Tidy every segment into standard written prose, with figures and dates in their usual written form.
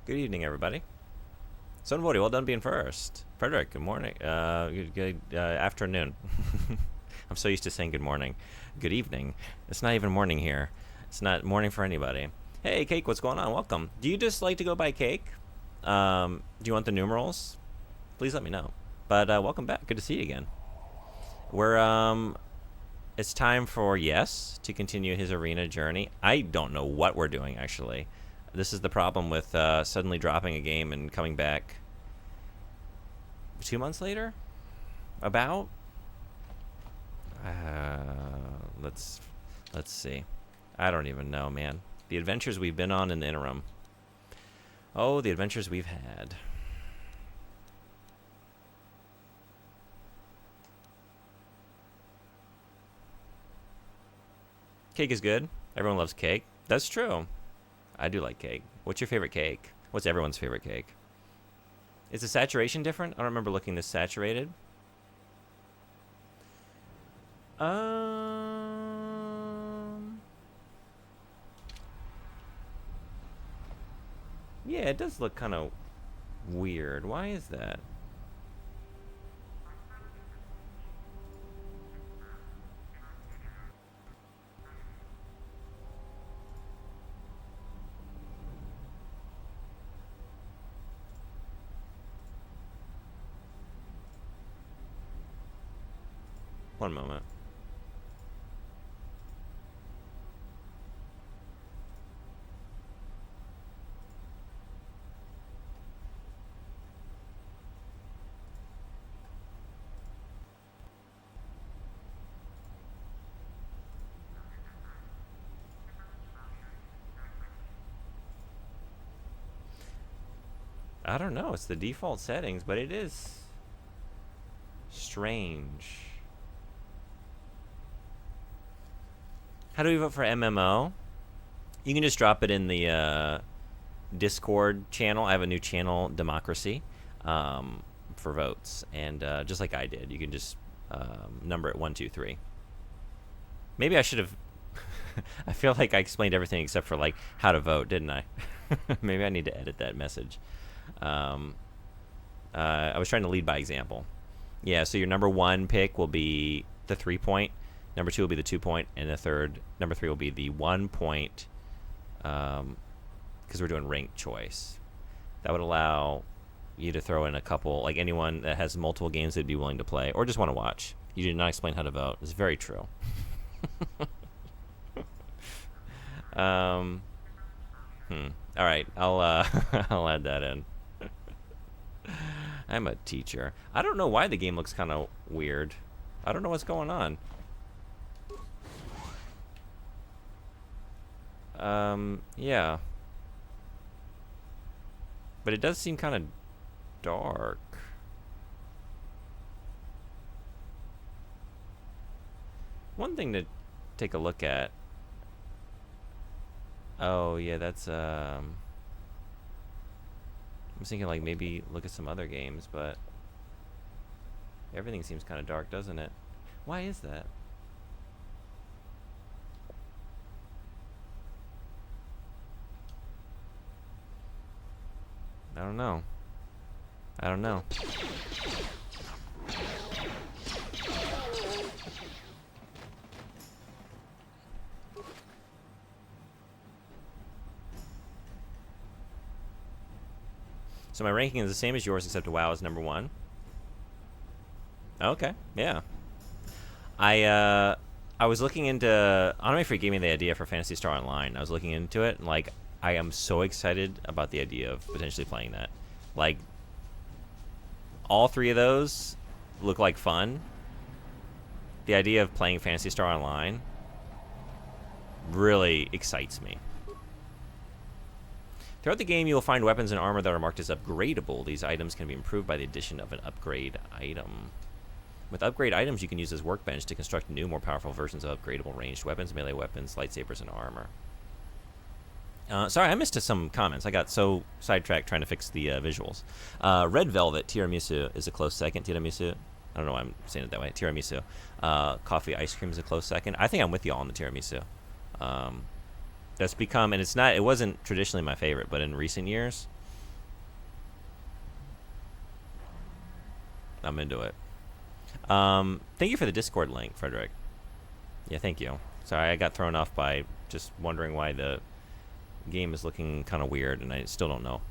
Good evening, everybody. Sonvori, well done being first. Frederick, good morning. Good afternoon. I'm so used to saying good morning. Good evening. It's not even morning here. It's not morning for anybody. Hey, Cake, what's going on? Welcome. Do you just like to go by Cake? Do you want the numerals? Please let me know. But welcome back. Good to see you again. It's time for Yes to continue his arena journey. I don't know what we're doing, actually. This is the problem with suddenly dropping a game and coming back 2 months later? About? Let's see. I don't even know, man. The adventures we've been on in the interim. Oh, the adventures we've had. Cake is good. Everyone loves cake. That's true. I do like cake. What's your favorite cake? What's everyone's favorite cake? Is the saturation different? I don't remember looking this saturated. Yeah, it does look kind of weird. Why is that? One moment. I don't know. It's the default settings, but it is strange. How do we vote for MMO? You can just drop it in the Discord channel. I have a new channel, Democracy, for votes. And just like I did, you can just number it 1, 2, 3. Maybe I should have... I feel like I explained everything except for like how to vote, didn't I? Maybe I need to edit that message. I was trying to lead by example. Yeah, so your number 1 pick will be the 3-point. Number 2 will be the 2-point, and number 3 will be the 1-point, because we're doing ranked choice. That would allow you to throw in a couple, like anyone that has multiple games they'd be willing to play, or just want to watch. You did not explain how to vote. It's very true. All right, I'll I'll add that in. I'm a teacher. I don't know why the game looks kind of weird. I don't know what's going on. Yeah. But it does seem kind of dark. One thing to take a look at. Oh, yeah, that's, I was thinking, like, maybe look at some other games, but everything seems kind of dark, doesn't it? Why is that? I don't know. I don't know. So my ranking is the same as yours, except WoW is number 1. Okay, yeah. I was looking into... Anime Freak gave me the idea for Phantasy Star Online. I was looking into it, and, like, I am so excited about the idea of potentially playing that. Like, all 3 of those look like fun. The idea of playing Phantasy Star Online really excites me. Throughout the game, you will find weapons and armor that are marked as upgradable. These items can be improved by the addition of an upgrade item. With upgrade items, you can use as workbench to construct new, more powerful versions of upgradable ranged weapons, melee weapons, lightsabers, and armor. Sorry, I missed some comments. I got so sidetracked trying to fix the visuals. Red Velvet Tiramisu is a close second. Tiramisu. I don't know why I'm saying it that way. Tiramisu. Coffee ice cream is a close second. I think I'm with you all on the tiramisu. That's become, and it wasn't traditionally my favorite, but in recent years, I'm into it. Thank you for the Discord link, Frederick. Yeah, thank you. Sorry, I got thrown off by just wondering why the game is looking kind of weird, and I still don't know.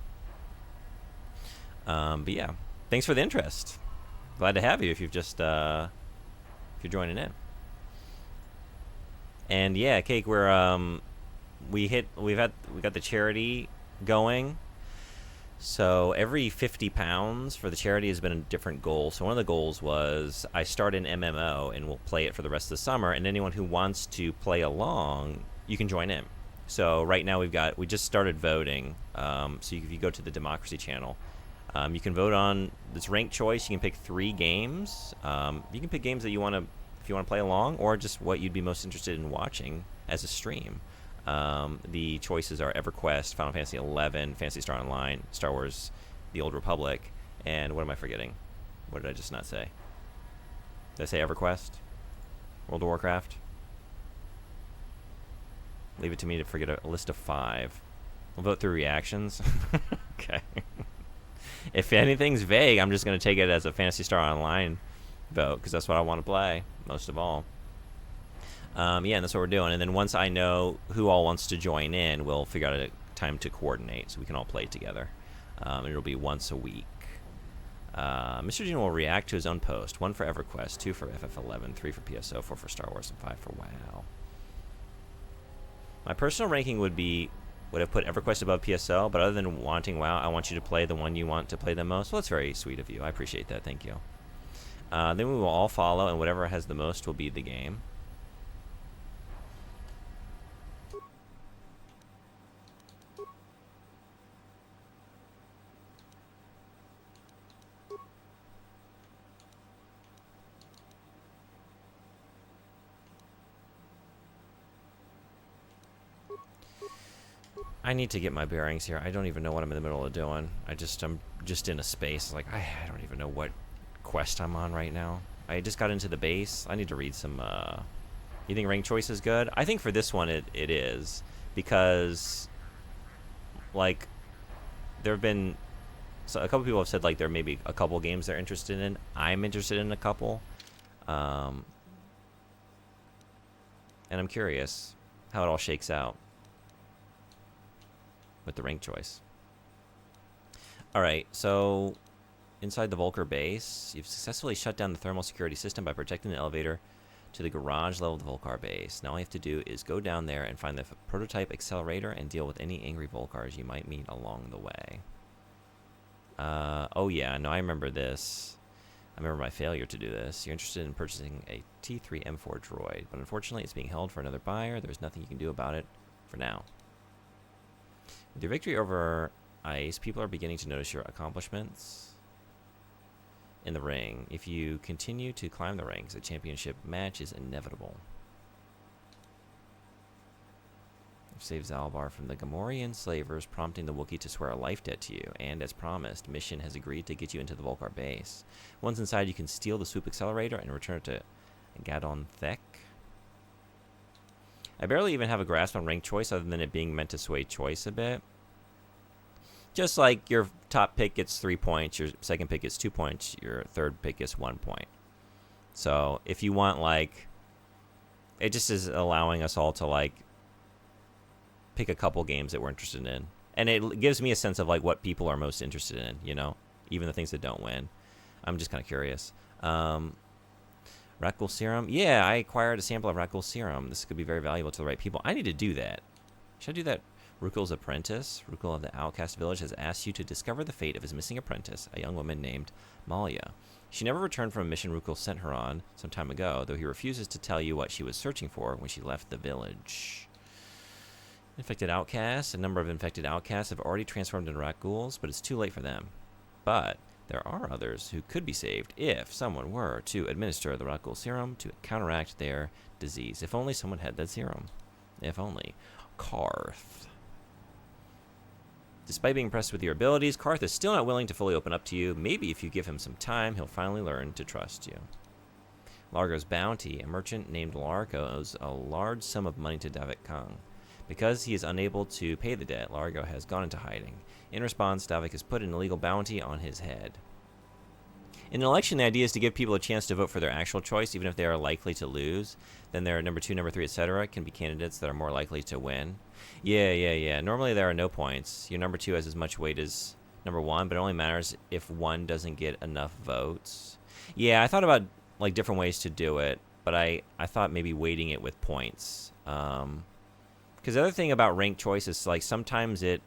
But yeah, thanks for the interest. Glad to have you if you've just if you're joining in. And yeah, Cake, we got the charity going. So every £50 for the charity has been a different goal. So one of the goals was I start an MMO and we'll play it for the rest of the summer. And anyone who wants to play along, you can join in. So right now we just started voting. So if you go to the Democracy channel, you can vote on this ranked choice. You can pick 3 games. You can pick games that you want to, if you want to play along, or just what you'd be most interested in watching as a stream. The choices are EverQuest, Final Fantasy XI, Phantasy Star Online, Star Wars: The Old Republic, and what am I forgetting? What did I just not say? Did I say EverQuest? World of Warcraft? Leave it to me to forget a list of 5. We'll vote through reactions. Okay. If anything's vague, I'm just going to take it as a Phantasy Star Online vote, because that's what I want to play, most of all. Yeah, and that's what we're doing. And then once I know who all wants to join in, we'll figure out a time to coordinate so we can all play together. It'll be once a week. Mr. Gene will react to his own post. 1 for EverQuest, 2 for FF11, 3 for PSO, 4 for Star Wars, and 5 for WoW. My personal ranking would have put EverQuest above PSO, but other than wanting WoW, I want you to play the one you want to play the most. Well, that's very sweet of you. I appreciate that. Thank you. Then we will all follow, and whatever has the most will be the game. I need to get my bearings here. I don't even know what I'm in the middle of doing. I'm just in a space. Like, I don't even know what quest I'm on right now. I just got into the base. I need to read some, you think rank choice is good? I think for this one it is. Because, like, there have been, so a couple people have said, like, there may be a couple games they're interested in. I'm interested in a couple. And I'm curious how it all shakes out with the rank choice. Alright, so inside the Volker base, you've successfully shut down the thermal security system by protecting the elevator to the garage level of the Volkar base. Now all you have to do is go down there and find the prototype accelerator and deal with any angry Volkars you might meet along the way. Oh yeah, no, I remember this. I remember my failure to do this. You're interested in purchasing a T3M4 droid, but unfortunately it's being held for another buyer. There's nothing you can do about it for now. With your victory over ICE, people are beginning to notice your accomplishments in the ring. If you continue to climb the ranks, a championship match is inevitable. You've saved Zalbar from the Gamorrean slavers, prompting the Wookiee to swear a life debt to you. And as promised, Mission has agreed to get you into the Volkar base. Once inside, you can steal the swoop accelerator and return it to Gadon Thek. I barely even have a grasp on rank choice other than it being meant to sway choice a bit. Just like your top pick gets 3 points, your second pick gets 2 points, your third pick gets 1 point. So if you want, like, it just is allowing us all to, like, pick a couple games that we're interested in. And it gives me a sense of, like, what people are most interested in, you know, even the things that don't win. I'm just kind of curious. Rakghoul Serum? Yeah, I acquired a sample of Rakghoul Serum. This could be very valuable to the right people. I need to do that. Should I do that? Rukul's apprentice, Rukul of the Outcast Village, has asked you to discover the fate of his missing apprentice, a young woman named Malia. She never returned from a mission Rukul sent her on some time ago, though he refuses to tell you what she was searching for when she left the village. Infected outcasts. A number of infected outcasts have already transformed into Rakghouls, but it's too late for them. But there are others who could be saved if someone were to administer the Rakghoul Serum to counteract their disease. If only someone had that serum. If only. Carth. Despite being impressed with your abilities, Carth is still not willing to fully open up to you. Maybe if you give him some time, he'll finally learn to trust you. Largo's bounty. A merchant named Largo owes a large sum of money to Davik Kang. Because he is unable to pay the debt, Largo has gone into hiding. In response, Davik has put an illegal bounty on his head. In an election, the idea is to give people a chance to vote for their actual choice, even if they are likely to lose. Then their number 2, number 3, etc. can be candidates that are more likely to win. Yeah. Normally there are no points. Your number 2 has as much weight as number 1, but it only matters if 1 doesn't get enough votes. Yeah, I thought about like different ways to do it, but I thought maybe weighting it with points. Because the other thing about ranked choice is like sometimes it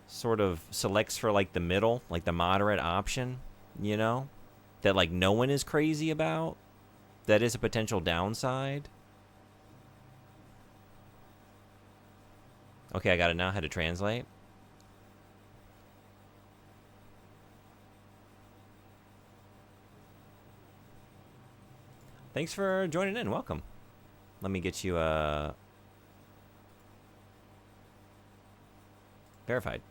sort of selects for like the middle, like the moderate option, you know, that like no one is crazy about. That is a potential downside. Okay, I got it now. How to translate. Thanks for joining in. Welcome. Let me get you verified.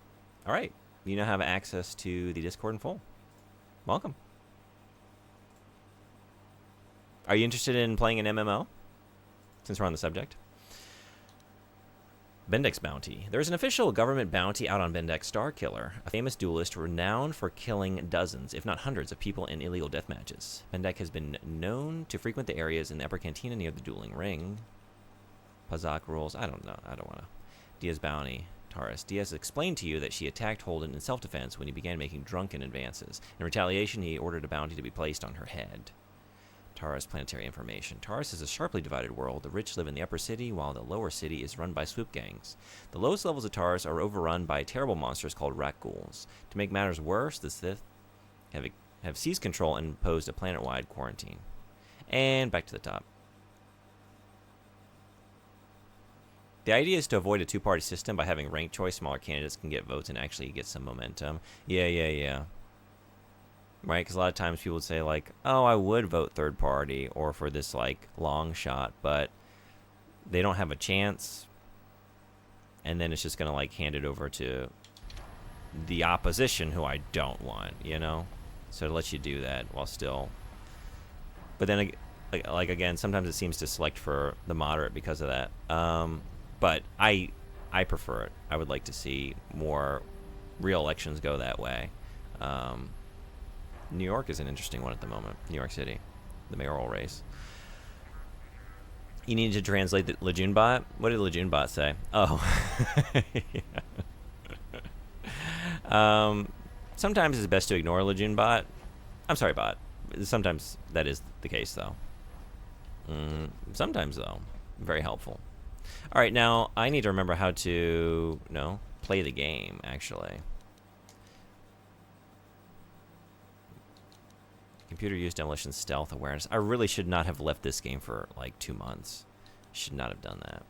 All right. You now have access to the Discord in full. Welcome. Are you interested in playing an MMO? Since we're on the subject. Bendex Bounty. There is an official government bounty out on Bendex Starkiller, a famous duelist renowned for killing dozens, if not hundreds, of people in illegal death matches. Bendex has been known to frequent the areas in the upper cantina near the dueling ring. Pazak rules. I don't know. I don't want to. Diaz Bounty. Taurus. Diaz explained to you that she attacked Holden in self-defense when he began making drunken advances. In retaliation, he ordered a bounty to be placed on her head. Taurus planetary information. Taurus is a sharply divided world. The rich live in the upper city, while the lower city is run by swoop gangs. The lowest levels of Taurus are overrun by terrible monsters called rat ghouls. To make matters worse, the Sith have seized control and imposed a planet-wide quarantine. And back to the top. The idea is to avoid a two-party system by having ranked choice. Smaller candidates can get votes and actually get some momentum. Yeah. Right, because a lot of times people would say, like, oh, I would vote third party or for this, like, long shot, but they don't have a chance. And then it's just going to, like, hand it over to the opposition who I don't want, you know? So it lets you do that while still. But then, like again, sometimes it seems to select for the moderate because of that. But I prefer it. I would like to see more real elections go that way. New York is an interesting one at the moment. New York City, the mayoral race. You need to translate the Lejeune bot? What did Lejeune bot say? Oh. Sometimes it's best to ignore Lejeune bot. I'm sorry, bot. Sometimes that is the case, though. Sometimes, though. Very helpful. All right, now I need to remember how to, play the game, actually. Computer use demolition stealth awareness. I really should not have left this game for like 2 months. Should not have done that.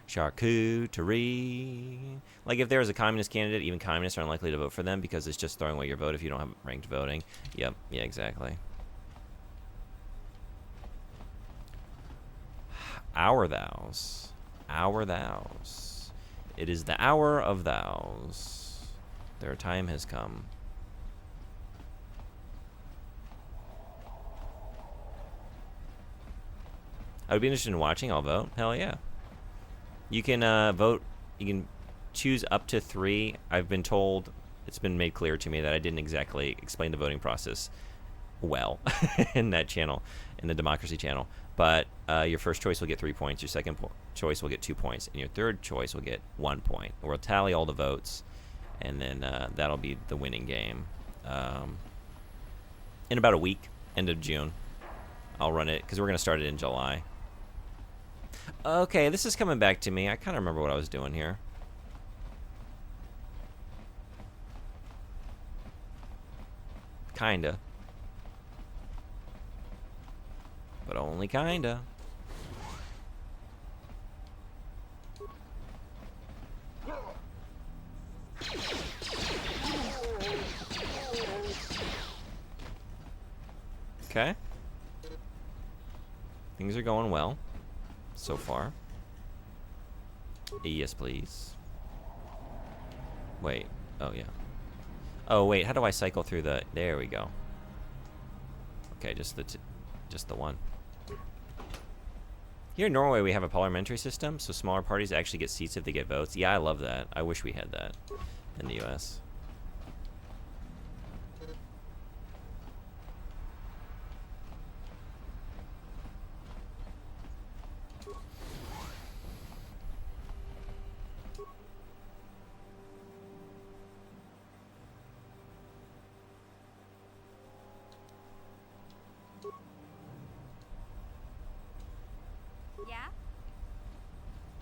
Charcuterie. Like if there is a communist candidate, even communists are unlikely to vote for them because it's just throwing away your vote if you don't have ranked voting. Yep. Yeah, exactly. Our thous. Our thous. It is the hour of thous. Their time has come. I would be interested in watching. I'll vote. Hell yeah. You can vote. You can choose up to 3. I've been told, it's been made clear to me that I didn't exactly explain the voting process well in that channel, in the Democracy channel. But your first choice will get 3 points. Your second choice will get 2 points. And your third choice will get 1 point. We'll tally all the votes. And then that'll be the winning game. In about a week, end of June, I'll run it. Because we're going to start it in July. Okay, this is coming back to me. I kind of remember what I was doing here. Kinda. But only kinda. Okay. Things are going well. So far. Yes, please. Wait. Oh, yeah. Oh, wait. How do I cycle through the... There we go. Okay, just the one. Here in Norway, we have a parliamentary system, so smaller parties actually get seats if they get votes. Yeah, I love that. I wish we had that in the U.S.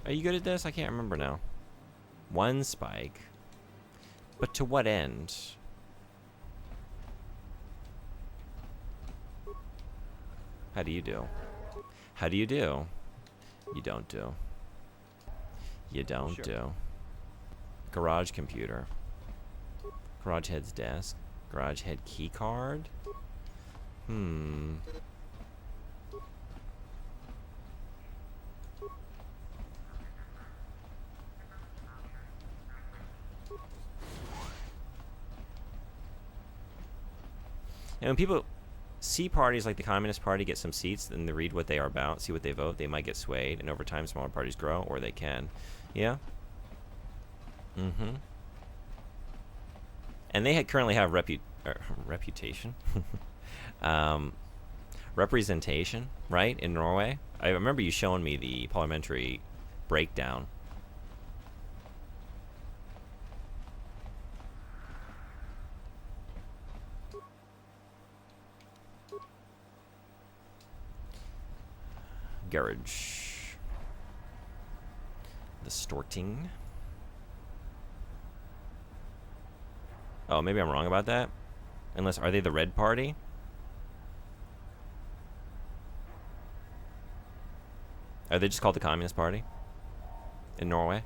Are you good at this? I can't remember now. One spike. But to what end? How do you do? How do you do? You don't do. You don't do. Garage computer. Garage head's desk. Garage head key card. And when people see parties like the Communist Party get some seats, then they read what they are about, see what they vote, they might get swayed, and over time smaller parties grow, or they can. Yeah? And they currently have reputation? Representation, right, in Norway? I remember you showing me the parliamentary breakdown. Garage. The Storting. Oh, maybe I'm wrong about that. Unless, are they the Red Party? Are they just called the Communist Party? In Norway?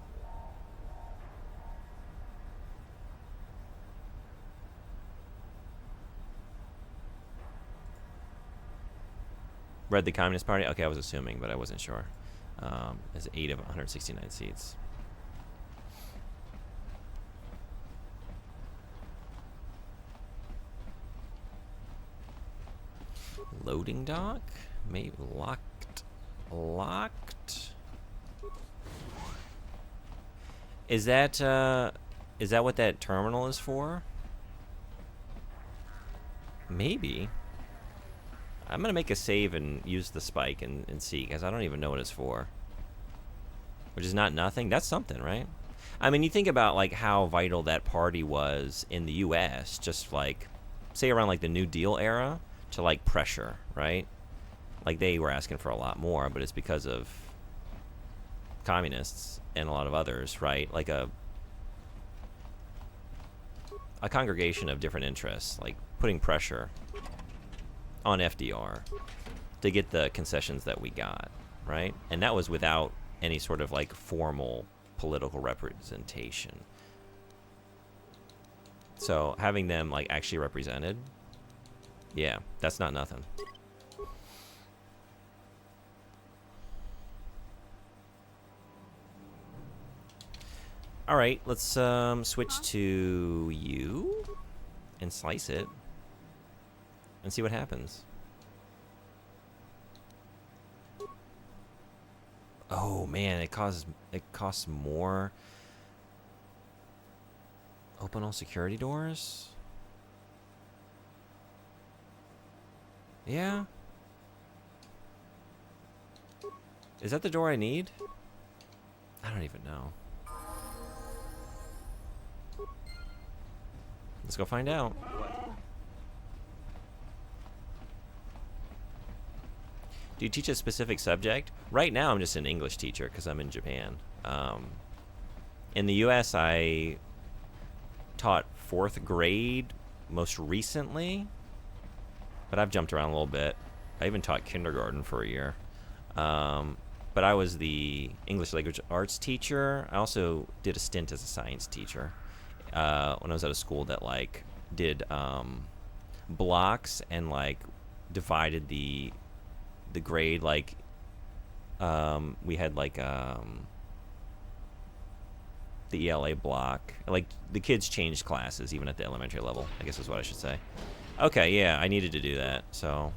Read the Communist Party? Okay, I was assuming, but I wasn't sure. It's 8 of 169 seats. Loading dock? Maybe locked. Locked? Is that what that terminal is for? Maybe. I'm gonna make a save and use the spike and see, because I don't even know what it's for. Which is not nothing. That's something, right? I mean, you think about like how vital that party was in the U.S. Just like, say around like the New Deal era, to like pressure, right? Like they were asking for a lot more, but it's because of communists and a lot of others, right? Like a congregation of different interests, like putting pressure on FDR to get the concessions that we got, right? And that was without any sort of like formal political representation. So having them like actually represented, yeah, that's not nothing. All right, let's switch to you and slice it and see what happens. Oh man, it costs more. Open all security doors? Yeah. Is that the door I need? I don't even know. Let's go find out. Do you teach a specific subject? Right now, I'm just an English teacher because I'm in Japan. In the U.S., I taught 4th grade most recently, but I've jumped around a little bit. I even taught kindergarten for a year. But I was the English language arts teacher. I also did a stint as a science teacher when I was at a school that like did blocks and like divided the grade, like we had like the ELA block, like the kids changed classes even at the elementary level, I guess is what I should say. Okay, yeah, I needed to do that, so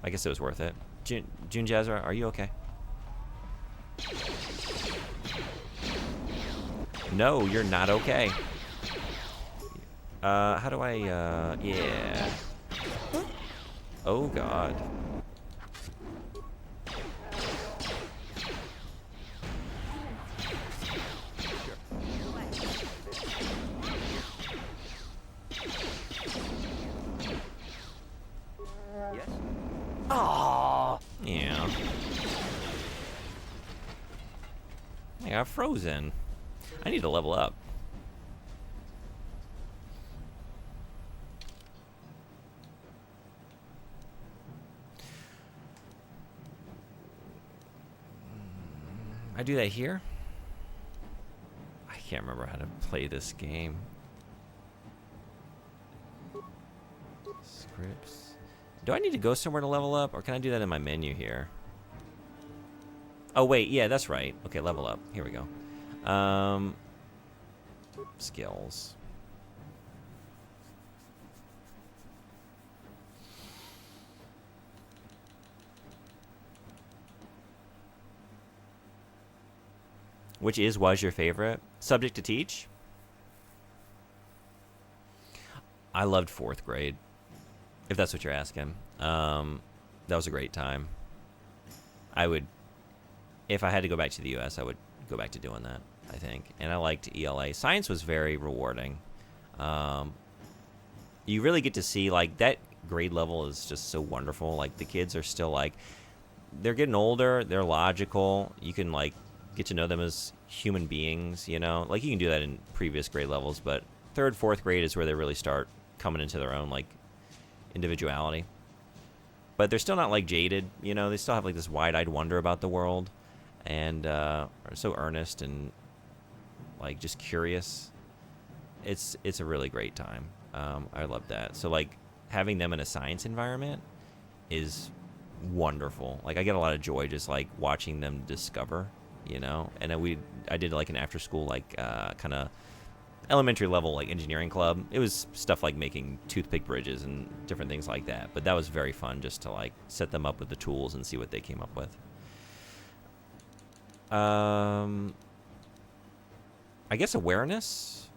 I guess it was worth it. June Jazra, are you okay? No, you're not okay. How do I yeah. Oh god. Yeah. got frozen. I need to level up. I do that here? I can't remember how to play this game. Scripts. Do I need to go somewhere to level up, or can I do that in my menu here? Oh, wait, yeah, that's right. Okay, level up. Here we go. Skills. Which was your favorite? Subject to teach? I loved 4th grade, if that's what you're asking. That was a great time. I would, if I had to go back to the U.S., I would go back to doing that, I think. And I liked ELA. Science was very rewarding. You really get to see, like, that grade level is just so wonderful. Like, the kids are still, like, they're getting older. They're logical. You can, like, get to know them as human beings, you know? Like, you can do that in previous grade levels, but 3rd, 4th grade is where they really start coming into their own, like, individuality. But they're still not, like, jaded, you know? They still have, like, this wide-eyed wonder about the world, and are so earnest and, like, just curious. It's a really great time. I love that. So, like, having them in a science environment is wonderful. Like, I get a lot of joy just, like, watching them discover, you know? And then I did, like, an after-school, like, kind of elementary level, like, engineering club. It was stuff like making toothpick bridges and different things like that. But that was very fun just to, like, set them up with the tools and see what they came up with. I guess awareness.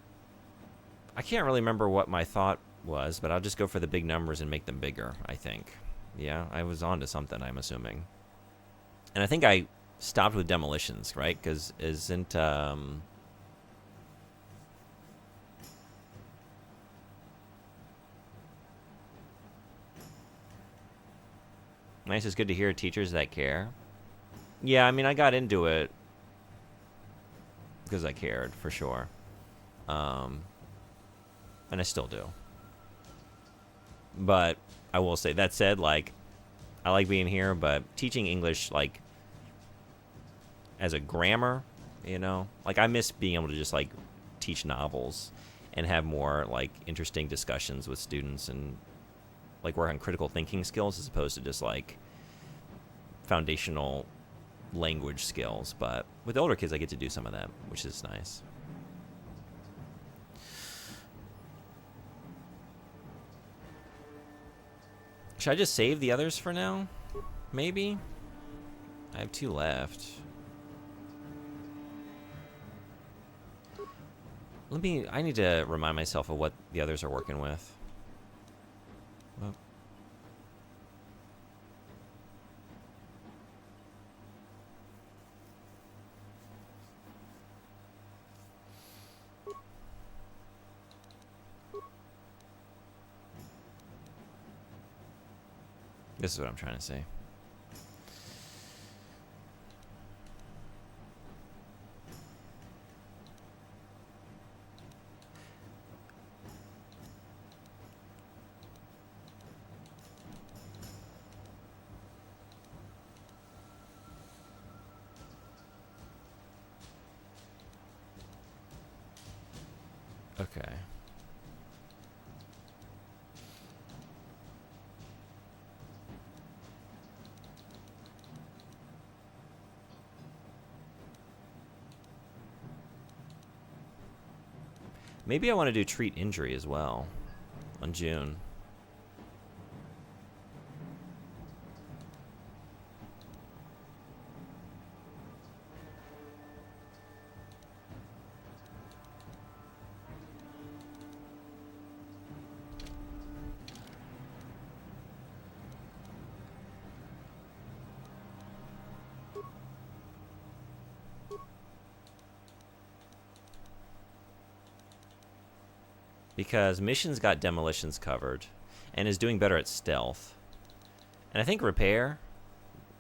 I can't really remember what my thought was, but I'll just go for the big numbers and make them bigger, I think. Yeah, I was on to something, I'm assuming. And I think I stopped with demolitions, right? Because isn't... Nice, it's good to hear teachers that care. Yeah, I mean, I got into it because I cared, for sure. And I still do. But I will say, that said, like, I like being here, but teaching English, like, as a grammar, you know? Like, I miss being able to just, like, teach novels and have more, like, interesting discussions with students and, like, work on critical thinking skills as opposed to just, like, foundational language skills. But with older kids, I get to do some of that, which is nice. Should I just save the others for now? Maybe? I have 2 left. I need to remind myself of what the others are working with. Oh. This is what I'm trying to say. Okay. Maybe I want to do treat injury as well on June. Because mission's got demolitions covered and is doing better at stealth. And I think repair,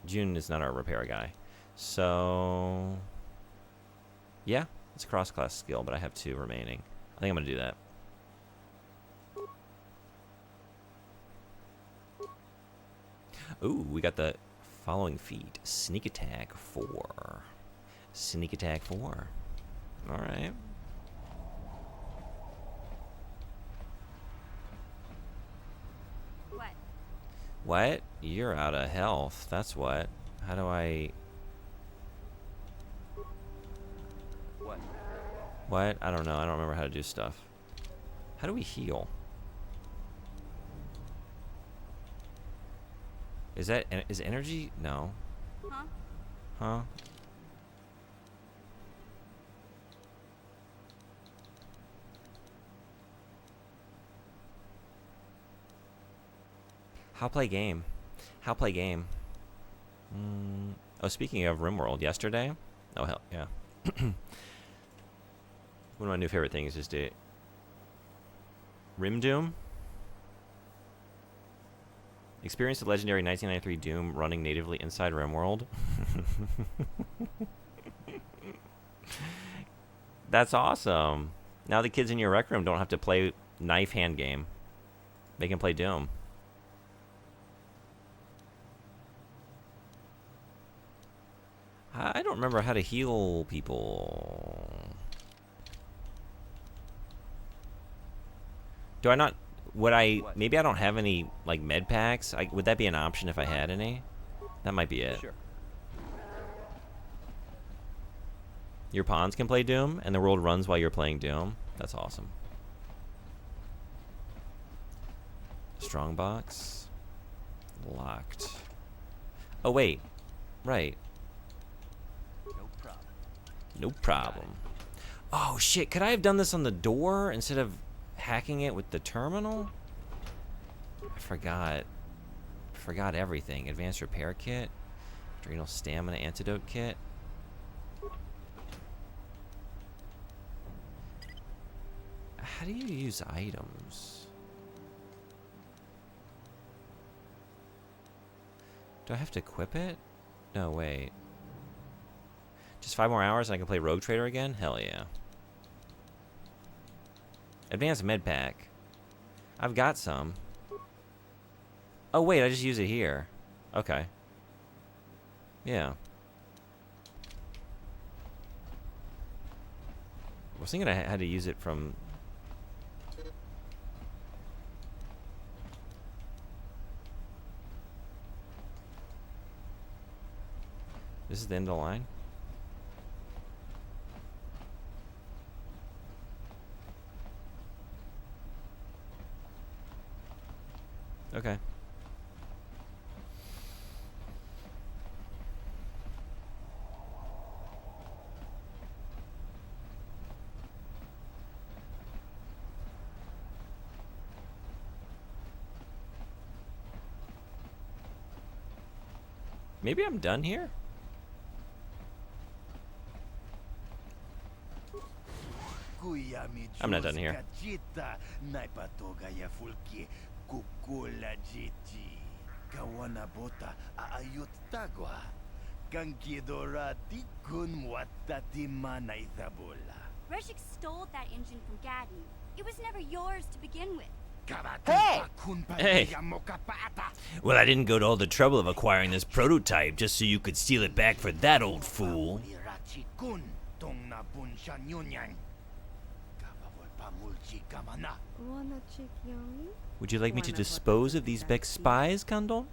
June is not our repair guy. So Yeah, it's a cross-class skill, but I have 2 remaining. I think I'm gonna do that. Ooh, we got the following feat. Sneak attack 4. Sneak attack 4. Alright. What? What? You're out of health. That's what. How do I... What? What? I don't know. I don't remember how to do stuff. How do we heal? Is that... Is energy? No. Huh? Huh? How play game? How play game? Oh, speaking of RimWorld, yesterday... Oh, hell, yeah. One of my new favorite things is to... Rim Doom? Experience the legendary 1993 Doom running natively inside RimWorld. That's awesome. Now the kids in your rec room don't have to play knife hand game. They can play Doom. I don't remember how to heal people. Do I not... Would I... Maybe I don't have any, like, med packs. Would that be an option if I had any? That might be it. Sure. Your pawns can play Doom, and the world runs while you're playing Doom. That's awesome. Strongbox. Locked. Oh, wait. Right. No problem. No problem. Oh, shit. Could I have done this on the door instead of hacking it with the terminal? I forgot. Forgot everything. Advanced repair kit. Adrenal stamina antidote kit. How do you use items? Do I have to equip it? No, wait. Just 5 more hours and I can play Rogue Trader again? Hell yeah. Advanced med pack. I've got some. Oh wait, I just use it here. Okay. Yeah. I was thinking I had to use it from... This is the end of the line? Okay. Maybe I'm done here? I'm not done here. Reshik stole that engine from Gadden. It was never yours to begin with. Hey! Hey! Well, I didn't go to all the trouble of acquiring this prototype just so you could steal it back for that old fool. Would you like me to dispose of these Beck spies, Kandon?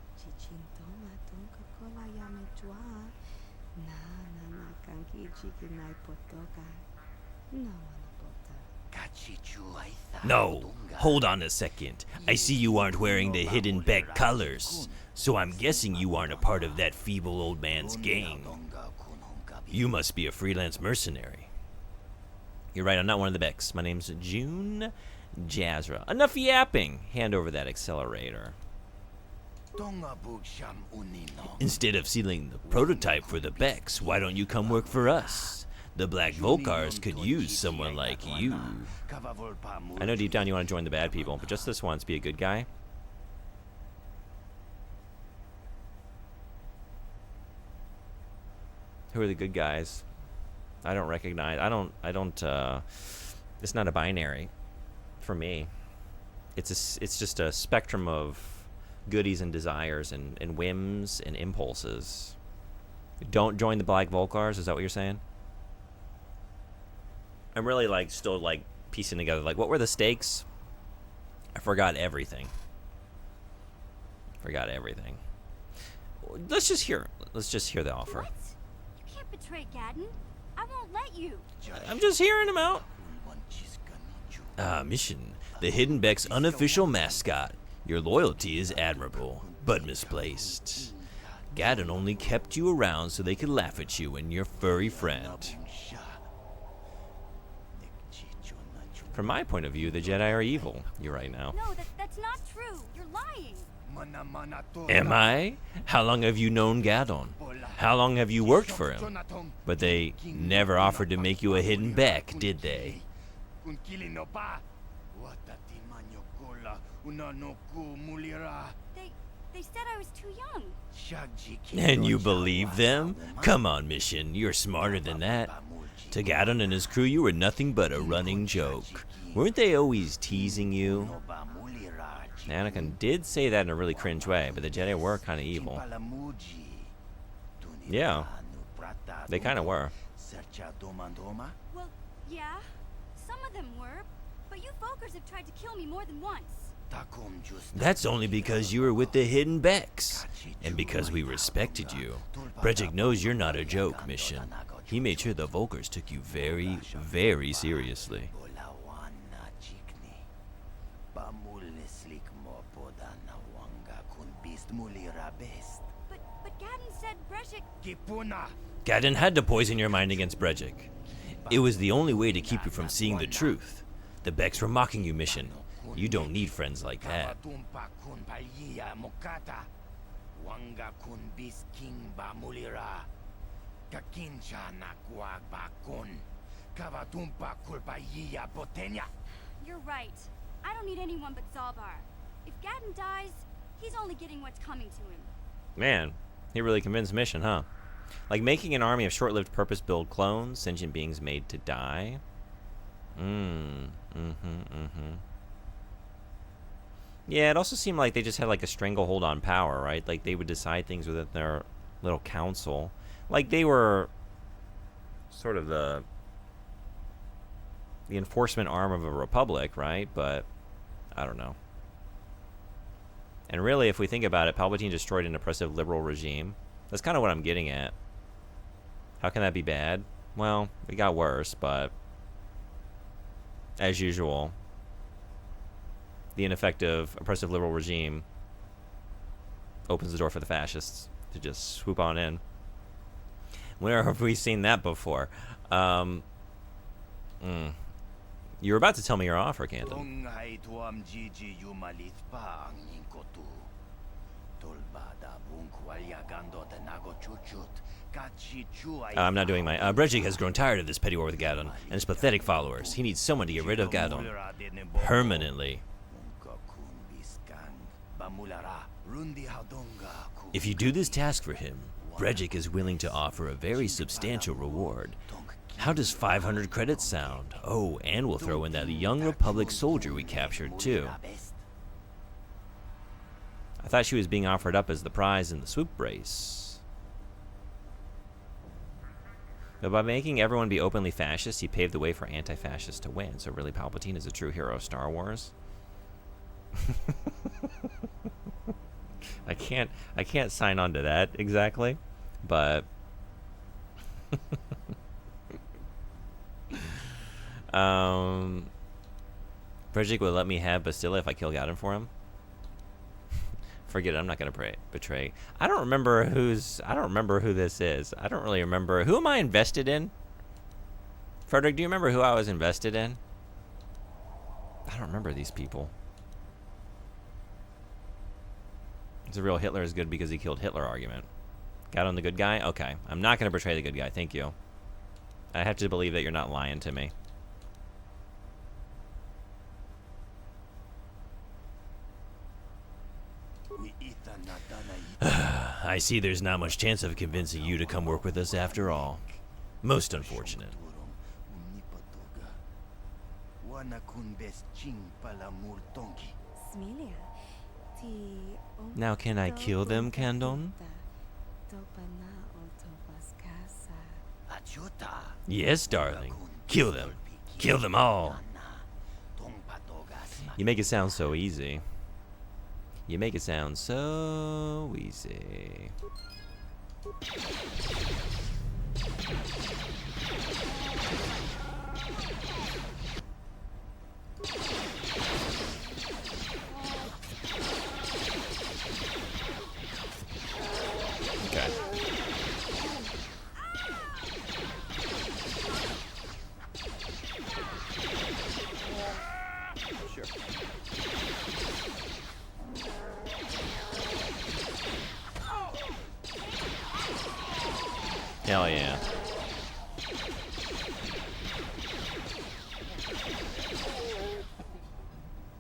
No, hold on a second. I see you aren't wearing the hidden Beck colors, so I'm guessing you aren't a part of that feeble old man's gang. You must be a freelance mercenary. You're right, I'm not one of the Becks. My name's June Jazra. Enough yapping! Hand over that accelerator. Instead of stealing the prototype for the Becks, why don't you come work for us? The Black Volkars could use someone like you. I know deep down you want to join the bad people, but just this once, be a good guy. Who are the good guys? I don't recognize. I don't. It's not a binary for me. It's just a spectrum of goodies and desires and whims and impulses. Don't join the Black Volkars. Is that what you're saying? I'm really like still like piecing together like what were the stakes? I forgot everything. Let's just hear the offer. What? You can't betray Gaddon. I won't let you. I'm just hearing him out. Mission. The Hidden Beck's unofficial mascot. Your loyalty is admirable, but misplaced. Gaddon only kept you around so they could laugh at you and your furry friend. From my point of view, the Jedi are evil. You're right now. No, that's not true. You're lying. Am I? How long have you known Gaddon? How long have you worked for him? But they never offered to make you a Hidden Beck, did they? They said I was too young. And you believe them? Come on, Mission. You're smarter than that. To Gaddon and his crew, you were nothing but a running joke. Weren't they always teasing you? Anakin did say that in a really cringe way, but the Jedi were kind of evil. Yeah, they kind of were. Well, yeah, some of them were, but you Volkers have tried to kill me more than once. That's only because you were with the Hidden Becks, and because we respected you. Brejik knows you're not a joke, Mission. He made sure the Volkers took you very, very seriously. But Gaddon said Brejik... Gaddon had to poison your mind against Brejik. It was the only way to keep you from seeing the truth. The Becks were mocking you, Mission. You don't need friends like that. You're right. I don't need anyone but Zalbar. If Gaddon dies, he's only getting what's coming to him. Man, he really convinced Mission, huh? Like making an army of short-lived purpose-built clones, sentient beings made to die. Yeah, it also seemed like they just had like a stranglehold on power, right? Like they would decide things within their little council. Like they were sort of the enforcement arm of a republic, right? But I don't know. And really, if we think about it, Palpatine destroyed an oppressive liberal regime. That's kind of what I'm getting at. How can that be bad? Well, it got worse, but as usual, the ineffective, oppressive liberal regime opens the door for the fascists to just swoop on in. Where have we seen that before? You were about to tell me your offer, Canton. I'm not doing my... Brejik has grown tired of this petty war with Gaddon and his pathetic followers. He needs someone to get rid of Gaddon. Permanently. If you do this task for him, Brejik is willing to offer a very substantial reward. How does 500 credits sound? Oh, and we'll throw in that young Republic soldier we captured, too. I thought she was being offered up as the prize in the swoop race. But by making everyone be openly fascist, he paved the way for anti-fascists to win. So really, Palpatine is a true hero of Star Wars? I can't sign on to that exactly, but Brejik will let me have Bastilla if I kill Gaddon for him. Forget it, I'm not gonna betray. I don't remember who this is. I don't really remember. Who am I invested in? Frederick, do you remember who I was invested in? I don't remember these people. It's a real Hitler is good because he killed Hitler argument. Gaddon the good guy? Okay. I'm not going to betray the good guy. Thank you. I have to believe that you're not lying to me. I see there's not much chance of convincing you to come work with us after all. Most unfortunate. Smilia. Now can I kill them, Candon? Yes, darling. Kill them. Kill them all. You make it sound so easy. You make it sound so easy. Okay. Sure. Hell yeah.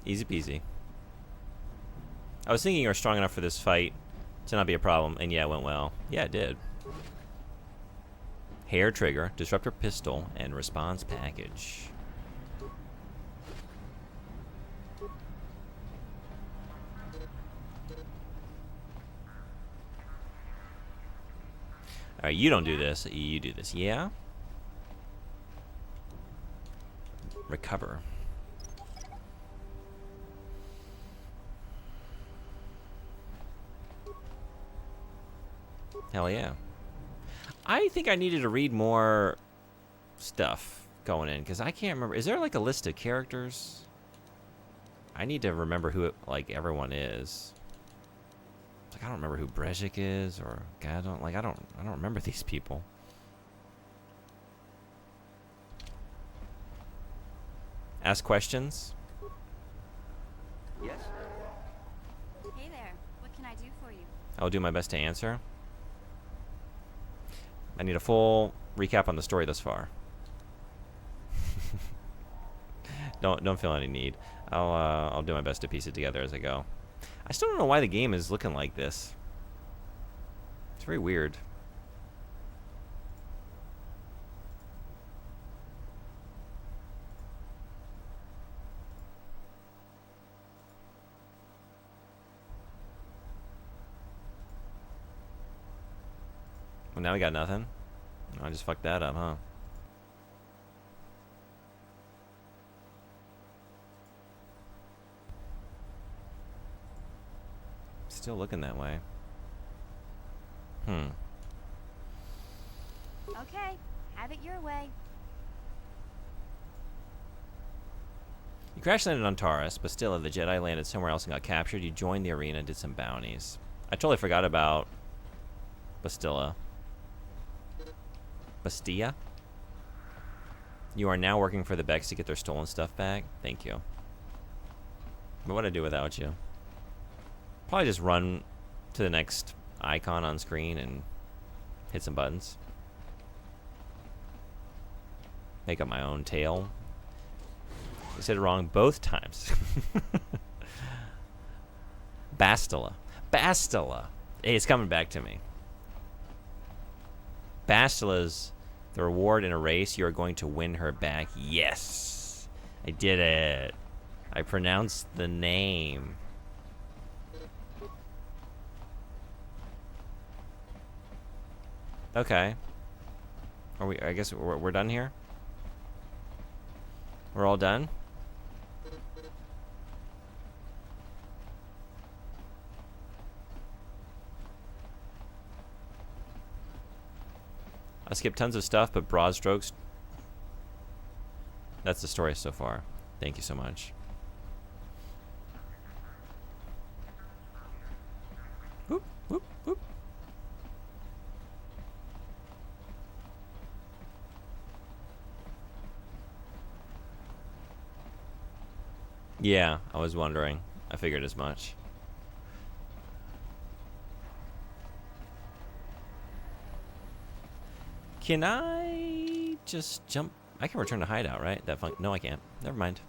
Easy peasy. I was thinking you were strong enough for this fight to not be a problem, and yeah, it went well. Yeah, it did. Hair trigger, disruptor pistol, and response package. Alright, you don't do this. You do this. Yeah? Recover. Hell yeah. I think I needed to read more stuff going in, because I can't remember. Is there like a list of characters? I need to remember who, like, everyone is. Like, I don't remember who Brejik is, or Gadon. Like, I don't remember these people. Ask questions. Yes? Hey there. What can I do for you? I'll do my best to answer. I need a full recap on the story thus far. Don't feel any need. I'll do my best to piece it together as I go. I still don't know why the game is looking like this. It's very weird. Well, now we got nothing. I just fucked that up, huh? Still looking that way. Okay, have it your way. You crash landed on Taurus, but still, if the Jedi landed somewhere else and got captured, you joined the arena and did some bounties. I totally forgot about Bastilla. Bastia? You are now working for the Becks to get their stolen stuff back. Thank you. But what'd I do without you? Probably just run to the next icon on screen and hit some buttons. Make up my own tale. I said it wrong both times. Bastilla. Bastilla. Hey, it's coming back to me. Bastilla's the reward in a race. You are going to win her back. Yes. I did it. I pronounced the name. Okay. Are we? I guess we're done here. We're all done. I skipped tons of stuff, but broad strokes. That's the story so far. Thank you so much. Whoop, whoop, whoop. Yeah, I was wondering. I figured as much. Can I just jump? I can return to hideout, right? That fun. No, I can't. Never mind.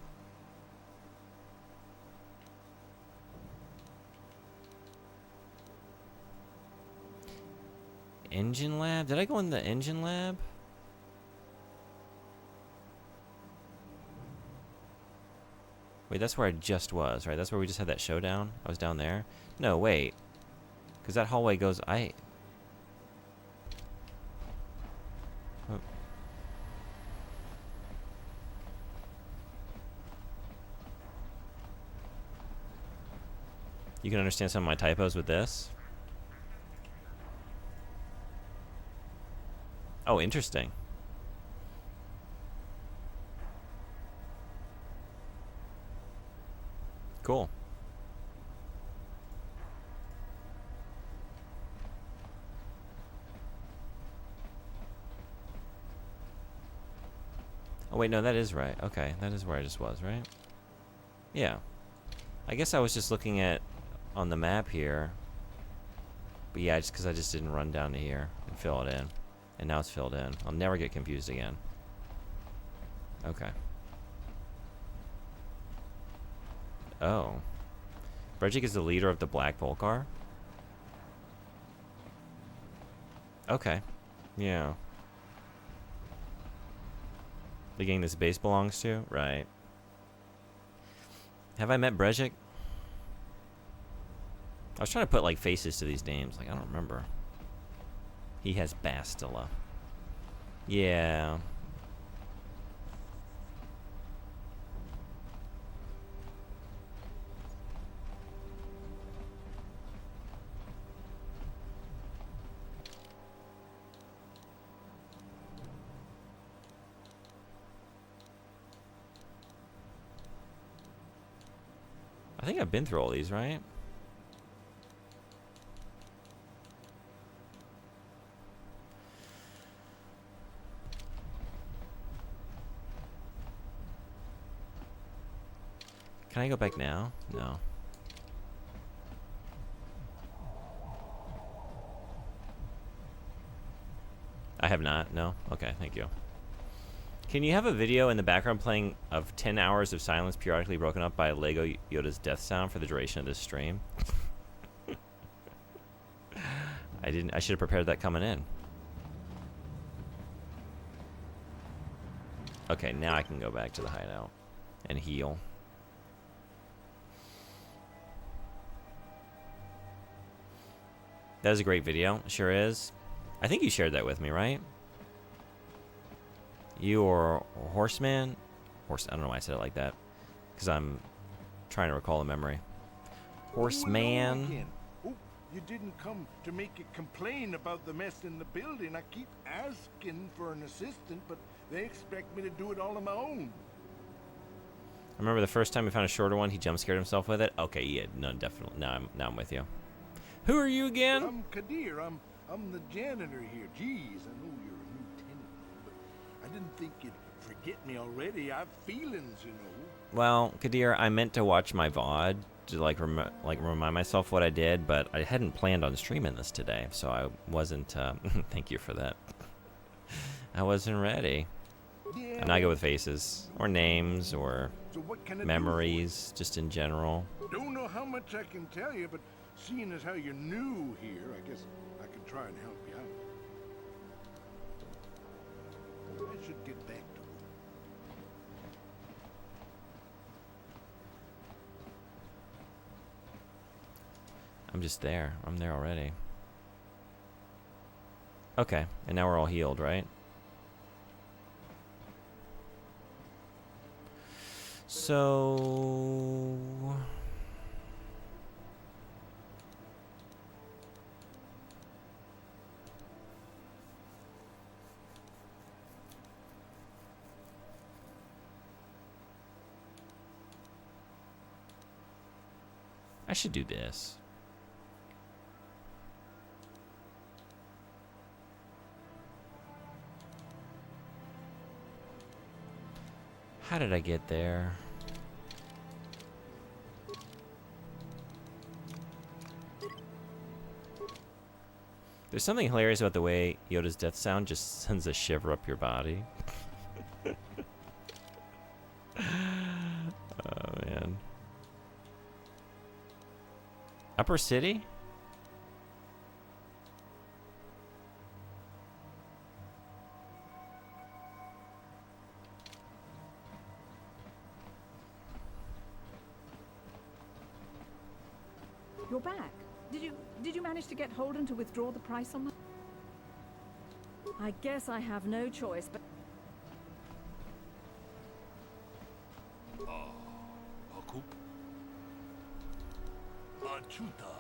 Engine lab? Did I go in the engine lab? Wait, that's where I just was, right? That's where we just had that showdown? I was down there? No, wait. Because that hallway goes... Oh. You can understand some of my typos with this? Oh, interesting. Cool. Oh, wait, no, that is right. Okay, that is where I just was, right? Yeah. I guess I was just looking at on the map here. But yeah, just because I just didn't run down to here and fill it in. And now it's filled in. I'll never get confused again. Okay. Oh. Brejik is the leader of the Black Volcar? Okay. Yeah. The gang this base belongs to? Right. Have I met Brejik? I was trying to put, like, faces to these names. Like, I don't remember. He has Bastila. Yeah. I think I've been through all these, right? Can I go back now? No. I have not. No? Okay, thank you. Can you have a video in the background playing of 10 hours of silence periodically broken up by Lego Yoda's death sound for the duration of this stream? I should have prepared that coming in. Okay, now I can go back to the hideout and heal. That is a great video. Sure is. I think you shared that with me, right? You or Horseman? I don't know why I said it like that. Because I'm trying to recall the memory. Horseman? Oh, you didn't come to make a complain about the mess in the building. I keep asking for an assistant, but they expect me to do it all on my own. I remember the first time we found a shorter one, he jump scared himself with it. Okay, yeah, no, definitely. Now I'm with you. Who are you again? I'm Kadir. I'm the janitor here. Geez, I know you're a new tenant, but I didn't think you'd forget me already. I've feelings, you know. Well, Kadir, I meant to watch my VOD to remind myself what I did, but I hadn't planned on streaming this today, so I wasn't. Thank you for that. I wasn't ready. Yeah, And I go with faces or names or so what can I memories, just in general. Don't know how much I can tell you, but seeing as how you're new here, I guess I can try and help you out. I should get back to work. I'm just there. I'm there already. Okay, and now we're all healed, right? So... I should do this. How did I get there? There's something hilarious about the way Yoda's death sound just sends a shiver up your body. Oh, man. Upper City? You're back. Did you manage to get Holden to withdraw the price on that? I guess I have no choice, but Akup. Achuta.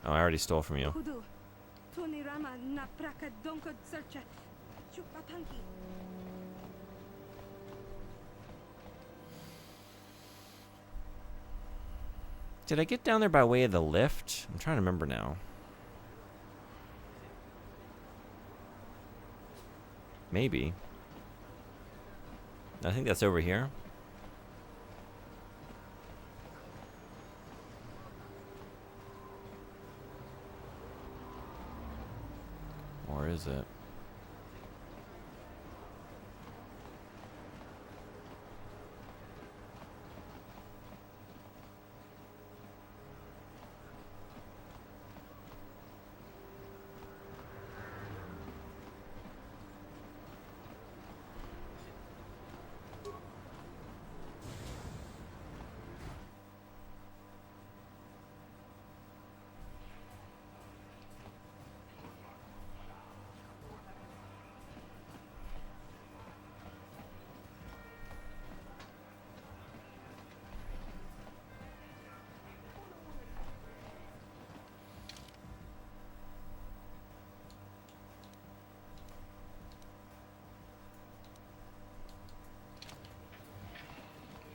Oh, I already stole from you. Kudu. Tunirama na praka donko searcha. Chupatanki. Did I get down there by way of the lift? I'm trying to remember now. Maybe. I think that's over here. Or is it?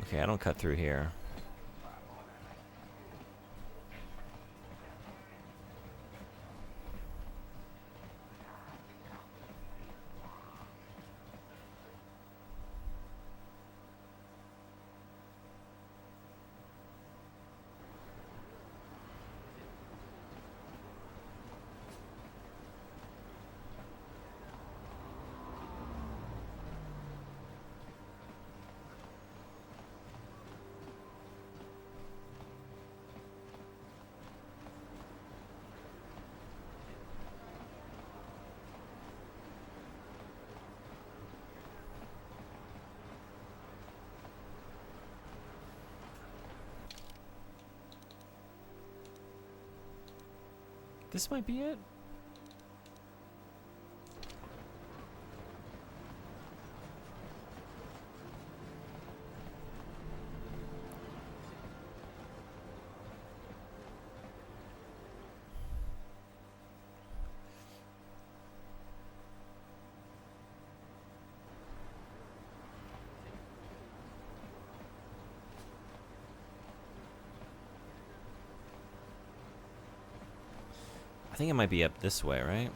Okay, I don't cut through here. This might be it. I think it might be up this way, right?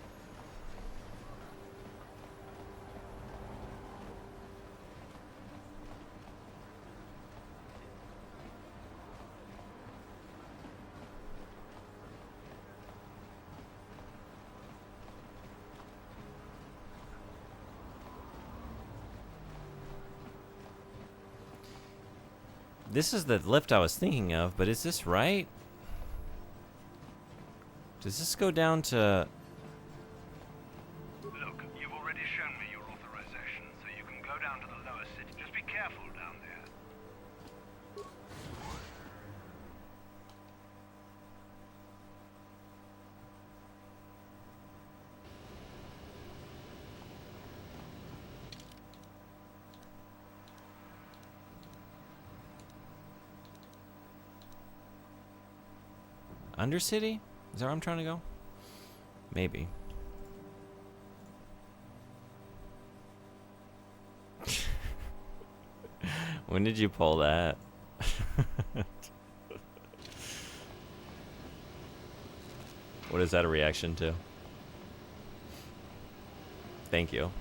This is the lift I was thinking of, but is this right? Does this go down to... Look, you've already shown me your authorization, so you can go down to the lower city. Just be careful down there. Undercity? Is that where I'm trying to go? Maybe. When did you pull that? What is that a reaction to? Thank you.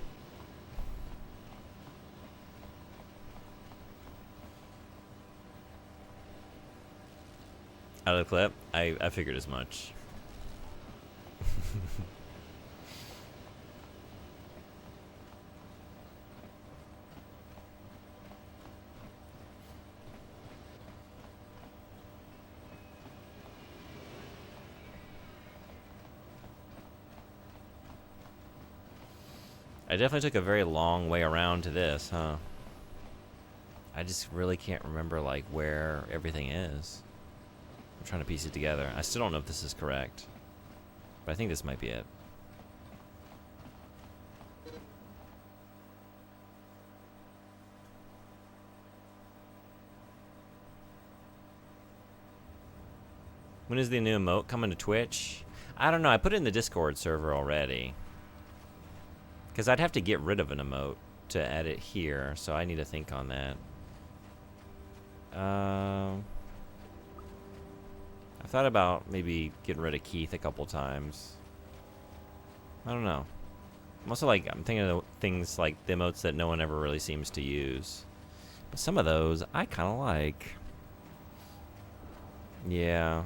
Out of the clip? I figured as much. I definitely took a very long way around to this, huh? I just really can't remember, like, where everything is. I'm trying to piece it together. I still don't know if this is correct. But I think this might be it. When is the new emote coming to Twitch? I don't know. I put it in the Discord server already. Because I'd have to get rid of an emote to add it here. So I need to think on that. I thought about maybe getting rid of Keith a couple times. I don't know. I'm also like, I'm thinking of things like the emotes that no one ever really seems to use. But some of those I kind of like. Yeah.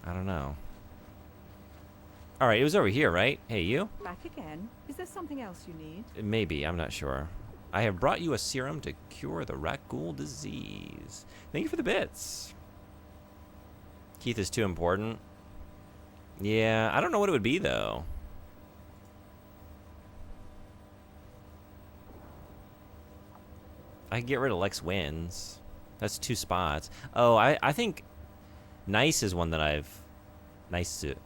I don't know. Alright, it was over here, right? Hey, you? Back again? Is there something else you need? Maybe, I'm not sure. I have brought you a serum to cure the Rakghoul disease. Thank you for the bits. Keith is too important. Yeah, I don't know what it would be, though. I could get rid of Lex Wins. That's 2 spots. Oh, I think Nice is one that I've... Nice to...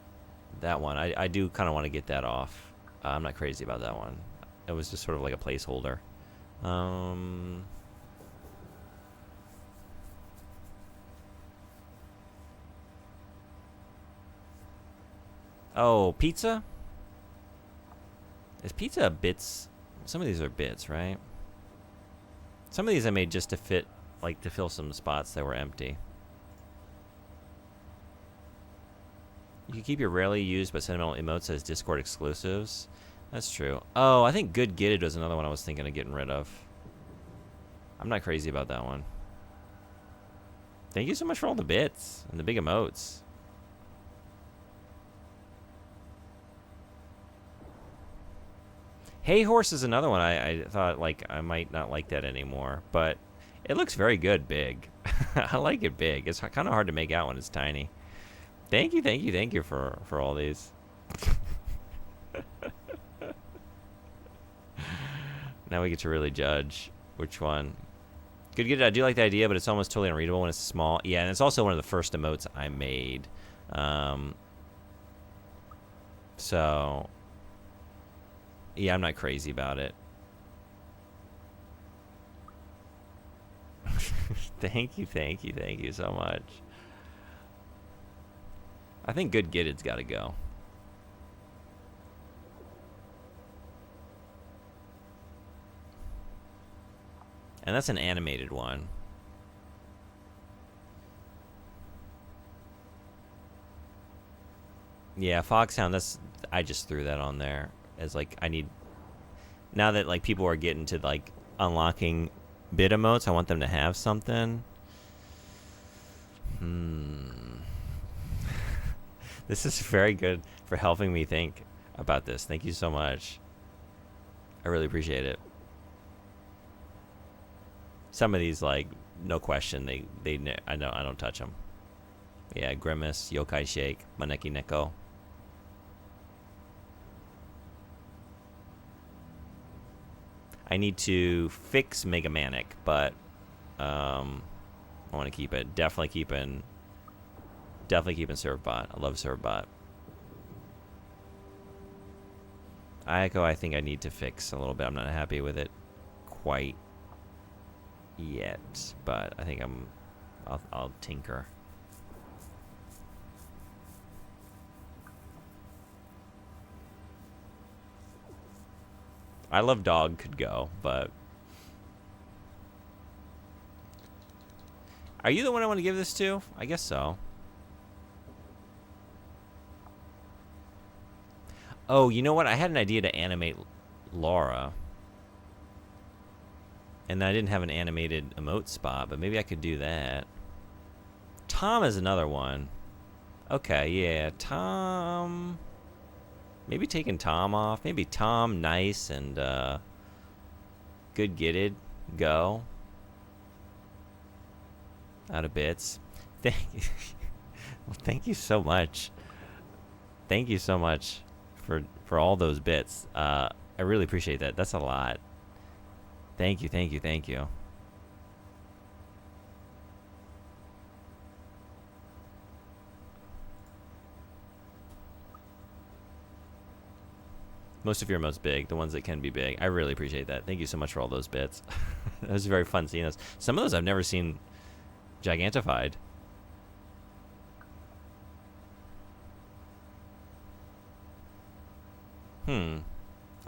That one. I do kind of want to get that off. I'm not crazy about that one. It was just sort of like a placeholder. Oh, pizza? Is pizza bits? Some of these are bits, right? Some of these I made just to fit, like, to fill some spots that were empty. You can keep your rarely used but sentimental emotes as Discord exclusives. That's true. Oh, I think Good Gitted was another one I was thinking of getting rid of. I'm not crazy about that one. Thank you so much for all the bits and the big emotes. Hey Horse is another one I thought, like, I might not like that anymore, but it looks very good big. I like it big. It's kind of hard to make out when it's tiny. Thank you for all these. Now we get to really judge which one. Good, good. I do like the idea, but it's almost totally unreadable when it's small. Yeah, and it's also one of the first emotes I made. So, yeah, I'm not crazy about it. Thank you so much. I think Good Gitted's got to go. And that's an animated one. Yeah, Foxhound, that's... I just threw that on there as, like, I need... Now that, like, people are getting to, like, unlocking bit emotes, I want them to have something. This is very good for helping me think about this. Thank you so much. I really appreciate it. Some of these, like, no question, I don't touch them. Yeah, Grimace, Yokai Shake, Maneki Neko. I need to fix Mega Manic, but I want to keep it. Definitely keeping Servbot. I love Servbot. Ayako, I think I need to fix a little bit. I'm not happy with it quite yet, but I think I'll tinker. I love Dog could go, but are you the one I want to give this to? I guess so. Oh, you know what? I had an idea to animate Laura. And I didn't have an animated emote spot, but maybe I could do that. Tom is another one. Okay, yeah. Tom... Maybe taking Tom off. Maybe Tom, Nice, and Good Gitted go. Out of bits. Well, thank you so much. Thank you so much for all those bits. I I really appreciate that. That's a lot. Thank you, thank you, thank you. Most of your most big, the ones that can be big. I really appreciate that. Thank you so much for all those bits. That was very fun seeing those. Some of those I've never seen gigantified.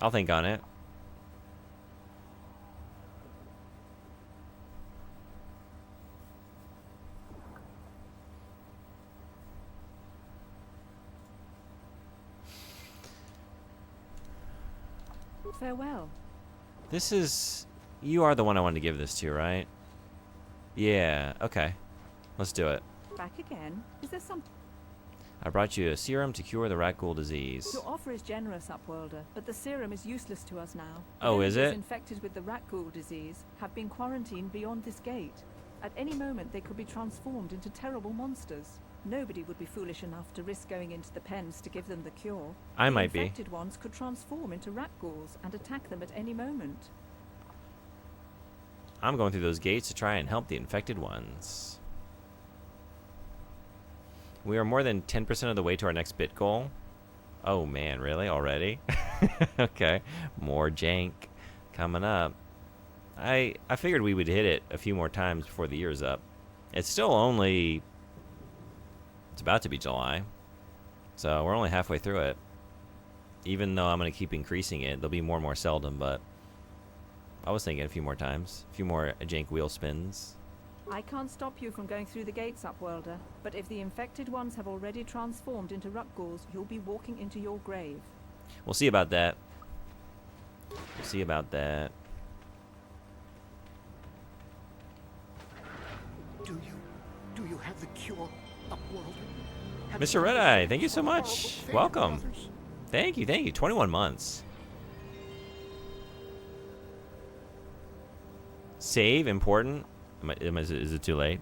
I'll think on it. Farewell. This is... You are the one I wanted to give this to, right? Yeah, okay. Let's do it. Back again? Is there some... I brought you a serum to cure the rat ghoul disease. Your offer is generous, Upworlder, but the serum is useless to us now. Oh, is Those it? infected with the rat ghoul disease have been quarantined beyond this gate. At any moment, they could be transformed into terrible monsters. Nobody would be foolish enough to risk going into the pens to give them the cure. I The might be. infected ones could transform into rat ghouls and attack them at any moment. I'm going through those gates to try and help the infected ones. We are more than 10% of the way to our next bit goal. Oh man, really? Already? Okay. More jank coming up. I figured we would hit it a few more times before the year's up. It's still only... It's about to be July. So we're only halfway through it. Even though I'm going to keep increasing it, there'll be more and more seldom, but... I was thinking a few more times. A few more jank wheel spins. I can't stop you from going through the gates, Upworlder, but if the infected ones have already transformed into rat ghouls, you'll be walking into your grave. We'll see about that. We'll see about that. Do you have the cure, Upworlder? Have Mr. you Red-Eye, thank you so for much. horrible fate Welcome. of others? Thank you, thank you. 21 months. Save, important. Is it too late?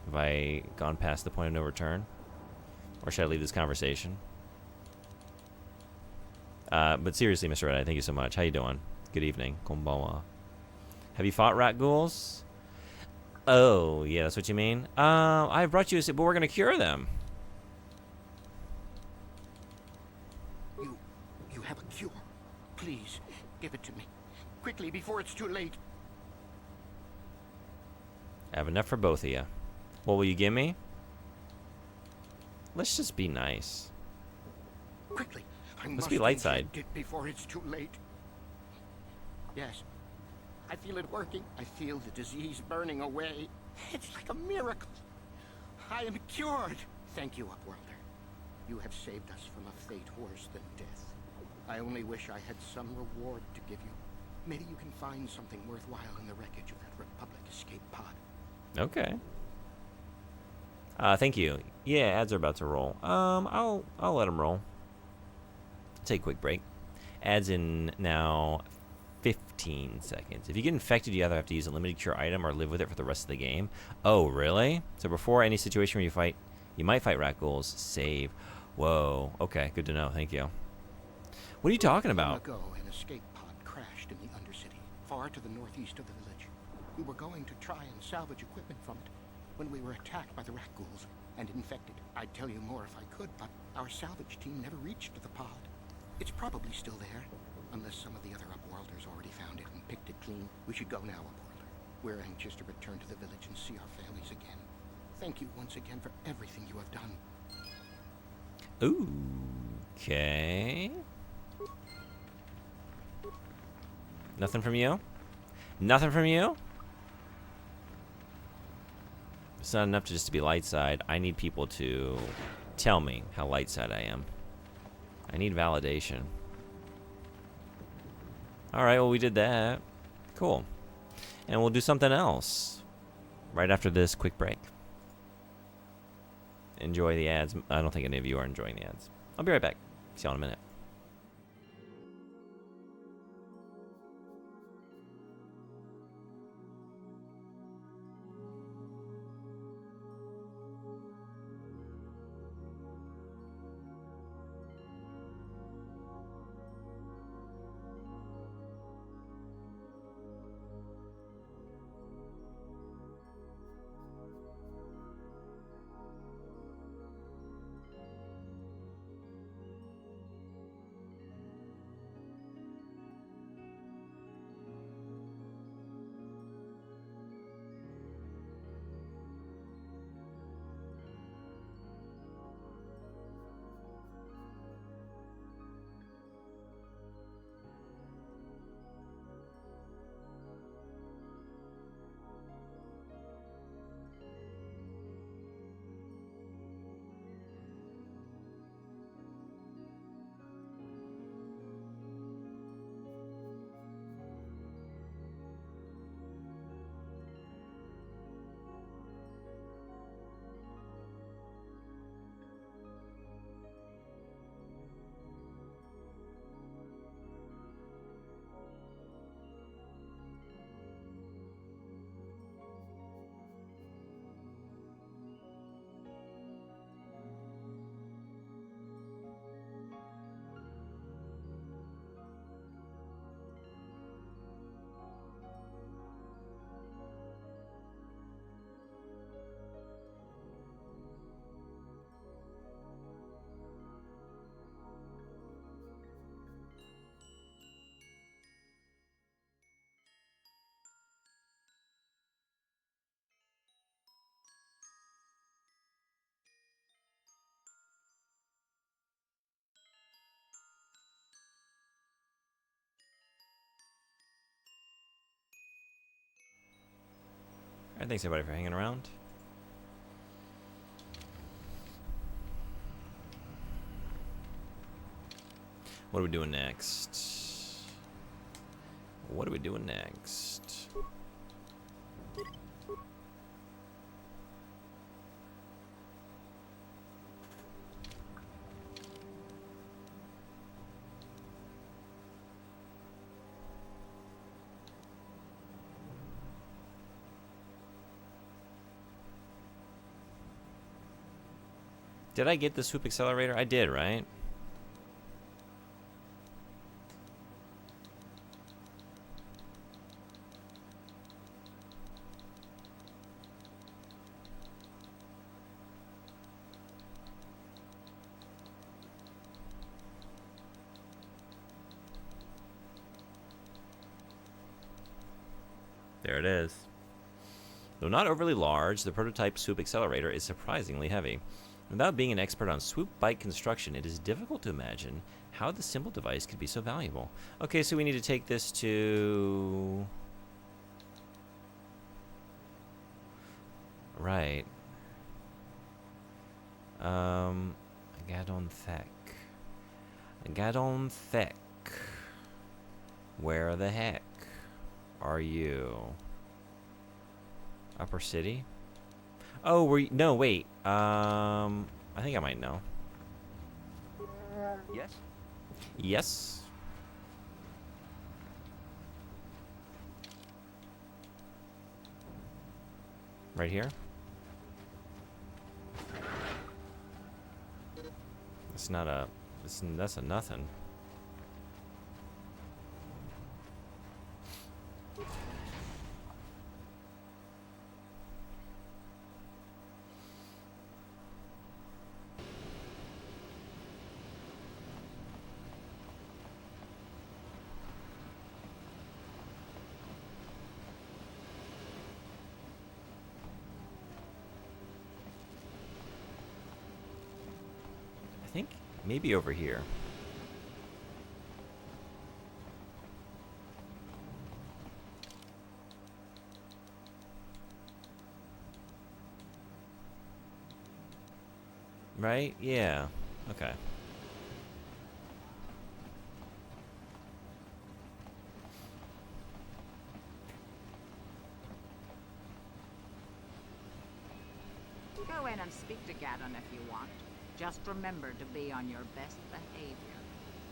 Have I gone past the point of no return? Or should I leave this conversation? But seriously, Mr. Red-Eye, thank you so much. How you doing? Good evening. Konbanwa. Have you fought rat ghouls? Oh, yeah, that's what you mean? I brought you a... But we're going to cure them. You have a cure. Please, give it to me. Quickly, before it's too late. I have enough for both of you. What will you give me? Let's just be nice. Quickly. I Let's must be light side. inject it before it's too late. Yes. I feel it working. I feel the disease burning away. It's like a miracle. I am cured. Thank you, Upworlder. You have saved us from a fate worse than death. I only wish I had some reward to give you. Maybe you can find something worthwhile in the wreckage of that Republic escape pod. Okay. Thank you. Yeah, ads are about to roll. I'll let them roll. Take a quick break. Ads in now 15 seconds. If you get infected, you either have to use a limited cure item or live with it for the rest of the game. Oh, really? So before any situation where you might fight rat ghouls, save. Whoa. Okay, good to know. Thank you. What are you talking about? Long ago, an escape pod crashed in the Undercity, far to the northeast of the village. We were going to try and salvage equipment from it when we were attacked by the rat ghouls and infected. I'd tell you more if I could, but our salvage team never reached the pod. It's probably still there, unless some of the other Upworlders already found it and picked it clean. We should go now, Upworlder. We're anxious to return to the village and see our families again. Thank you once again for everything you have done. Ooh. Okay. Nothing from you? Nothing from you? It's not enough to just to be light side. I need people to tell me how light side I am. I need validation. Alright, well, we did that. Cool. And we'll do something else right after this quick break. Enjoy the ads. I don't think any of you are enjoying the ads. I'll be right back. See y'all in a minute. thanks everybody for hanging around. What are we doing next? What are we doing next? Did I get the swoop accelerator? I did, right? There it is. Though not overly large, the prototype swoop accelerator is surprisingly heavy. Without being an expert on swoop bike construction, it is difficult to imagine how the simple device could be so valuable. Okay, so we need to take this to... Right. Gadon Thek. Gadon Thek. Where the heck are you? Upper City? Oh, no, wait. I think I might know. Yes? Yes. Right here? It's not a... that's a nothing. I think maybe over here. Right? Yeah. Okay. Go in and speak to Gadon if you want. Just remember to be on your best behavior.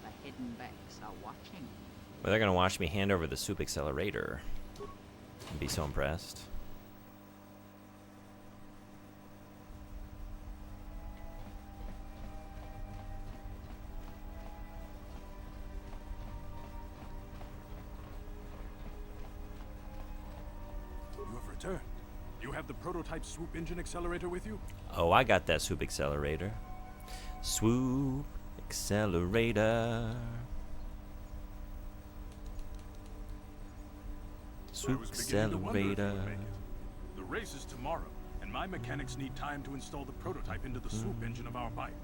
The hidden Becks are watching. Well, they're gonna watch me hand over the swoop accelerator. And be so impressed. You have returned. You have the prototype swoop engine accelerator with you? Oh, I got that swoop accelerator. Swoop accelerator. Swoop accelerator. The race is tomorrow, and my mechanics need time to install the prototype into the swoop engine of our bike.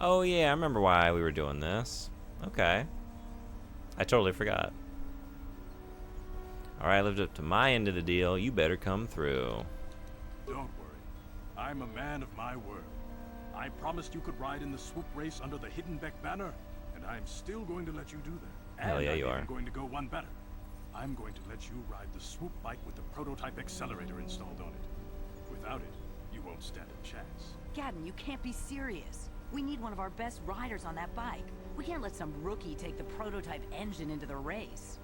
Oh yeah, I remember why we were doing this. Okay. I totally forgot. Alright, I lived up to my end of the deal. You better come through. Don't worry. I'm a man of my word. I promised you could ride in the swoop race under the Hidden Beck banner, and I'm still going to let you do that. Hell yeah, and you I'm are. even going to go one better. I'm going to let you ride the swoop bike with the prototype accelerator installed on it. Without it, you won't stand a chance. Gadon, you can't be serious. We need one of our best riders on that bike. We can't let some rookie take the prototype engine into the race.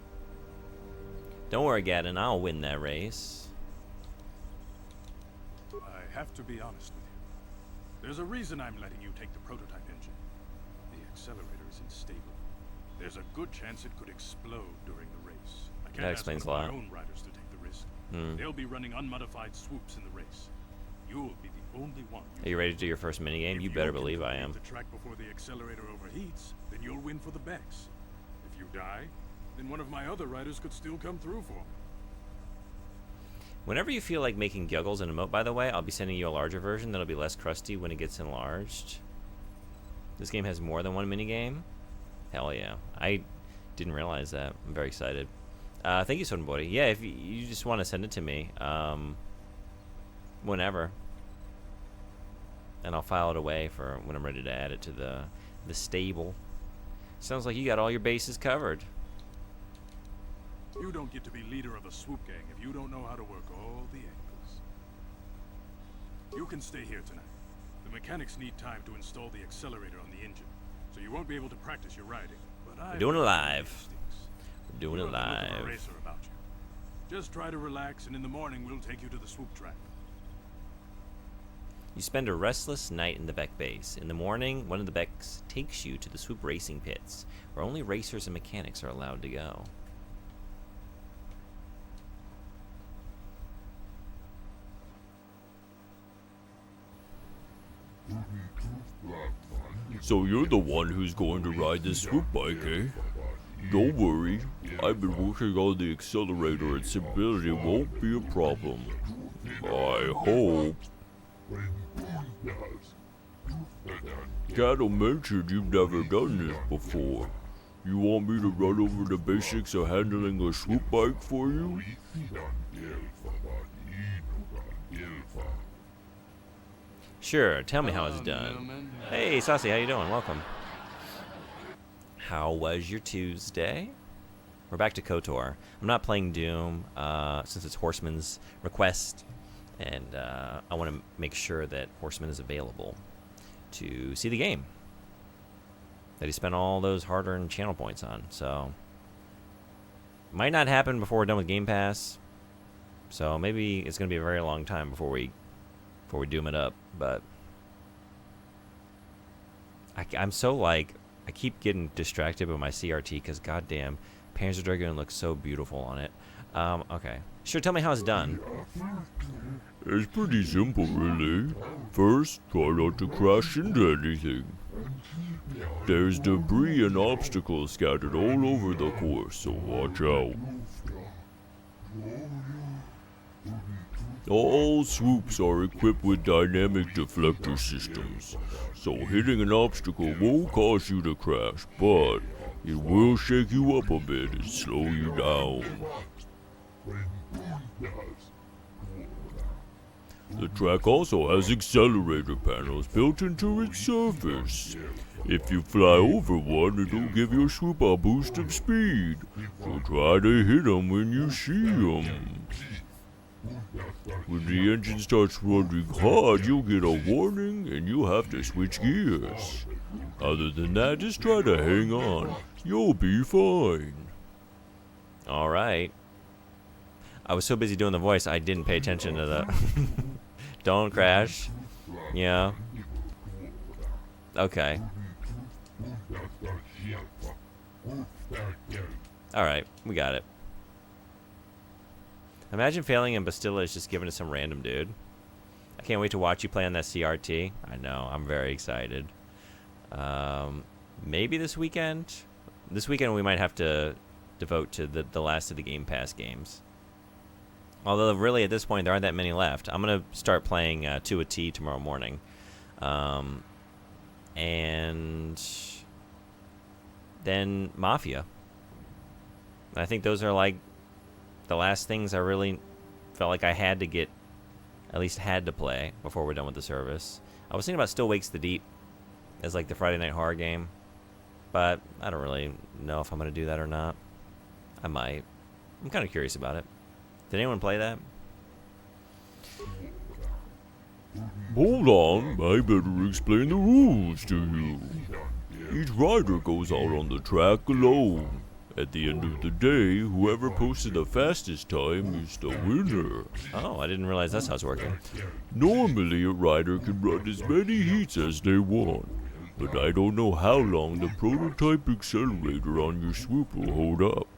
Don't worry, Gadon. I'll win that race. I have to be honest with you. There's a reason I'm letting you take the prototype engine. The accelerator is unstable. There's a good chance it could explode during the race. I can't That explains ask a one lot. of my own riders to take the risk. Hmm. They'll be running unmodified swoops in the race. You'll be the only one. Are you ready to do your first minigame? If You better can believe I complete am. the track before the accelerator overheats, then you'll win for the Becks. If you die, then one of my other riders could still come through for me. Whenever you feel like making Guggles an emote, by the way, I'll be sending you a larger version that'll be less crusty when it gets enlarged. This game has more than one minigame? Hell yeah. I didn't realize that. I'm very excited. Thank you, Sonbori. Yeah, if you just want to send it to me, whenever, and I'll file it away for when I'm ready to add it to the stable. Sounds like you got all your bases covered. You don't get to be leader of a swoop gang if you don't know how to work all the angles. You can stay here tonight. The mechanics need time to install the accelerator on the engine, so you won't be able to practice your riding. But We're doing it live. We're doing it live. Racer about you. Just try to relax, and in the morning we'll take you to the swoop track. You spend a restless night in the Beck base. In the morning, one of the Becks takes you to the swoop racing pits, where only racers and mechanics are allowed to go. So you're the one who's going to ride this swoop bike, eh? Don't worry, I've been working on the accelerator and stability won't be a problem. I hope. Cattle mentioned you've never done this before. You want me to run over the basics of handling a swoop bike for you? Sure, tell me how it's done. Hey, Saucy, how you doing? Welcome. How was your Tuesday? We're back to KOTOR. I'm not playing Doom since it's Horseman's request, and I want to make sure that Horseman is available to see the game that he spent all those hard-earned channel points on. So, might not happen before we're done with Game Pass. So maybe it's going to be a very long time before we Doom it up. But I'm so like, I keep getting distracted by my CRT because goddamn, Panzer Dragoon looks so beautiful on it. Okay. Sure, tell me how it's done. It's pretty simple, really. First, try not to crash into anything. There's debris and obstacles scattered all over the course, so watch out. All swoops are equipped with dynamic deflector systems, so hitting an obstacle won't cause you to crash, but it will shake you up a bit and slow you down. The track also has accelerator panels built into its surface. If you fly over one, it'll give your swoop a boost of speed, so try to hit them when you see them. When the engine starts running hard, you'll get a warning and you'll have to switch gears. Other than that, just try to hang on. You'll be fine. Alright. I was so busy doing the voice, I didn't pay attention to the... Don't crash. Yeah. Okay. Alright, we got it. Imagine failing and Bastilla is just given to some random dude. I can't wait to watch you play on that CRT. I know, I'm very excited. Maybe this weekend? This weekend we might have to devote to the last of the Game Pass games. Although really at this point there aren't that many left. I'm going to start playing 2 a T tomorrow morning. And then Mafia. I think those are like the last things I really felt like I had to get, at least had to play before we're done with the service. I was thinking about Still Wakes the Deep as like the Friday Night Horror game, but I don't really know if I'm going to do that or not. I might. I'm kind of curious about it. Did anyone play that? Hold on, I better explain the rules to you. Each rider goes out on the track alone. At the end of the day, whoever posted the fastest time is the winner. Oh, I didn't realize that's how it's working. Normally, a rider can run as many heats as they want, but I don't know how long the prototype accelerator on your swoop will hold up.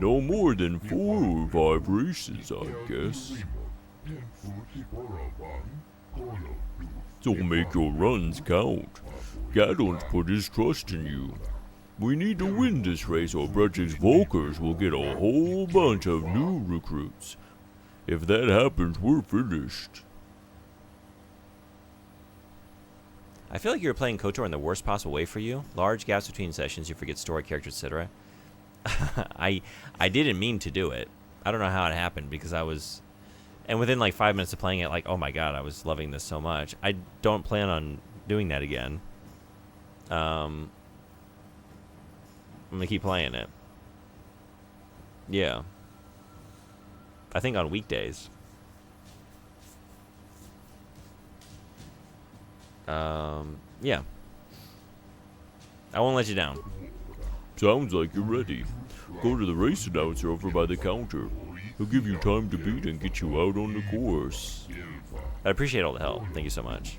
No more than 4 or 5 races, I guess. So make your runs count. Gadon's put his trust in you. We need to win this race or Brejik's Volkers will get a whole bunch of new recruits. If that happens, we're finished. I feel like you're playing KOTOR in the worst possible way for you. Large gaps between sessions, you forget story, characters, etc. I didn't mean to do it. I don't know how it happened because I was, and within like 5 minutes of playing it, like, oh my god, I was loving this so much. I don't plan on doing that again. I'm gonna keep playing it. Yeah. I think on weekdays. Yeah. I won't let you down. Sounds like you're ready. Go to the race announcer over by the counter. He'll give you time to beat and get you out on the course. I appreciate all the help. Thank you so much.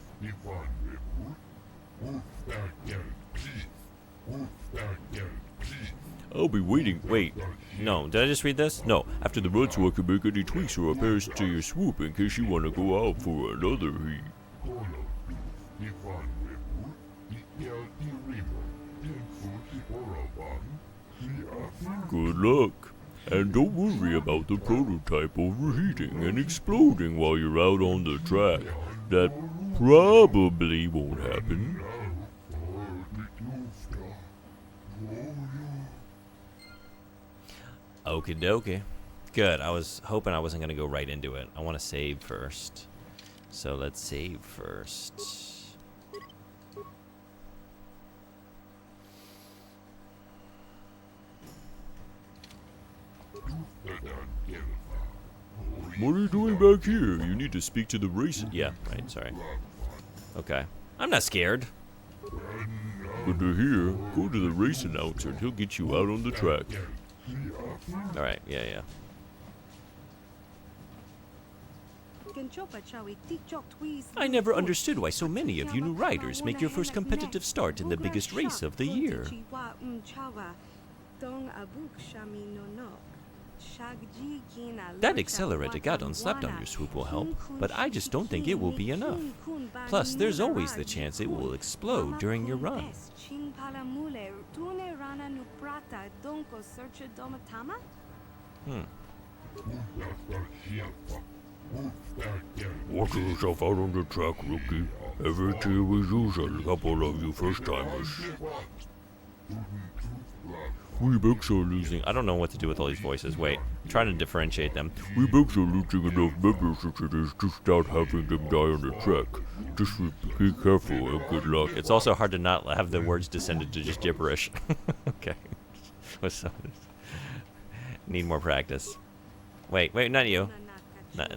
I'll be waiting. Wait. No. Did I just read this? No. After the run so I can make any tweaks or repairs to your swoop in case you want to go out for another heat. Good luck. And don't worry about the prototype overheating and exploding while you're out on the track. That probably won't happen. Okie dokie. Good. I was hoping I wasn't going to go right into it. I want to save first. So let's save first. What are you doing back here? You need to speak to the race. Yeah, right. Sorry. Okay. I'm not scared. Good to hear. Go to the race announcer and he'll get you out on the track. Alright, yeah. I never understood why so many of you new riders make your first competitive start in the biggest race of the year. That accelerator Gadon slapped on your swoop will help, but I just don't think it will be enough. Plus, there's always the chance it will explode during your run. Watch yourself out on the track, rookie. Every team we use a couple of you first-timers. Weebooks are losing. I don't know what to do with all these voices. Wait, I'm trying to differentiate them. Weebooks are losing enough members as it is to start having them die on the track. Just be careful and good luck. It's also hard to not have the words descended to just gibberish. Okay. Need more practice. Wait, not you.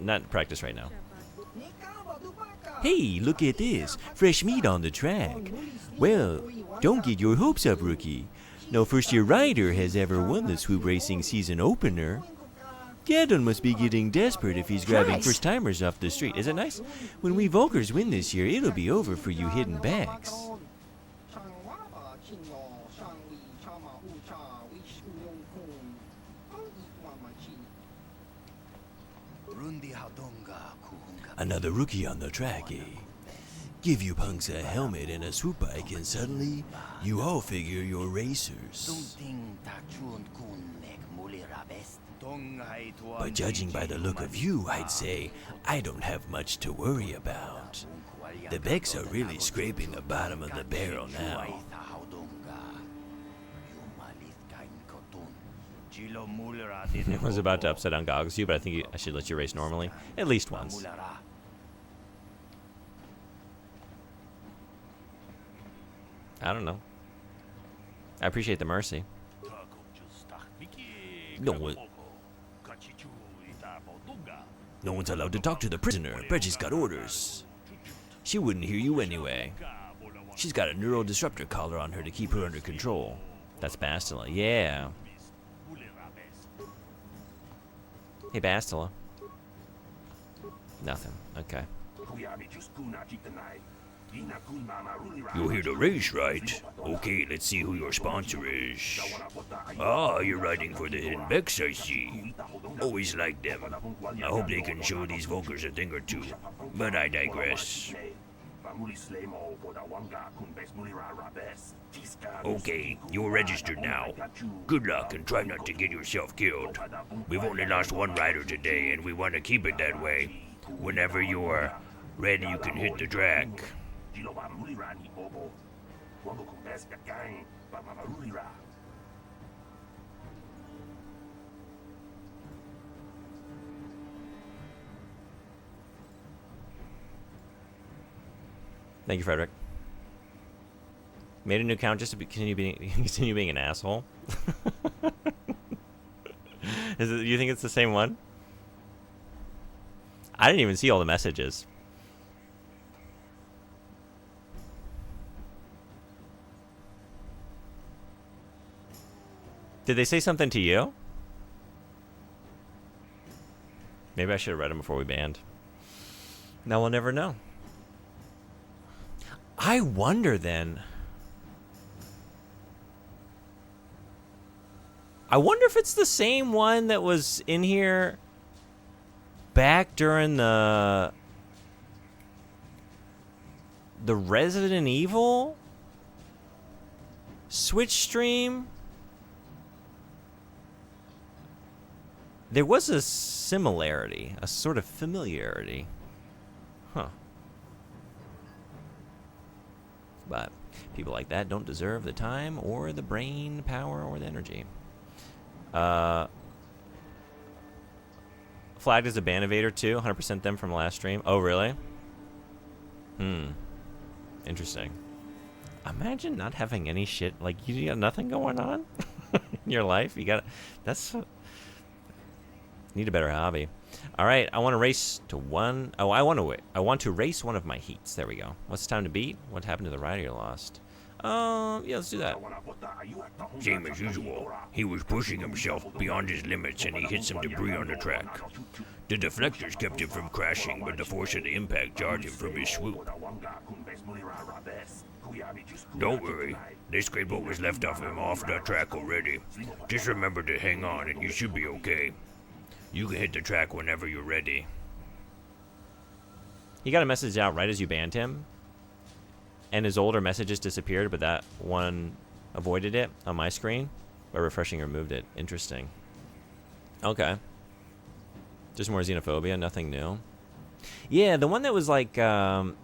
Not practice right now. Hey, look at this. Fresh meat on the track. Well, don't get your hopes up, rookie. No first-year rider has ever won the Swoop Racing season opener. Gadon must be getting desperate if he's grabbing first-timers off the street. Is it nice? When we Volkers win this year, it'll be over for you hidden backs. Another rookie on the track, eh? Give you punks a helmet and a swoop bike and suddenly, you all figure you're racers. But judging by the look of you, I'd say I don't have much to worry about. The Becks are really scraping the bottom of the barrel now. I was about to upset on Goggles you, but I think I should let you race normally. At least once. I don't know. I appreciate the mercy. No one's allowed to talk to the prisoner. Bridget's got orders. She wouldn't hear you anyway. She's got a neural disruptor collar on her to keep her under control. That's Bastila. Yeah. Hey, Bastila. Nothing. Okay. You're here to race, right? Okay, let's see who your sponsor is. Ah, you're riding for the Hidden Becks, I see. Always liked them. I hope they can show these Volkers a thing or two. But I digress. Okay, you're registered now. Good luck and try not to get yourself killed. We've only lost one rider today and we want to keep it that way. Whenever you're ready, you can hit the track. Thank you, Frederick. Made a new account just to continue being an asshole. You think it's the same one? I didn't even see all the messages. Did they say something to you? Maybe I should have read them before we banned. Now we'll never know. I wonder then. I wonder if it's the same one that was in here back during the Resident Evil Switch stream. There was a similarity, a sort of familiarity. Huh. But people like that don't deserve the time or the brain power or the energy. Flagged as a ban evader too. 100% them from last stream. Oh, really? Interesting. Imagine not having any shit. Like, you got nothing going on in your life. You got... That's... Need a better hobby. All right, I want to race to one... Oh, I want to race one of my heats. There we go. What's the time to beat? What happened to the rider you lost? Yeah, let's do that. Same as usual. He was pushing himself beyond his limits and he hit some debris on the track. The deflectors kept him from crashing, but the force of the impact jarred him from his swoop. Don't worry. This great boat was left off him off the track already. Just remember to hang on and you should be okay. You can hit the track whenever you're ready. He got a message out right as you banned him. And his older messages disappeared, but that one avoided it on my screen. By refreshing, removed it. Interesting. Okay. Just more xenophobia, nothing new. Yeah, the one that was like... that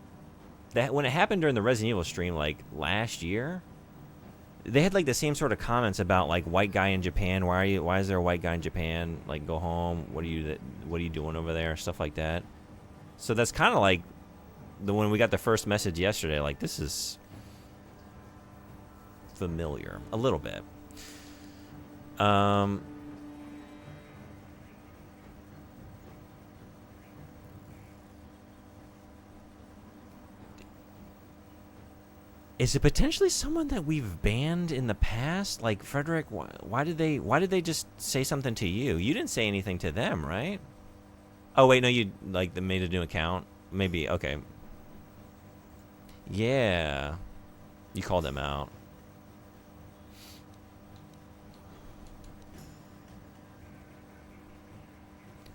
when it happened during the Resident Evil stream, like, last year... They had like the same sort of comments about like white guy in Japan. Why is there a white guy in Japan? Like, go home. What are you doing over there? Stuff like that. So that's kind of like when we got the first message yesterday. Like, this is familiar a little bit. Is it potentially someone that we've banned in the past? Like, Frederick, why did they just say something to you? You didn't say anything to them, right? Oh, wait, no, you, like, they made a new account? Maybe, okay. Yeah. You called them out.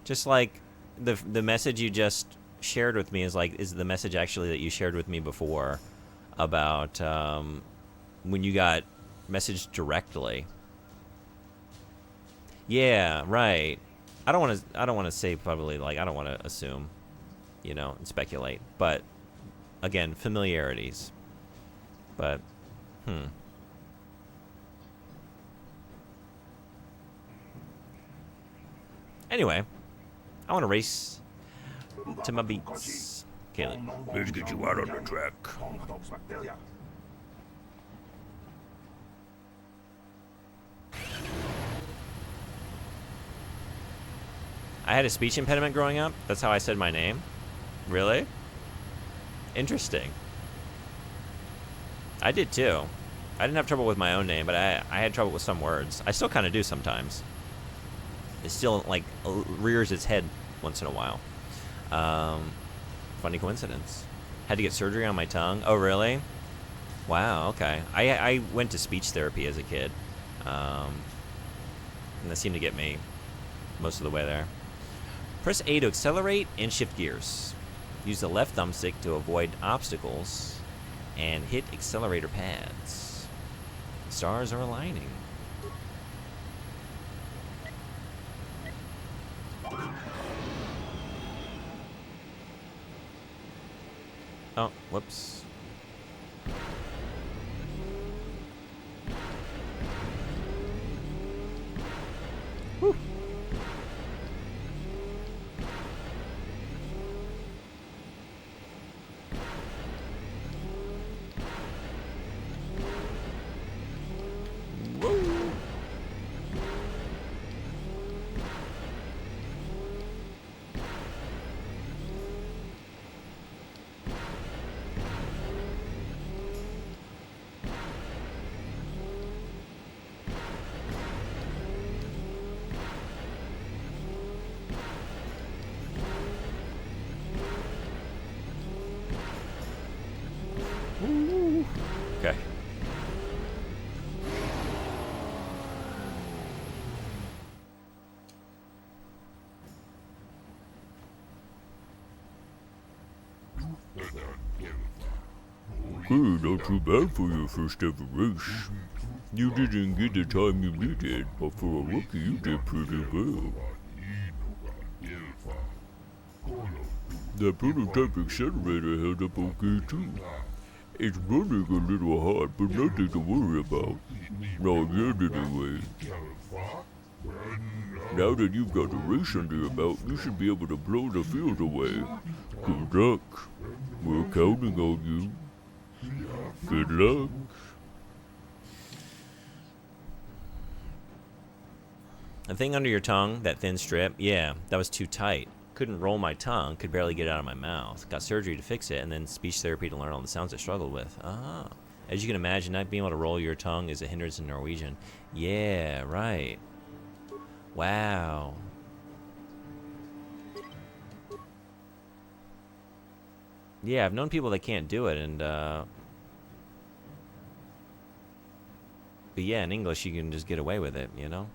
Just like, the message you just shared with me is the message actually that you shared with me before about when you got messaged directly. Yeah, right. I don't want to say probably, like, I don't want to assume, you know, and speculate. But again, familiarities. But anyway, I want to race to my beats. Caleb, let's get you out on the track. I had a speech impediment growing up. That's how I said my name. Really? Interesting. I did too. I didn't have trouble with my own name, but I had trouble with some words. I still kind of do sometimes. It still, like, rears its head once in a while. Funny coincidence. Had to get surgery on my tongue. Oh, really? Wow, okay. I went to speech therapy as a kid. And that seemed to get me most of the way there. Press A to accelerate and shift gears. Use the left thumbstick to avoid obstacles and hit accelerator pads. Stars are aligning. Oh, whoops. Whew. Okay, not too bad for your first ever race. You didn't get the time you needed, but for a rookie, you did pretty well. The prototype accelerator held up okay too. It's running a little hot, but nothing to worry about. Not yet anyway. Now that you've got a race under your belt, you should be able to blow the field away. Good luck. We're counting on you. Good luck. The thing under your tongue, that thin strip, yeah, that was too tight. Couldn't roll my tongue, could barely get it out of my mouth. Got surgery to fix it, and then speech therapy to learn all the sounds I struggled with. Ah. As you can imagine, not being able to roll your tongue is a hindrance in Norwegian. Yeah, right. Wow. Yeah, I've known people that can't do it, and, but yeah, in English you can just get away with it, you know?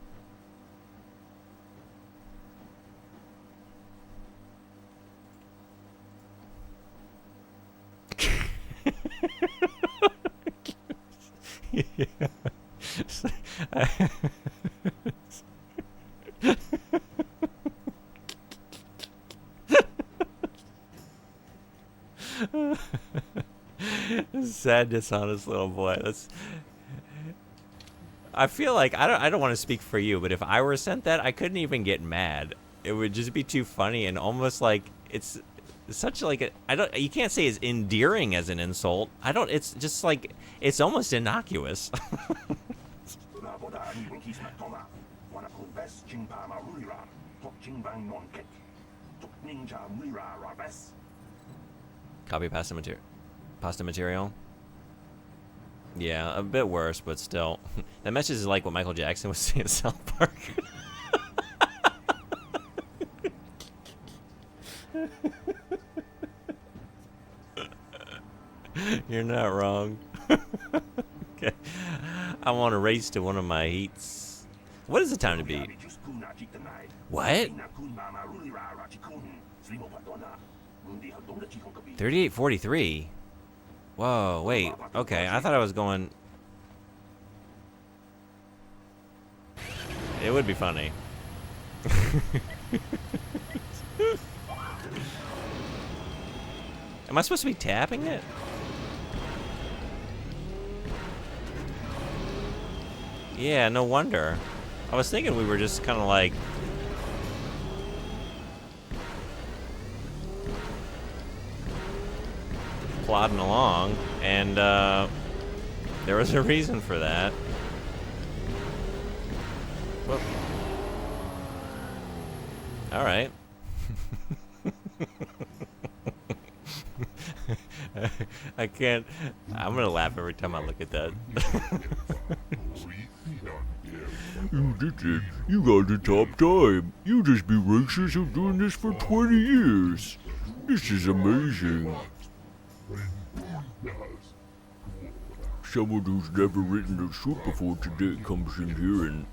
Sad, dishonest little boy. I feel like I don't want to speak for you, but if I were sent that, I couldn't even get mad. It would just be too funny and almost like it's such like a, you can't say it's endearing as an insult. It's just like it's almost innocuous. Copy pasta material. Yeah, a bit worse, but still. That message is like what Michael Jackson was saying in South Park. You're not wrong. Okay. I want to race to one of my heats. What is the time to beat? What? 38:43. Whoa, wait. Okay, I thought I was going... It would be funny. Am I supposed to be tapping it? Yeah, no wonder. I was thinking we were just kind of like... plodding along, and there was a reason for that. Whoop. All right. I can't. I'm gonna laugh every time I look at that. You did it. You got the top time. You just be racers who've doing this for 20 years. This is amazing. Someone who's never written a suit before today comes in here and...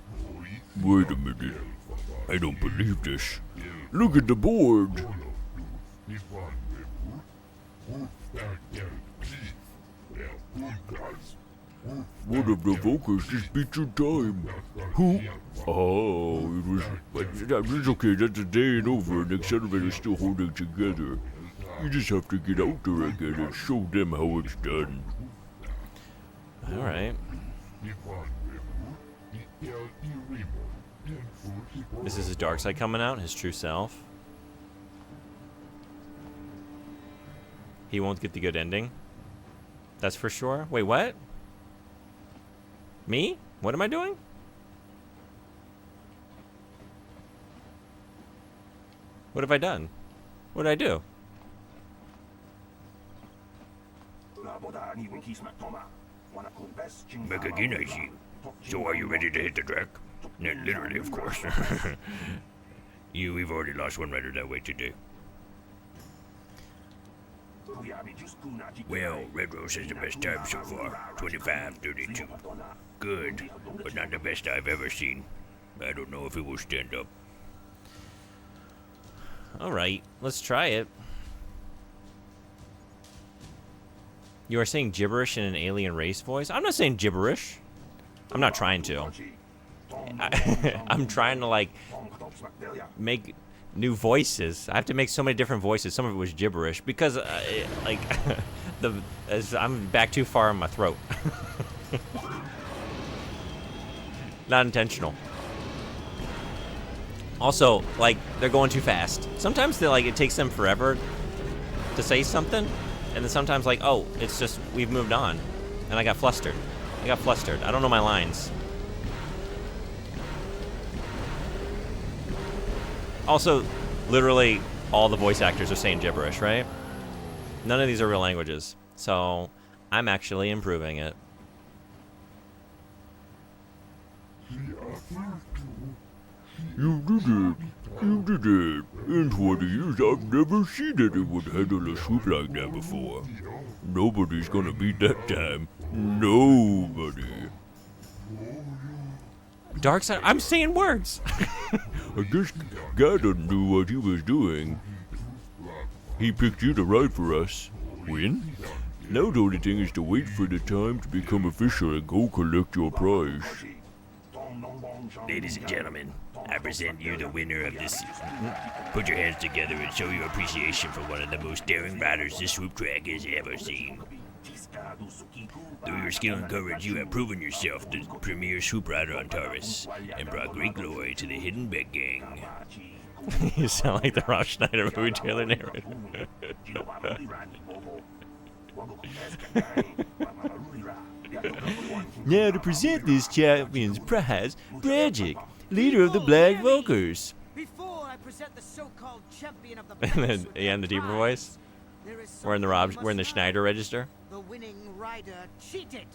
Wait a minute. I don't believe this. Look at the board. One of the Volkers just beat your time. Who? Oh, it was... But it's okay, that's the day and over, and the accelerator's still holding together. You just have to get out there again and show them how it's done. Alright. This is his dark side coming out, his true self. He won't get the good ending. That's for sure. Wait, what? Me? What am I doing? What have I done? What did I do? Back again, I see. So are you ready to hit the track? Not literally, of course. We've already lost one rider that way today. Well, Red Rose has the best time so far, 25:32. Good, but not the best I've ever seen. I don't know if it will stand up. Alright, let's try it. You are saying gibberish in an alien race voice? I'm not saying gibberish. I'm not trying to. I'm trying to, like, make new voices. I have to make so many different voices. Some of it was gibberish because, like, I'm back too far in my throat. Not intentional. Also, like, they're going too fast. Sometimes it takes them forever to say something, and then sometimes, like, oh, it's just we've moved on, and I got flustered. I don't know my lines. Also, literally all the voice actors are saying gibberish, right? None of these are real languages, so I'm actually improving it. You did it. In 20 years, I've never seen anyone handle a swoop like that before. Nobody's gonna beat that time. Nobody. Darkseid, I'm saying words. I guess Gadon knew what he was doing. He picked you to ride for us. Win? Now the only thing is to wait for the time to become official and go collect your prize. Ladies and gentlemen, I present you the winner of this season. Put your hands together and show your appreciation for one of the most daring riders this swoop track has ever seen. Through your skill and courage, you have proven yourself the premier swoop rider on Taurus and brought great glory to the Hidden Beck Gang. You sound like the Rob Schneider movie trailer narrator. Now to present this champion's prize, Bragic, leader of the Black Vulkers. Before I present the so-called champion of the And then the deeper voice. We're in the Schneider register. The winning rider cheated.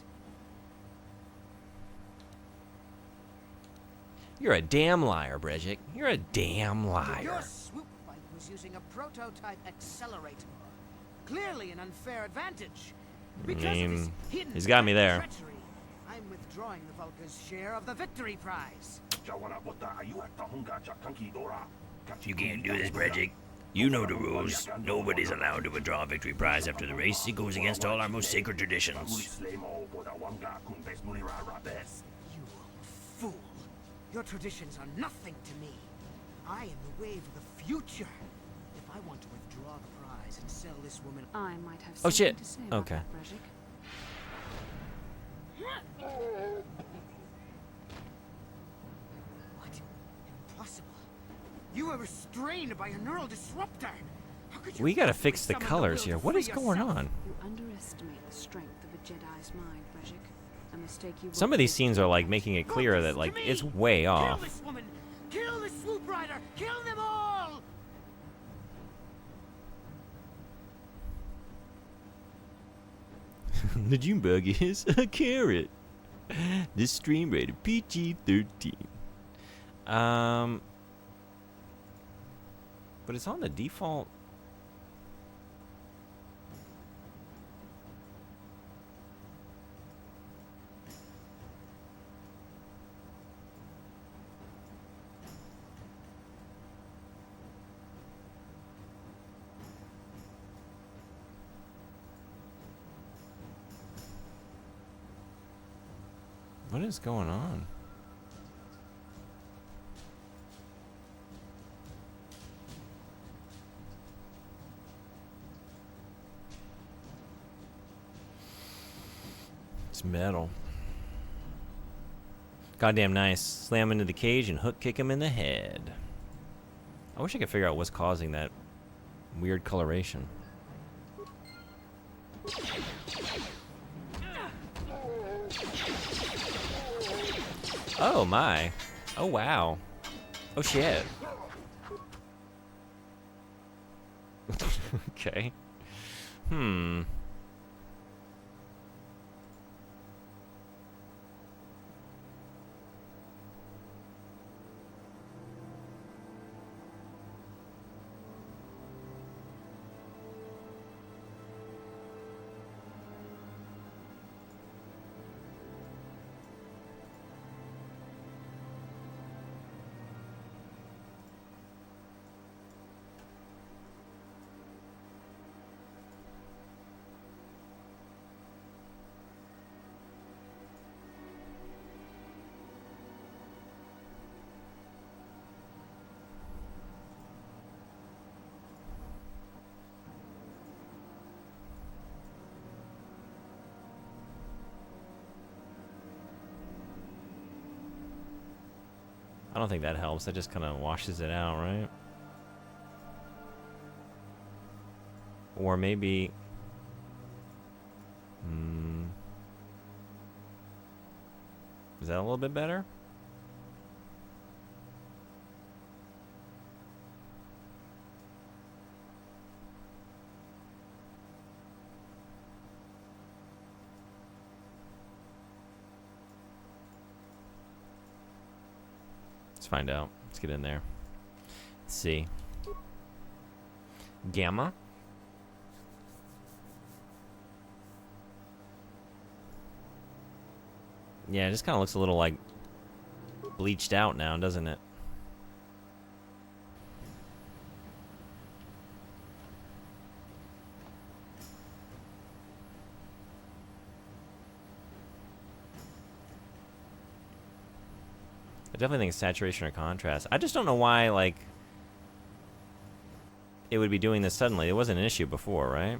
You're a damn liar, Brejic. You're a damn liar. Your swoop bike was using a prototype accelerator. Clearly an unfair advantage. Because of his hidden he's got me there. treachery, I'm withdrawing the Vulca's share of the victory prize. You can't do this, Brejic. You know the rules. Nobody's allowed to withdraw a victory prize after the race. It goes against all our most sacred traditions. You fool. Your traditions are nothing to me. I am the wave of the future. If I want to withdraw the prize and sell this woman, I might have Oh something shit. to say about Okay. that, Brejic. What? Impossible. You were restrained by a neural disruptor. How could you We gotta possibly fix the summon colors will here. to What free is going yourself? on? You underestimate the strength of a Jedi's mind, Brejic. A mistake you Some of these scenes are like making it clear that like it's way Kill off. this woman! Kill the swoop rider! Kill them all! The Junebug is a carrot. This stream rated PG-13. But it's on the default. What is going on? It's metal. Goddamn nice. Slam into the cage and hook kick him in the head. I wish I could figure out what's causing that weird coloration. Oh my. Oh wow. Oh shit. Okay. Hmm. I don't think that helps. That just kind of washes it out, right? Or maybe... Is that a little bit better? Let's find out. Let's get in there. Let's see. Gamma. Yeah, it just kind of looks a little like bleached out now, doesn't it? I definitely think saturation or contrast. I just don't know why, like, it would be doing this suddenly. It wasn't an issue before, right?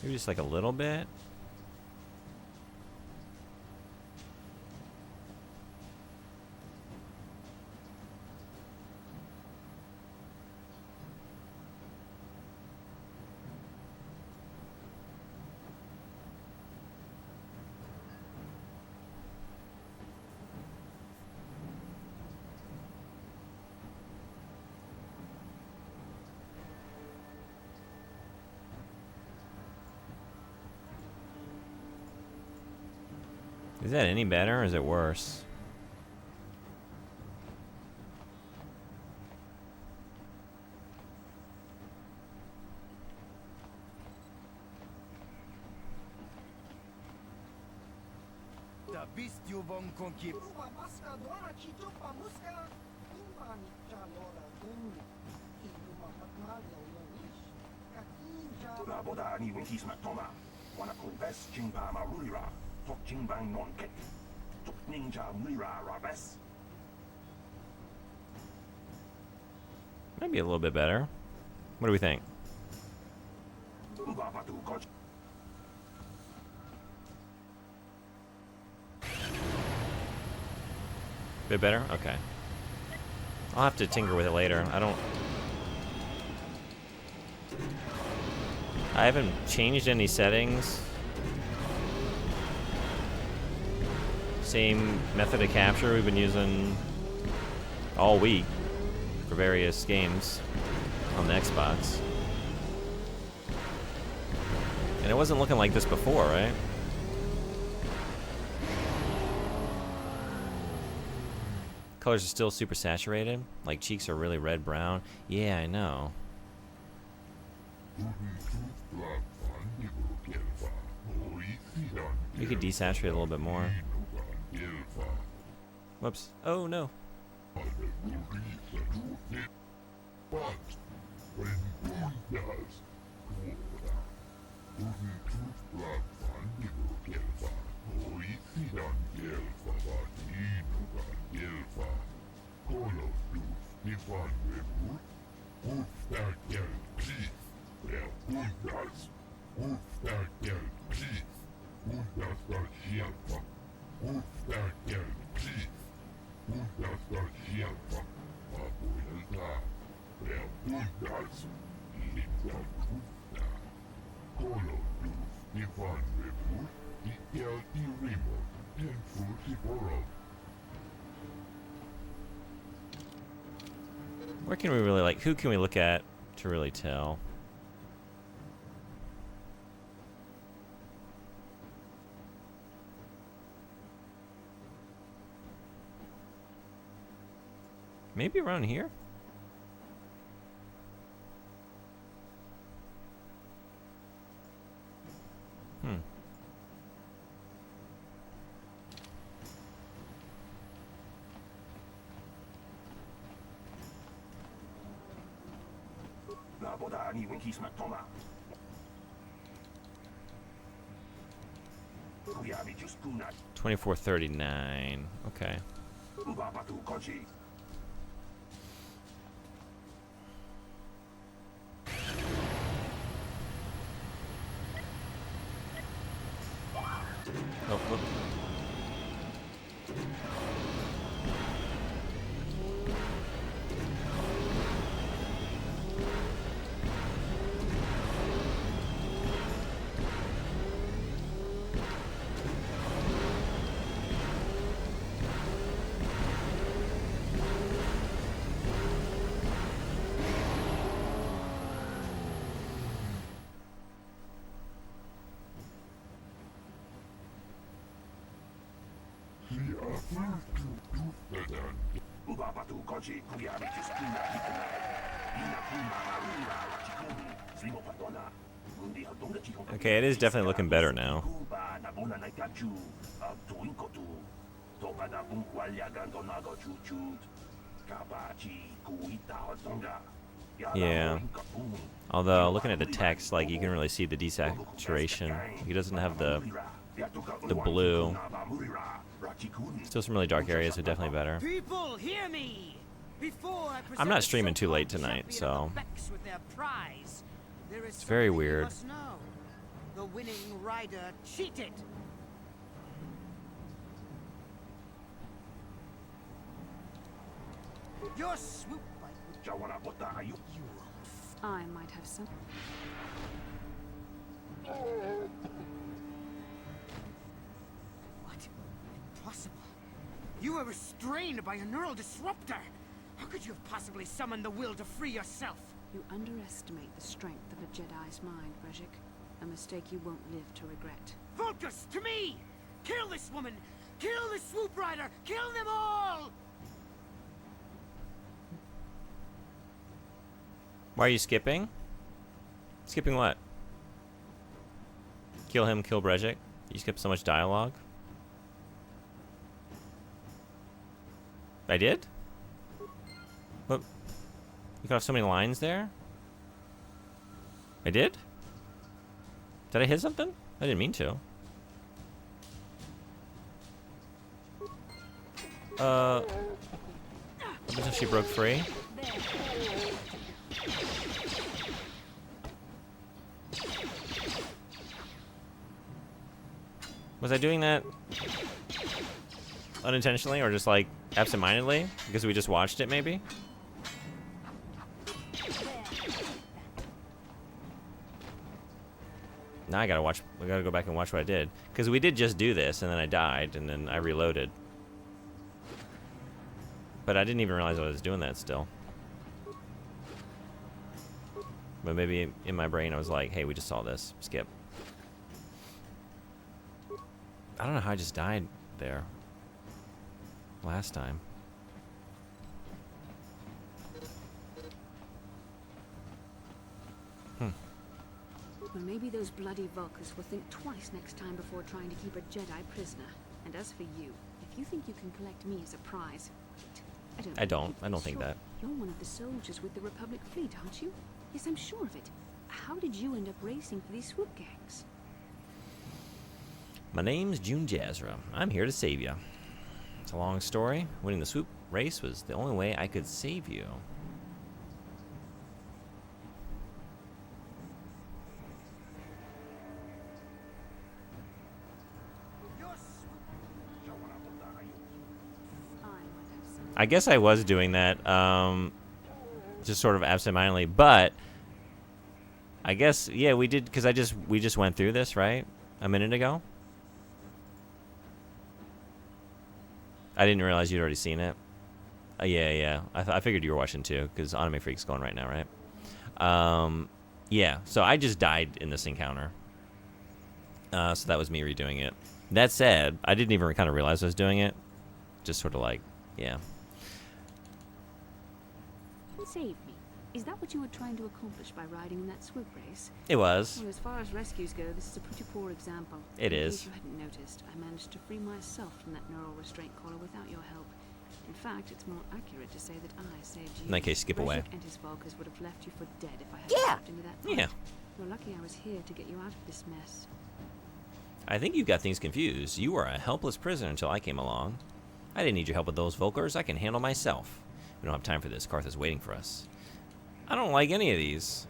Maybe just like a little bit. Is that any better or is it worse? The beast you won't keep. Maybe a little bit better. What do we think? Bit better? Okay. I'll have to tinker with it later. I haven't changed any settings. Same method of capture we've been using all week for various games on the Xbox. And it wasn't looking like this before, right? Colors are still super saturated. Like, cheeks are really red-brown. Yeah, I know. You could desaturate a little bit more. Whoops. Oh, no. Where can we really, like, who can we look at to really tell? Maybe around here? $24.39. Okay. Oh, whoop. Okay, it is definitely looking better now. Yeah. Although, looking at the text, like, you can really see the desaturation. He doesn't have the blue. Still some really dark areas, so definitely better. People, hear me! Before I I'm not streaming too late tonight, so with their prize, there is it's very something you weird. must know. The winning rider cheated. Your swoop bike. I might have some. What? Impossible. You were restrained by a neural disruptor. How could you have possibly summoned the will to free yourself? You underestimate the strength of a Jedi's mind, Brejik. A mistake you won't live to regret. Vulcus, to me! Kill this woman! Kill the swoop rider! Kill them all! Why are you skipping? Skipping what? Kill him, kill Brejik? You skipped so much dialogue? I did? What? You got off so many lines there? I did? Did I hit something? I didn't mean to. Until she broke free. Was I doing that unintentionally or just like absentmindedly? Because we just watched it, maybe? Now I gotta watch. We gotta go back and watch what I did. Because we did just do this, and then I died, and then I reloaded. But I didn't even realize I was doing that still. But maybe in my brain I was like, hey, we just saw this. Skip. I don't know how I just died there last time. Well, maybe those bloody Vulcans will think twice next time before trying to keep a Jedi prisoner. And as for you, if you think you can collect me as a prize, wait. I don't think that. You're one of the soldiers with the Republic fleet, aren't you? Yes, I'm sure of it. How did you end up racing for these swoop gangs? My name's June Jazra. I'm here to save you. It's a long story. Winning the swoop race was the only way I could save you. I guess I was doing that, just sort of absentmindedly, but I guess, yeah, we did, because we just went through this, right? A minute ago? I didn't realize you'd already seen it. Yeah. I figured you were watching too, because Anime Freak's going right now, right? Yeah, so I just died in this encounter. So that was me redoing it. That said, I didn't even kind of realize I was doing it. Just sort of like, yeah. Save me. Is that what you were trying to accomplish by riding in that swoop race? It was. Well, as far as rescues go, this is a pretty poor example. It In is. case you hadn't noticed, I managed to free myself from that neural restraint collar without your help. In fact, it's more accurate to say that I saved you. In that case, skip away. Brejik and his Vulcans would have left you for dead if I hadn't stepped into that fight. Yeah. You're lucky I was here to get you out of this mess. I think you got things confused. You were a helpless prisoner until I came along. I didn't need your help with those Vulcars. I can handle myself. We don't have time for this. Carth is waiting for us. I don't like any of these.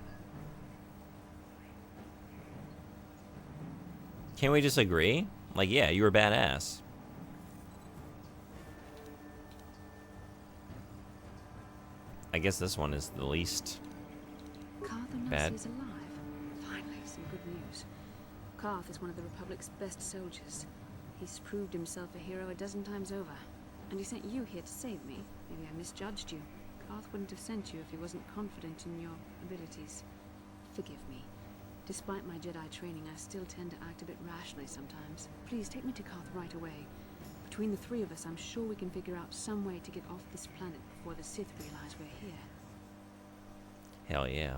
Can't we just agree? Like, yeah, you were badass. I guess this one is the least Carth bad. is alive. Finally, some good news. Carth is one of the Republic's best soldiers. He's proved himself a hero a dozen times over. And he sent you here to save me. Maybe I misjudged you. Carth wouldn't have sent you if he wasn't confident in your abilities. Forgive me. Despite my Jedi training, I still tend to act a bit rationally sometimes. Please take me to Carth right away. Between the three of us, I'm sure we can figure out some way to get off this planet before the Sith realize we're here. Hell yeah.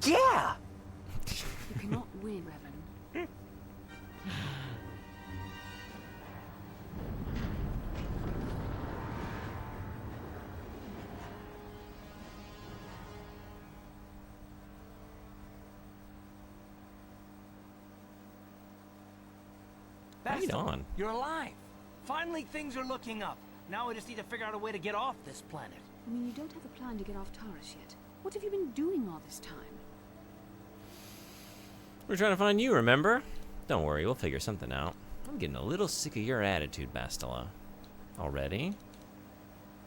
Yeah! You cannot win, Revan. Right on. You're alive. Finally, things are looking up. Now we just need to figure out a way to get off this planet. I mean, you don't have a plan to get off Taurus yet. What have you been doing all this time? We're trying to find you, remember? Don't worry, we'll figure something out. I'm getting a little sick of your attitude, Bastila. Already?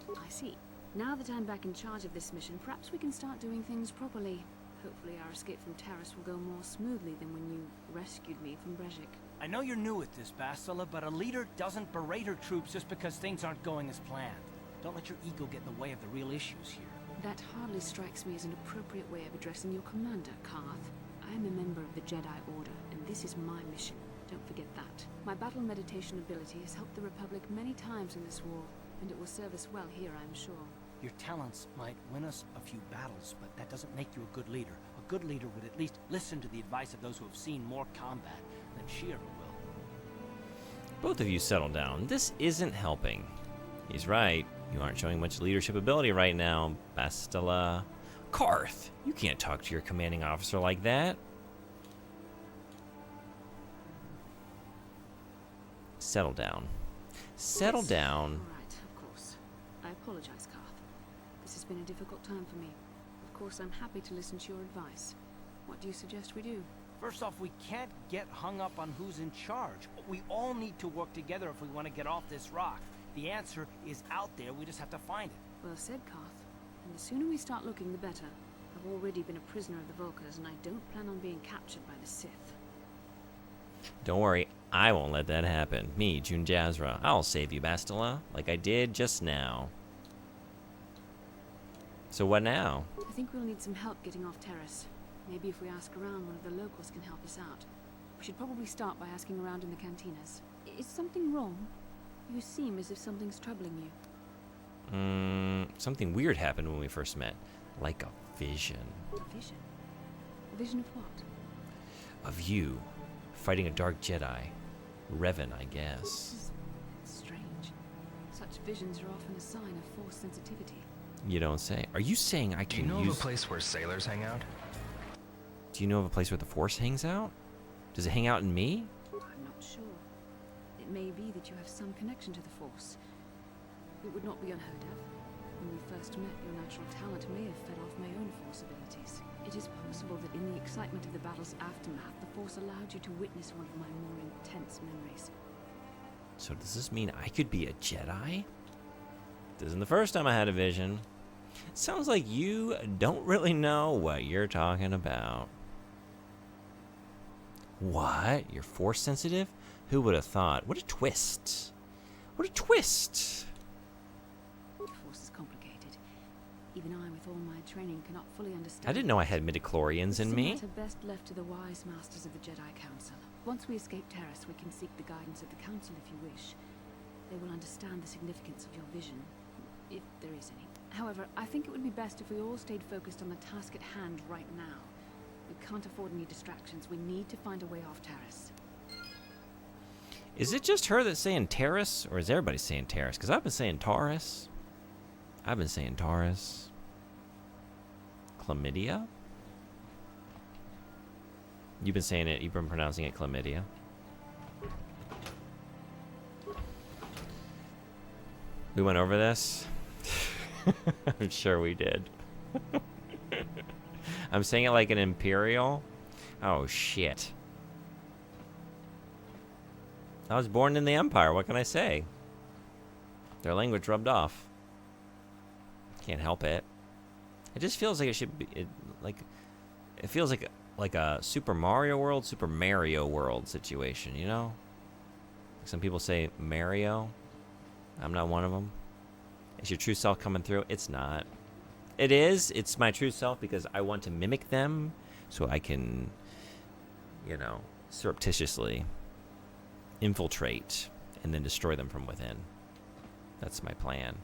I see. Now that I'm back in charge of this mission, perhaps we can start doing things properly. Hopefully our escape from Taurus will go more smoothly than when you rescued me from Brejik. I know you're new at this, Bastila, but a leader doesn't berate her troops just because things aren't going as planned. Don't let your ego get in the way of the real issues here. That hardly strikes me as an appropriate way of addressing your commander, Carth. I am a member of the Jedi Order, and this is my mission. Don't forget that. My battle meditation ability has helped the Republic many times in this war, and it will serve us well here, I'm sure. Your talents might win us a few battles, but that doesn't make you a good leader. A good leader would at least listen to the advice of those who have seen more combat than Shira will. Both of you settle down. This isn't helping. He's right. You aren't showing much leadership ability right now, Bastila. Carth, you can't talk to your commanding officer like that. Settle down. Settle down. All right, of course. I apologize, Carth. This has been a difficult time for me. Of course, I'm happy to listen to your advice. What do you suggest we do? First off, we can't get hung up on who's in charge. We all need to work together if we want to get off this rock. The answer is out there, we just have to find it. Well said, Carth. And the sooner we start looking, the better. I've already been a prisoner of the Vulkars, and I don't plan on being captured by the Sith. Don't worry, I won't let that happen. Me, Jun Jazra. I'll save you, Bastila, like I did just now. So what now? I think we'll need some help getting off Taurus. Maybe if we ask around, one of the locals can help us out. We should probably start by asking around in the cantinas. Is something wrong? You seem as if something's troubling you. Something weird happened when we first met. Like a vision. A vision? A vision of what? Of you, fighting a dark Jedi. Revan, I guess. Strange. Such visions are often a sign of Force sensitivity. You don't say. Are you saying I can use... Do you know of a place where sailors hang out? Do you know of a place where the Force hangs out? Does it hang out in me? I'm not sure. It may be that you have some connection to the Force. It would not be unheard of. When we first met, your natural talent may have fed off my own Force abilities. It is possible that in the excitement of the battle's aftermath, the Force allowed you to witness one of my more intense memories. So does this mean I could be a Jedi? This isn't the first time I had a vision. Sounds like you don't really know what you're talking about. What? You're Force sensitive? Who would have thought? What a twist. What a twist. The Force is complicated. Even I, with all my training, cannot fully understand. I didn't know I had midichlorians in me. It's a matter best left to the wise masters of the Jedi Council. Once we escape Taurus, we can seek the guidance of the Council if you wish. They will understand the significance of your vision, if there is any. However, I think it would be best if we all stayed focused on the task at hand right now. We can't afford any distractions. We need to find a way off Taurus. Is it just her that's saying Taurus, or is everybody saying Taurus? Because I've been saying Taurus. I've been saying Taurus. Chlamydia? You've been saying it. You've been pronouncing it chlamydia. We went over this. I'm sure we did. I'm saying it like an imperial. Oh shit. I was born in the Empire. What can I say? Their language rubbed off. Can't help it. It just feels like it should be it feels like a Super Mario World, Super Mario World situation, you know? Some people say Mario. I'm not one of them. Is your true self coming through? It's not. It is. It's my true self because I want to mimic them so I can, you know, surreptitiously infiltrate and then destroy them from within. That's my plan.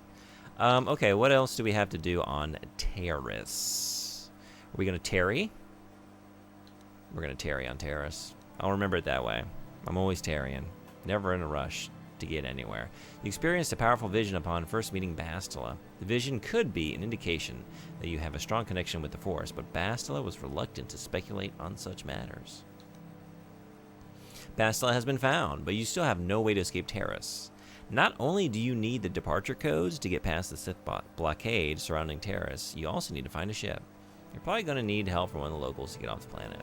Okay, what else do we have to do on Terrace? Are we going to tarry? We're going to tarry on Terrace. I'll remember it that way. I'm always tarrying. Never in a rush to get anywhere. You experienced a powerful vision upon first meeting Bastila. The vision could be an indication that you have a strong connection with the Force, but Bastila was reluctant to speculate on such matters. Bastila has been found, but you still have no way to escape Terrace. Not only do you need the departure codes to get past the Sith blockade surrounding Terrace, you also need to find a ship. You're probably going to need help from one of the locals to get off the planet.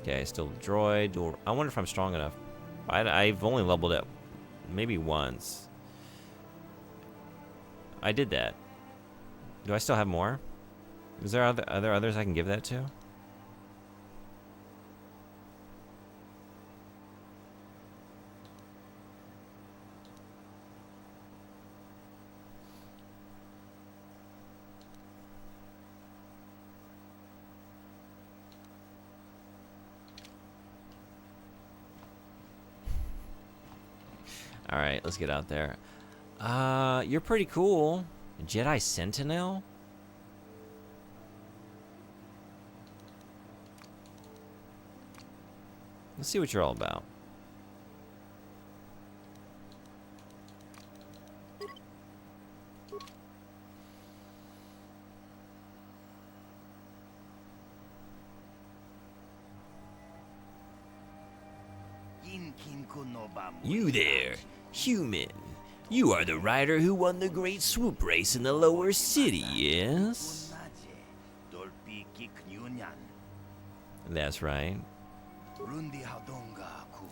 Okay, still the droid. I wonder if I'm strong enough. I've only leveled it maybe once. I did that. Do I still have more? Is there others I can give that to? All right, let's get out there. You're pretty cool. Jedi Sentinel? Let's see what you're all about. You there, human. You are the rider who won the great swoop race in the lower city, yes? That's right.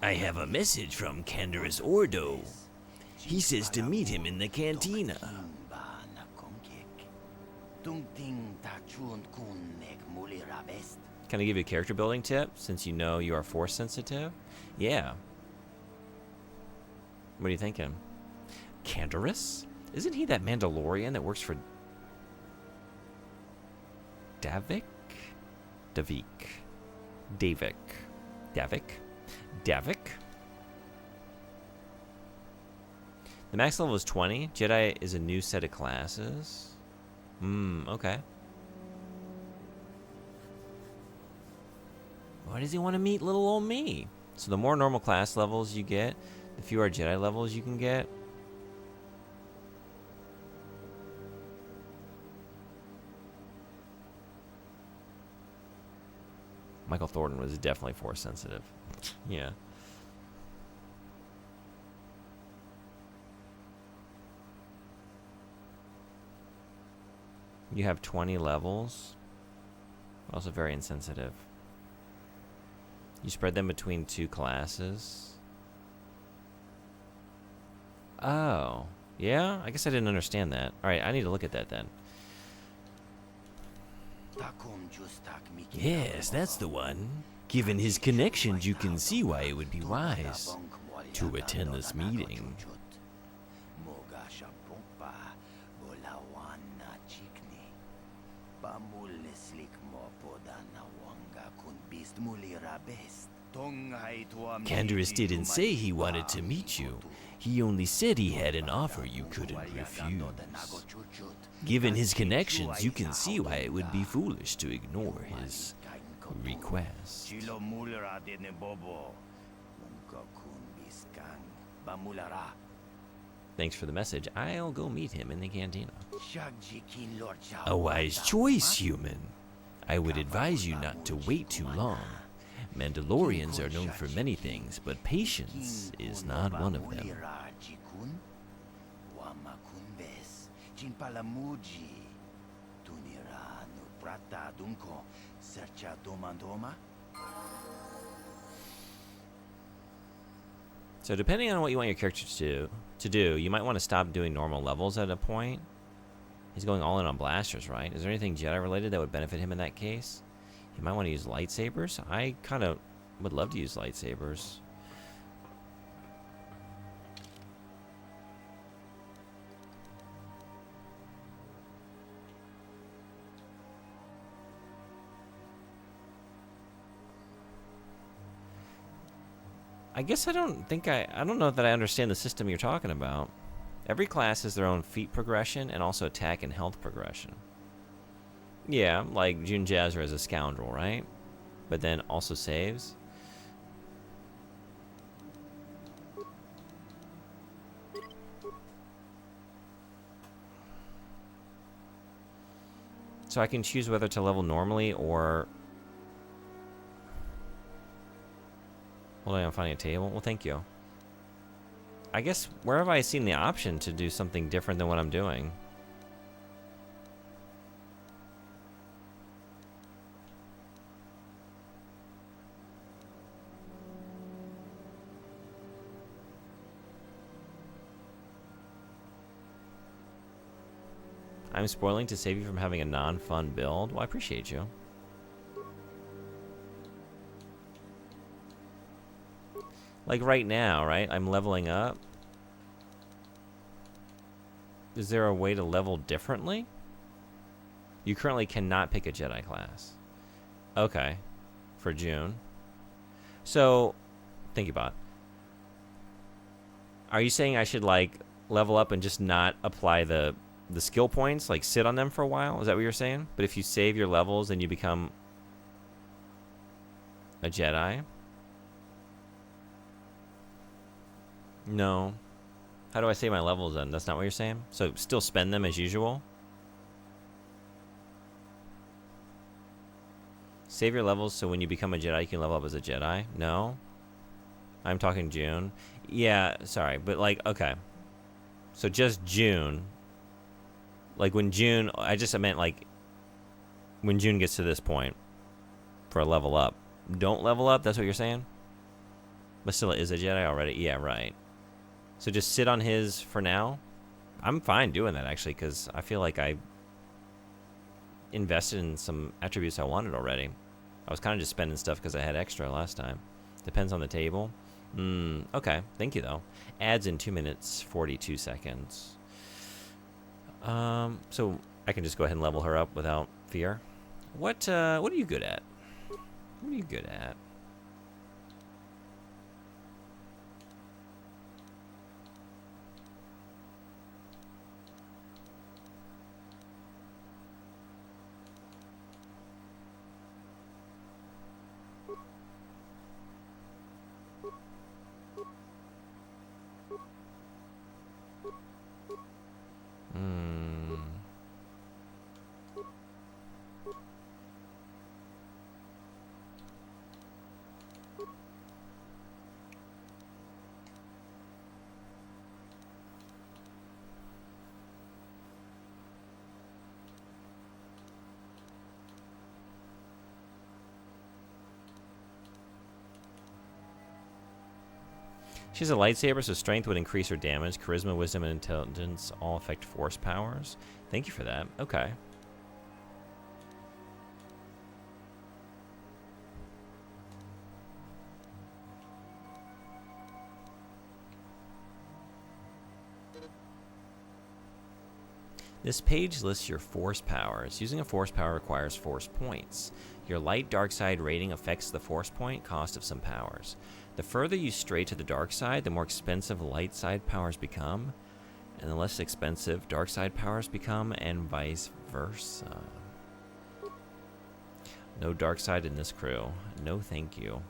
I have a message from Canderous Ordo. He says to meet him in the cantina. Can I give you a character building tip since you know you are force sensitive? Yeah. What are you thinking? Canderous? Isn't he that Mandalorian that works for Davik? Davik. Davik. Davik? Davik? The max level is 20. Jedi is a new set of classes. Okay. Why does he want to meet little old me? So the more normal class levels you get, the fewer Jedi levels you can get. Michael Thornton was definitely force sensitive. Yeah. You have 20 levels. Also very insensitive. You spread them between 2 classes. Oh. Yeah? I guess I didn't understand that. Alright, I need to look at that then. Yes, that's the one. Given his connections, you can see why it would be wise to attend this meeting. Canderous didn't say he wanted to meet you. He only said he had an offer you couldn't refuse. Given his connections, you can see why it would be foolish to ignore his request. Thanks for the message. I'll go meet him in the cantina. A wise choice, human. I would advise you not to wait too long. Mandalorians are known for many things, but patience is not one of them. So depending on what you want your character to do, you might want to stop doing normal levels at a point. He's going all in on blasters, right? Is there anything Jedi related that would benefit him in that case? He might want to use lightsabers. I kind of would love to use lightsabers. I guess I don't know that I understand the system you're talking about. Every class has their own feat progression and also attack and health progression. Yeah, like Jun Jazra is a scoundrel, right? But then also saves. So I can choose whether to level normally or... Hold on, I'm finding a table. Well, thank you. I guess, where have I seen the option to do something different than what I'm doing? I'm spoiling to save you from having a non-fun build? Well, I appreciate you. Like right now, right? I'm leveling up. Is there a way to level differently? You currently cannot pick a Jedi class. Okay. For June. So, think about it. Are you saying I should, like, level up and just not apply the skill points? Like, sit on them for a while? Is that what you're saying? But if you save your levels, then you become a Jedi? No. How do I save my levels then? That's not what you're saying? So still spend them as usual? Save your levels so when you become a Jedi, you can level up as a Jedi? No? I'm talking June. Yeah, sorry. But like, okay. So just June. Like when June, I meant like when June gets to this point for a level up. Don't level up? That's what you're saying? Bastila is a Jedi already? Yeah, right. So just sit on his for now? I'm fine doing that, actually, because I feel like I invested in some attributes I wanted already. I was kind of just spending stuff because I had extra last time. Depends on the table. Okay. Thank you, though. Adds in 2 minutes, 42 seconds. So I can just go ahead and level her up without fear. What are you good at? What are you good at? She has a lightsaber, so strength would increase her damage. Charisma, wisdom, and intelligence all affect force powers. Thank you for that. Okay. This page lists your force powers. Using a force power requires force points. Your light dark side rating affects the force point cost of some powers. The further you stray to the dark side, the more expensive light side powers become, and the less expensive dark side powers become, and vice versa. No dark side in this crew. No thank you.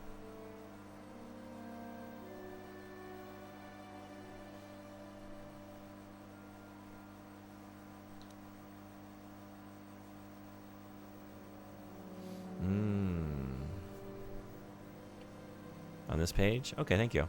On this page? Okay, thank you.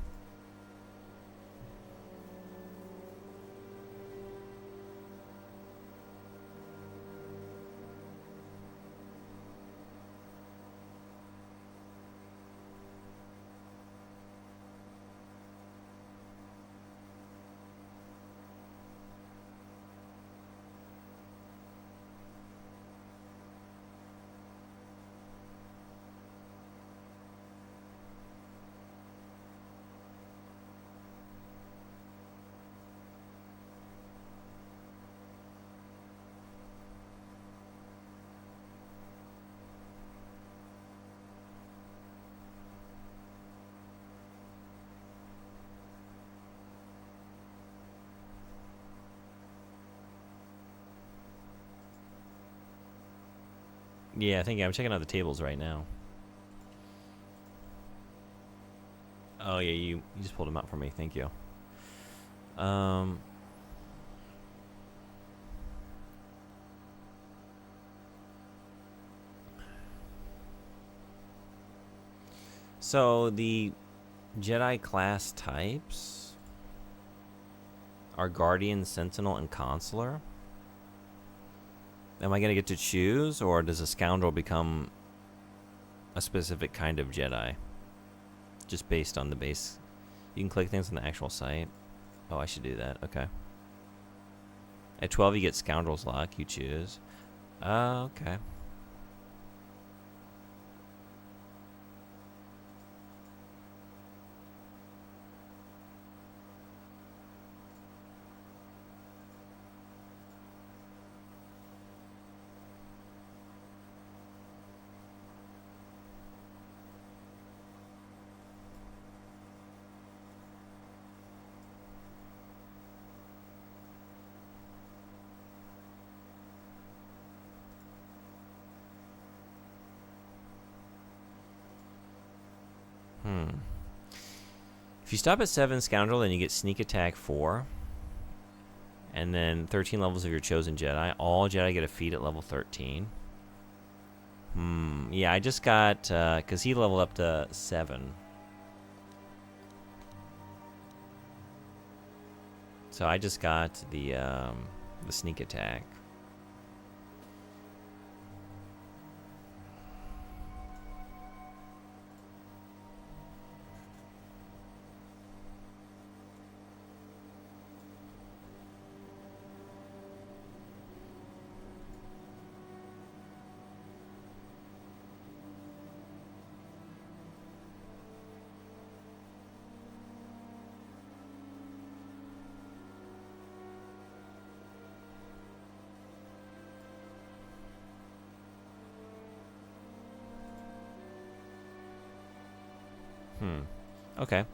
Yeah, thank you. I'm checking out the tables right now. Oh yeah, you just pulled them out for me. Thank you. So the Jedi class types are Guardian, Sentinel, and Consular. Am I going to get to choose, or does a Scoundrel become a specific kind of Jedi? Just based on the base. You can click things on the actual site. Oh, I should do that. Okay. At 12, you get Scoundrel's Luck. You choose. Okay. If you stop at 7 Scoundrel, then you get Sneak Attack 4. And then 13 levels of your chosen Jedi. All Jedi get a feat at level 13. Yeah, I just got, because he leveled up to 7. So I just got the Sneak Attack. Okay.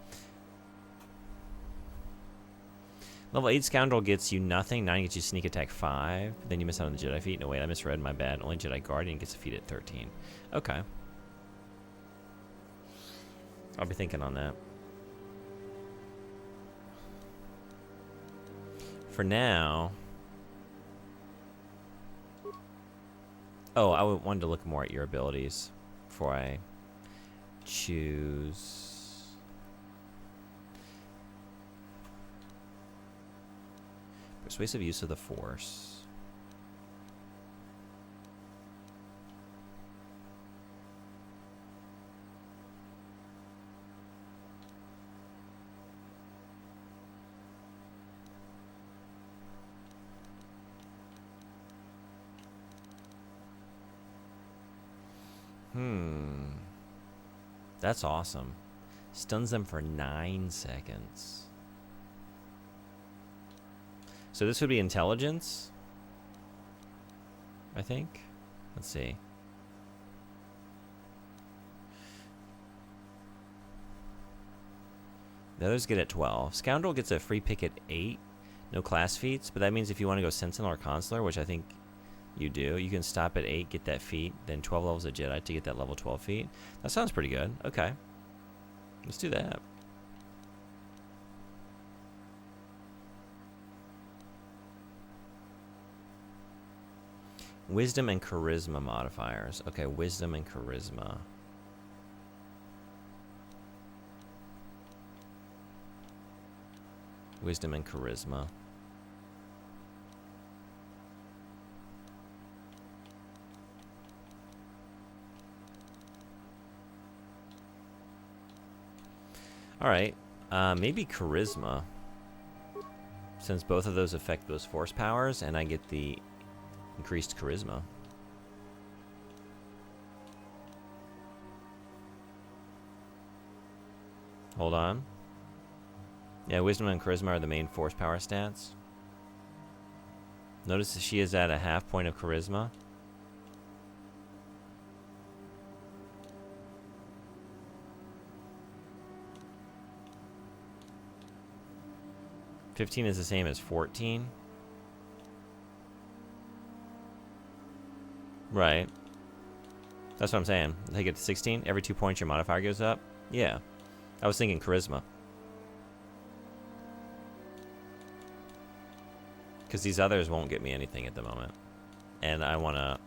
Level 8 Scoundrel gets you nothing. 9 gets you Sneak Attack 5. Then you miss out on the Jedi feat. No, wait, I misread. My bad. Only Jedi Guardian gets a feat at 13. Okay. I'll be thinking on that. For now... Oh, I wanted to look more at your abilities before I choose... Persuasive use of the Force. That's awesome. Stuns them for 9 seconds. So this would be intelligence, I think. Let's see. The others get at 12. Scoundrel gets a free pick at 8. No class feats, but that means if you want to go Sentinel or Consular, which I think you do, you can stop at 8, get that feat, then 12 levels of Jedi to get that level 12 feat. That sounds pretty good. Okay. Let's do that. Wisdom and Charisma modifiers. Okay, Wisdom and Charisma. Wisdom and charisma. Alright, maybe charisma. Since both of those affect those force powers, and I get the increased charisma. Hold on. Yeah, wisdom and charisma are the main force power stats. Notice that she is at a half point of charisma. $15 is the same as 14. Right. That's what I'm saying. They get to 16. Every 2 points your modifier goes up. Yeah. I was thinking charisma. Because these others won't get me anything at the moment. And I want to...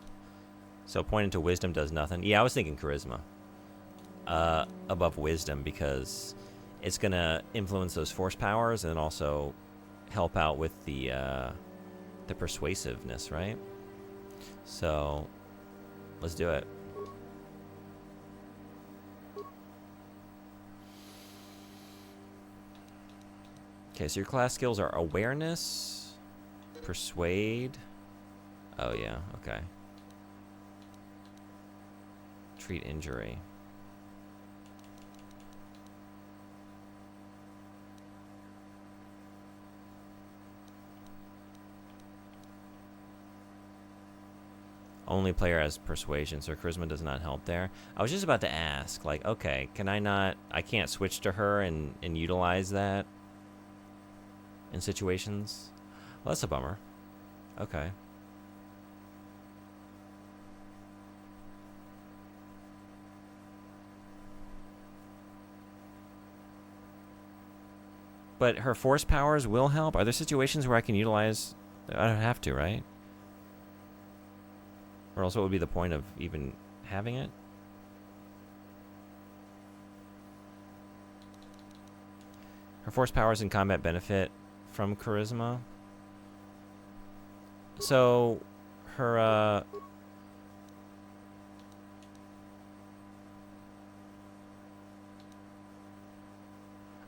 So pointing to wisdom does nothing. Yeah, I was thinking charisma. Above wisdom, because it's going to influence those force powers and then also help out with the persuasiveness, right? So, let's do it. Okay, so your class skills are awareness, persuade. Oh, yeah, okay. Treat injury. Only player has persuasion, so charisma does not help there. I was just about to ask, like, okay, can I not... I can't switch to her and utilize that in situations? Well, that's a bummer. Okay. But her force powers will help? Are there situations where I can utilize... I don't have to, right? Or else what would be the point of even having it? Her force powers in combat benefit from charisma. So, her,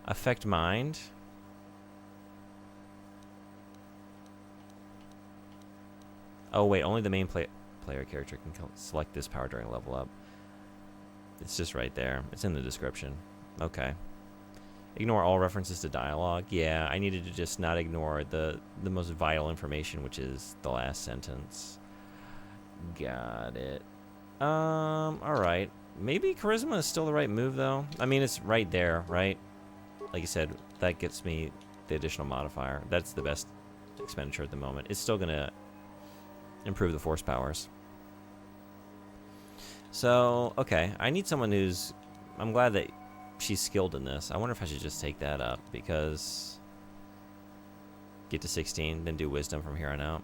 affect mind. Oh wait, only the main player character can select this power during level up. It's just right there. It's in the description. Okay. Ignore all references to dialogue. Yeah, I needed to just not ignore the most vital information, which is the last sentence. Got it. Alright. Maybe charisma is still the right move, though. I mean, it's right there, right? Like you said, that gets me the additional modifier. That's the best expenditure at the moment. It's still gonna improve the force powers. So, okay. I need someone who's... I'm glad that she's skilled in this. I wonder if I should just take that up, because... Get to 16, then do wisdom from here on out.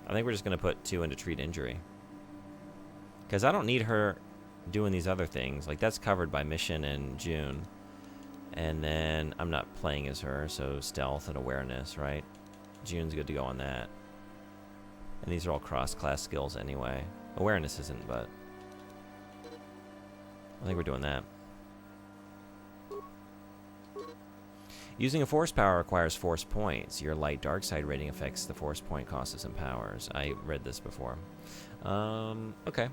I think we're just going to put 2 into treat injury. Because I don't need her doing these other things. Like, that's covered by Mission and June. And then I'm not playing as her, so stealth and awareness, right? June's good to go on that. And these are all cross-class skills anyway. Awareness isn't, but... I think we're doing that. Using a force power requires force points. Your light dark side rating affects the force point costs and powers. I read this before. Okay.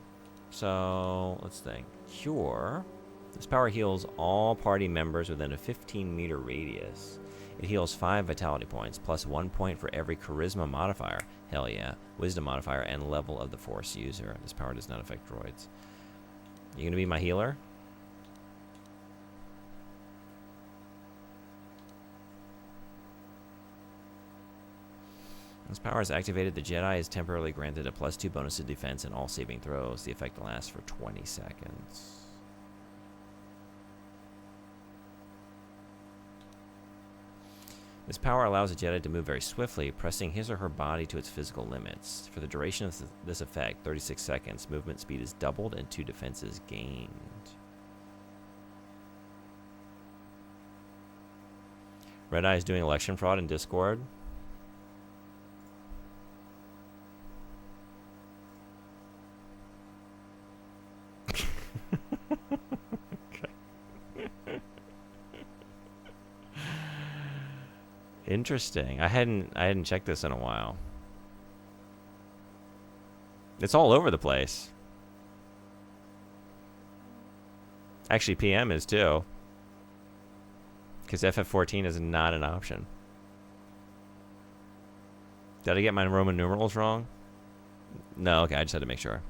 So, let's think. Cure. This power heals all party members within a 15-meter radius. It heals 5 vitality points, plus 1 point for every charisma modifier. Hell yeah. Wisdom modifier and level of the force user. This power does not affect droids. You gonna be my healer? This power is activated. The Jedi is temporarily granted a +2 bonus to defense in all saving throws. The effect lasts for 20 seconds. This power allows a Jedi to move very swiftly, pressing his or her body to its physical limits. For the duration of this effect, 36 seconds, movement speed is doubled and 2 defenses gained. Red Eye is doing election fraud in Discord. Interesting. I hadn't checked this in a while. It's all over the place. Actually, PM is too. Because FF14 is not an option. Did I get my Roman numerals wrong? No, okay, I just had to make sure.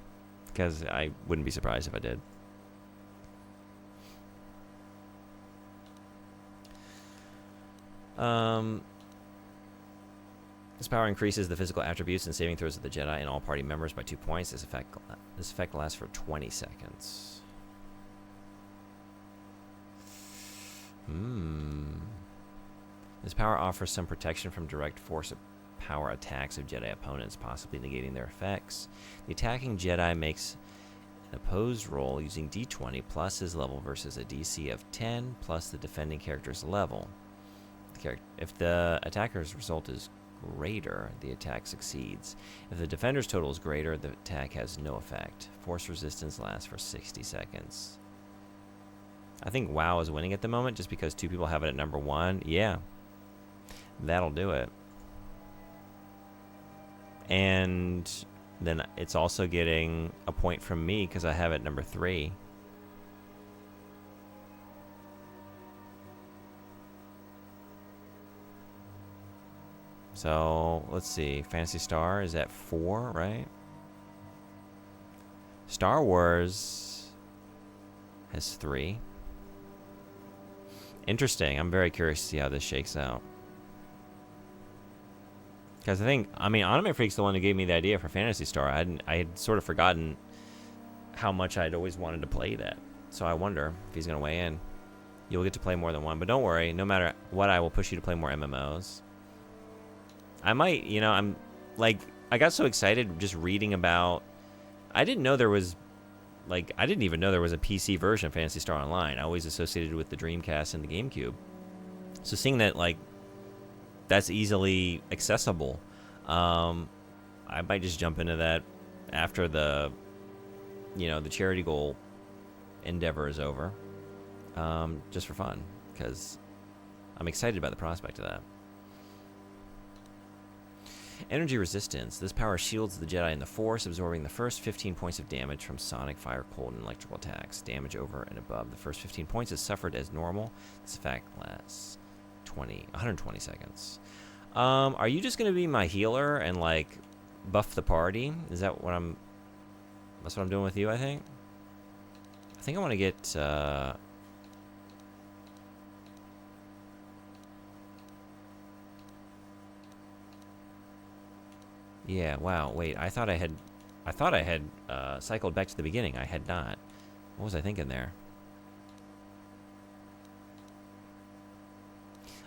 Because I wouldn't be surprised if I did. This power increases the physical attributes and saving throws of the Jedi and all party members by 2 points. This effect lasts for 20 seconds. This power offers some protection from direct force of power attacks of Jedi opponents, possibly negating their effects. The attacking Jedi makes an opposed roll using D20 plus his level versus a DC of 10 plus the defending character's level. If the attacker's result is greater, the attack succeeds. If the defender's total is greater, the attack has no effect. Force resistance lasts for 60 seconds. I think WoW is winning at the moment just because 2 people have it at number 1. Yeah. That'll do it. And then it's also getting a point from me because I have it number 3. So, let's see. Phantasy Star is at 4, right? Star Wars has 3. Interesting. I'm very curious to see how this shakes out. Because Anime Freak's the one who gave me the idea for Phantasy Star. I had sort of forgotten how much I'd always wanted to play that. So I wonder if he's going to weigh in. You'll get to play more than one. But don't worry. No matter what, I will push you to play more MMOs. I might, I got so excited just reading about... I didn't even know there was a PC version of Phantasy Star Online. I always associated it with the Dreamcast and the GameCube. So seeing that, that's easily accessible, I might just jump into that after the charity goal endeavor is over, just for fun, because I'm excited about the prospect of that. Energy resistance. This power shields the Jedi in the Force, absorbing the first 15 points of damage from sonic, fire, cold, and electrical attacks. Damage over and above the first 15 points is suffered as normal. This effect lasts 120 seconds. Are you just going to be my healer and, buff the party? Is that what that's what I'm doing with you, I think? I think I want to get, yeah, wow, wait, I thought I had cycled back to the beginning. I had not. What was I thinking there?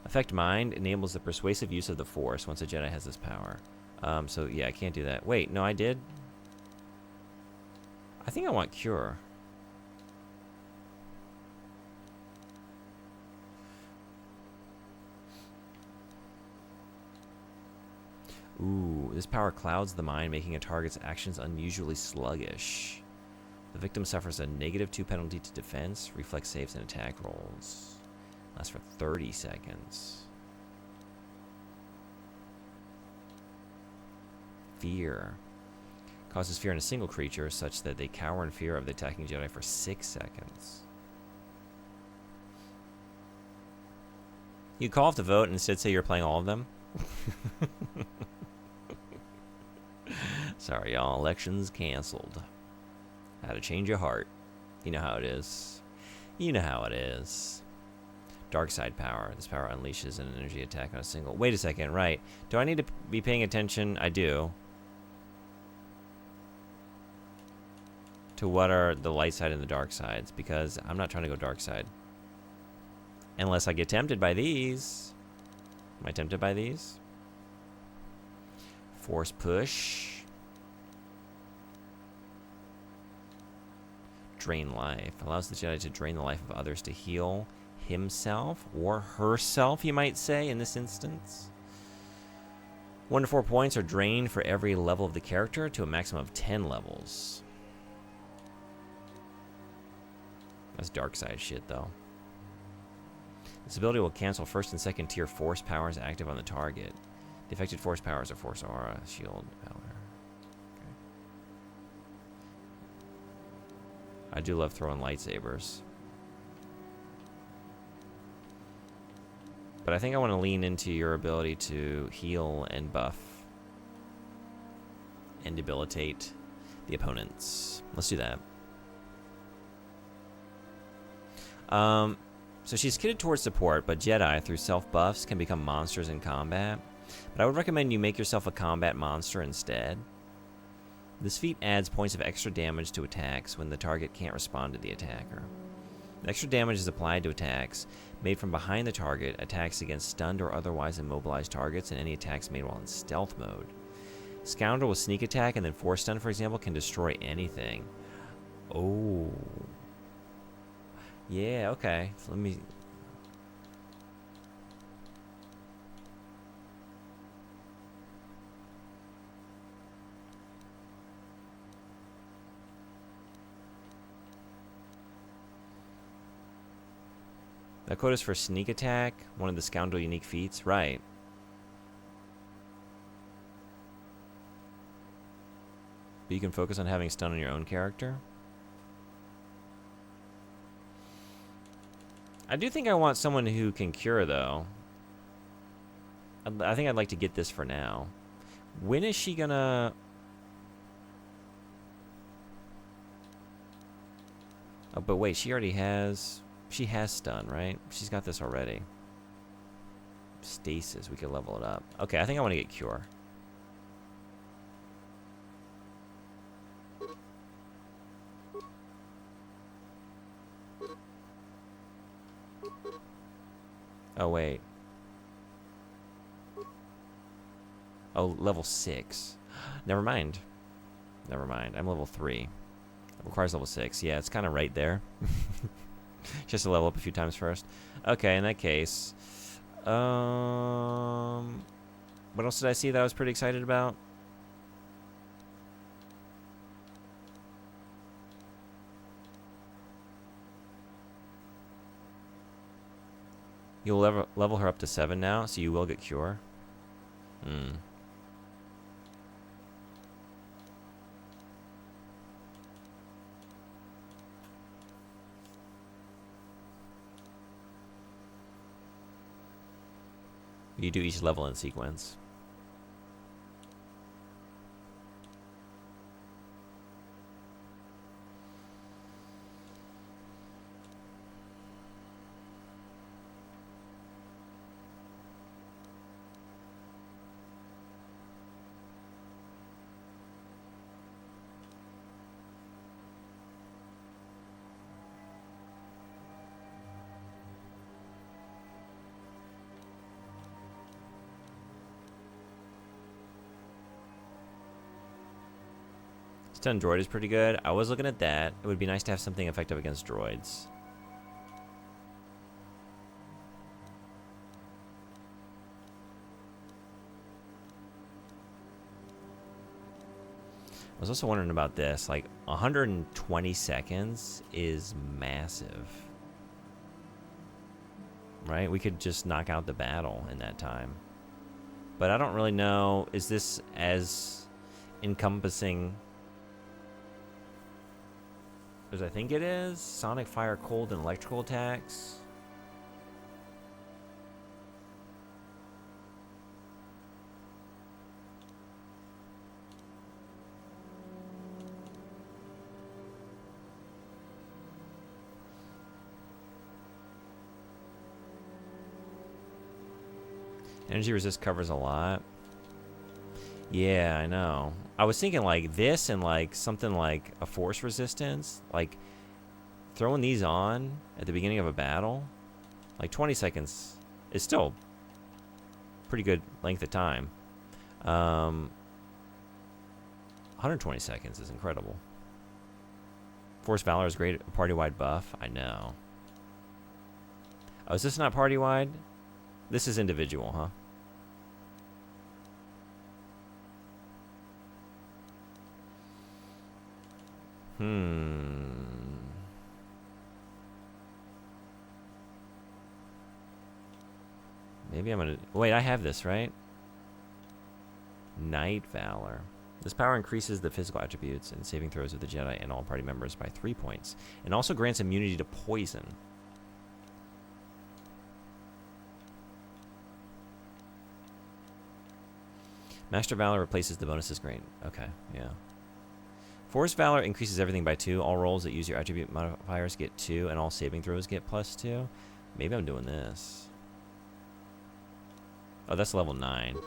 Affect Mind enables the persuasive use of the Force once a Jedi has this power. So, yeah, I can't do that. Wait, no, I did? I think I want Cure. Ooh, this power clouds the mind, making a target's actions unusually sluggish. The victim suffers a -2 penalty to defense, reflex saves, and attack rolls. Lasts for 30 seconds. Fear. Causes fear in a single creature such that they cower in fear of the attacking Jedi for 6 seconds. You call off the vote and instead say you're playing all of them? Sorry, y'all. Elections canceled. How to change your heart. You know how it is. You know how it is. Dark side power. This power unleashes an energy attack on a single... Wait a second, right. Do I need to be paying attention? I do. To what are the light side and the dark sides, because I'm not trying to go dark side. Unless I get tempted by these. Am I tempted by these? Force push. Drain life. Allows the Jedi to drain the life of others to heal himself, or herself, you might say, in this instance. 1 to 4 points are drained for every level of the character to a maximum of 10 levels. That's dark side shit, though. This ability will cancel first and second tier force powers active on the target. The affected force powers are force aura, shield power. Okay. I do love throwing lightsabers. But I think I want to lean into your ability to heal and buff and debilitate the opponents. Let's do that. So she's kitted towards support, but Jedi, through self-buffs, can become monsters in combat. But I would recommend you make yourself a combat monster instead. This feat adds points of extra damage to attacks when the target can't respond to the attacker. The extra damage is applied to attacks made from behind the target, attacks against stunned or otherwise immobilized targets, and any attacks made while in stealth mode. Scoundrel with sneak attack and then force stun, for example, can destroy anything. Oh. Yeah, okay. So let me... That code is for sneak attack, one of the scoundrel unique feats. Right. But you can focus on having stun on your own character. I do think I want someone who can cure, though. I think I'd like to get this for now. When is she gonna... Oh, but wait, she already has... She has stun, right? She's got this already. Stasis, we could level it up. Okay, I think I want to get cure. Oh, wait. Oh, level 6. Never mind. Never mind. I'm level 3. It requires level 6. Yeah, it's kind of right there. Just to level up a few times first. Okay, in that case. What else did I see that I was pretty excited about? You'll level her up to 7 now, so you will get cure. Hmm. You do each level in sequence. Stun droid is pretty good. I was looking at that. It would be nice to have something effective against droids. I was also wondering about this. Like, 120 seconds is massive. Right? We could just knock out the battle in that time. But I don't really know. Is this as encompassing as I think it is? Sonic, fire, cold, and electrical attacks. Energy resist covers a lot. Yeah, I know. I was thinking like this and like something like a force resistance. Like throwing these on at the beginning of a battle. Like 20 seconds is still pretty good length of time. 120 seconds is incredible. Force Valor is great, party-wide buff. I know. Oh, is this not party-wide? This is individual, huh? Maybe I'm gonna... Wait, I have this, right? Night Valor. This power increases the physical attributes and saving throws of the Jedi and all party members by 3 points. And also grants immunity to poison. Master Valor replaces the bonuses grant. Okay, yeah. Force Valor increases everything by 2. All rolls that use your attribute modifiers get 2, and all saving throws get +2. Maybe I'm doing this. Oh, that's level 9.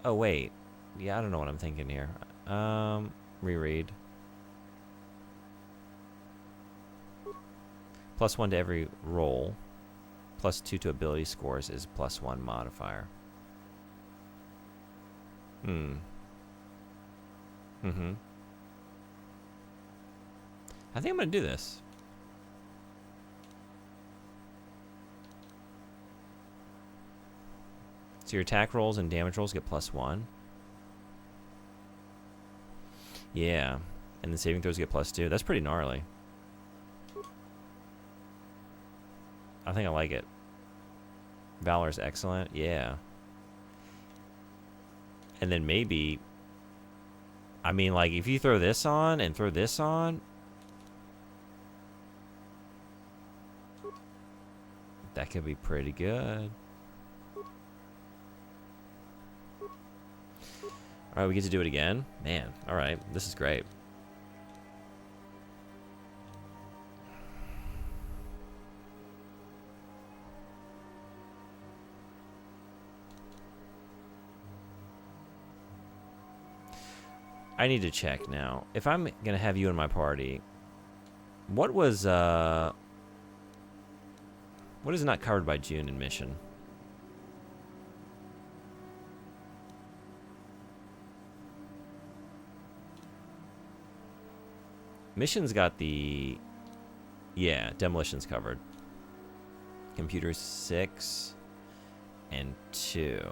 Oh, wait. Yeah, I don't know what I'm thinking here. Reread. +1 to every roll. +2 to ability scores is +1 modifier. I think I'm gonna do this. So your attack rolls and damage rolls get +1. Yeah. And the saving throws get +2. That's pretty gnarly. I think I like it. Valor's excellent. Yeah. And then maybe... I mean, like, if you throw this on and throw this on... that could be pretty good. Alright, we get to do it again? Man, alright. This is great. I need to check now. If I'm gonna have you in my party, what was what is not covered by June in mission? Mission's got the... yeah, demolition's covered. Computers 6 and 2.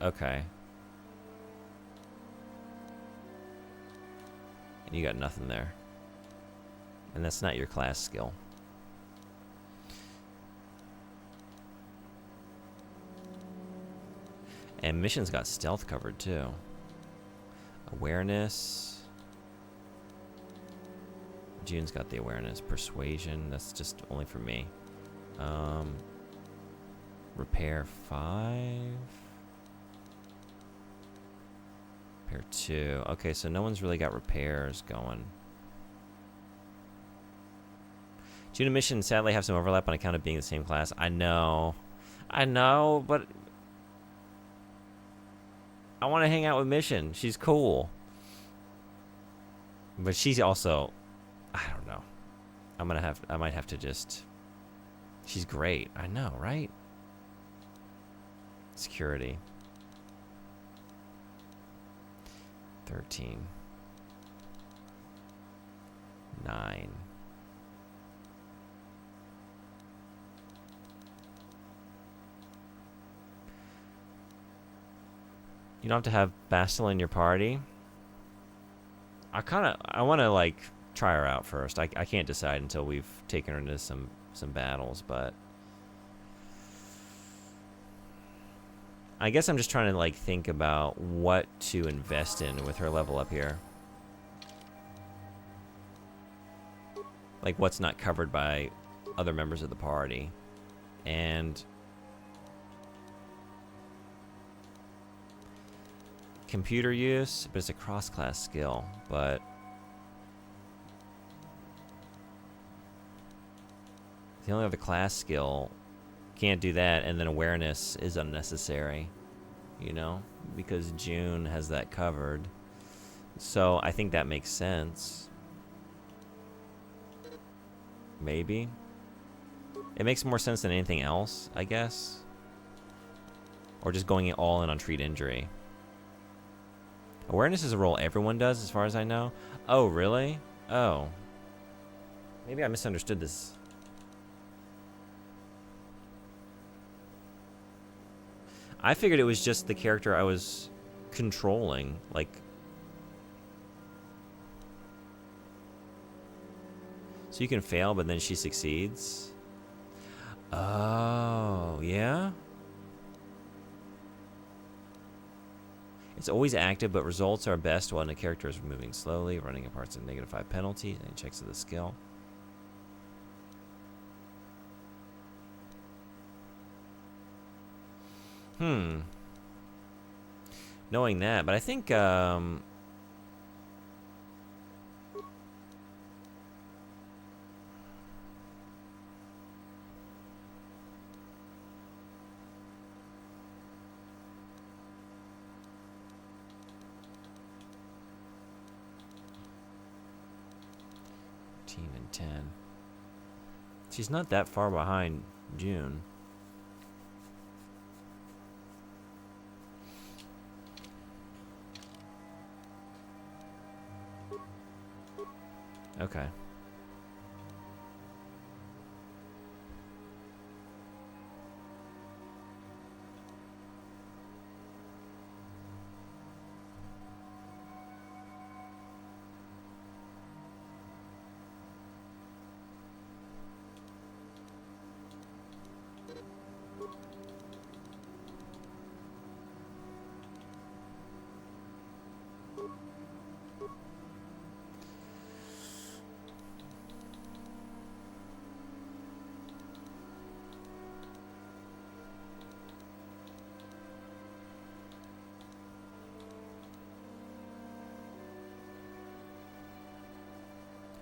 Okay. And you got nothing there. And that's not your class skill. And mission's got stealth covered too. Awareness. June's got the awareness. Persuasion, that's just only for me. Repair 5. Repair 2. Okay, so no one's really got repairs going. June and Mission sadly have some overlap on account of being the same class. I know, but I want to hang out with Mission. She's cool. But she's also... I don't know. I might have to just... She's great. I know, right? Security. 13. 9. You don't have to have Bastila in your party. I want to like try her out first. I can't decide until we've taken her into some battles, but I guess I'm just trying to like think about what to invest in with her level up here. Like what's not covered by other members of the party. And computer use, but it's a cross-class skill, but the only other class skill can't do that, and then awareness is unnecessary, you know, because June has that covered. So I think that makes sense. Maybe. It makes more sense than anything else, I guess. Or just going all in on treat injury. Awareness is a role everyone does, as far as I know. Oh, really? Oh. Maybe I misunderstood this I figured it was just the character I was controlling, like... So you can fail, but then she succeeds? Oh, yeah? It's always active, but results are best when a character is moving slowly, running at parts of -5 penalty, and checks of the skill. Knowing that, but I think, and 10. She's not that far behind June. Okay.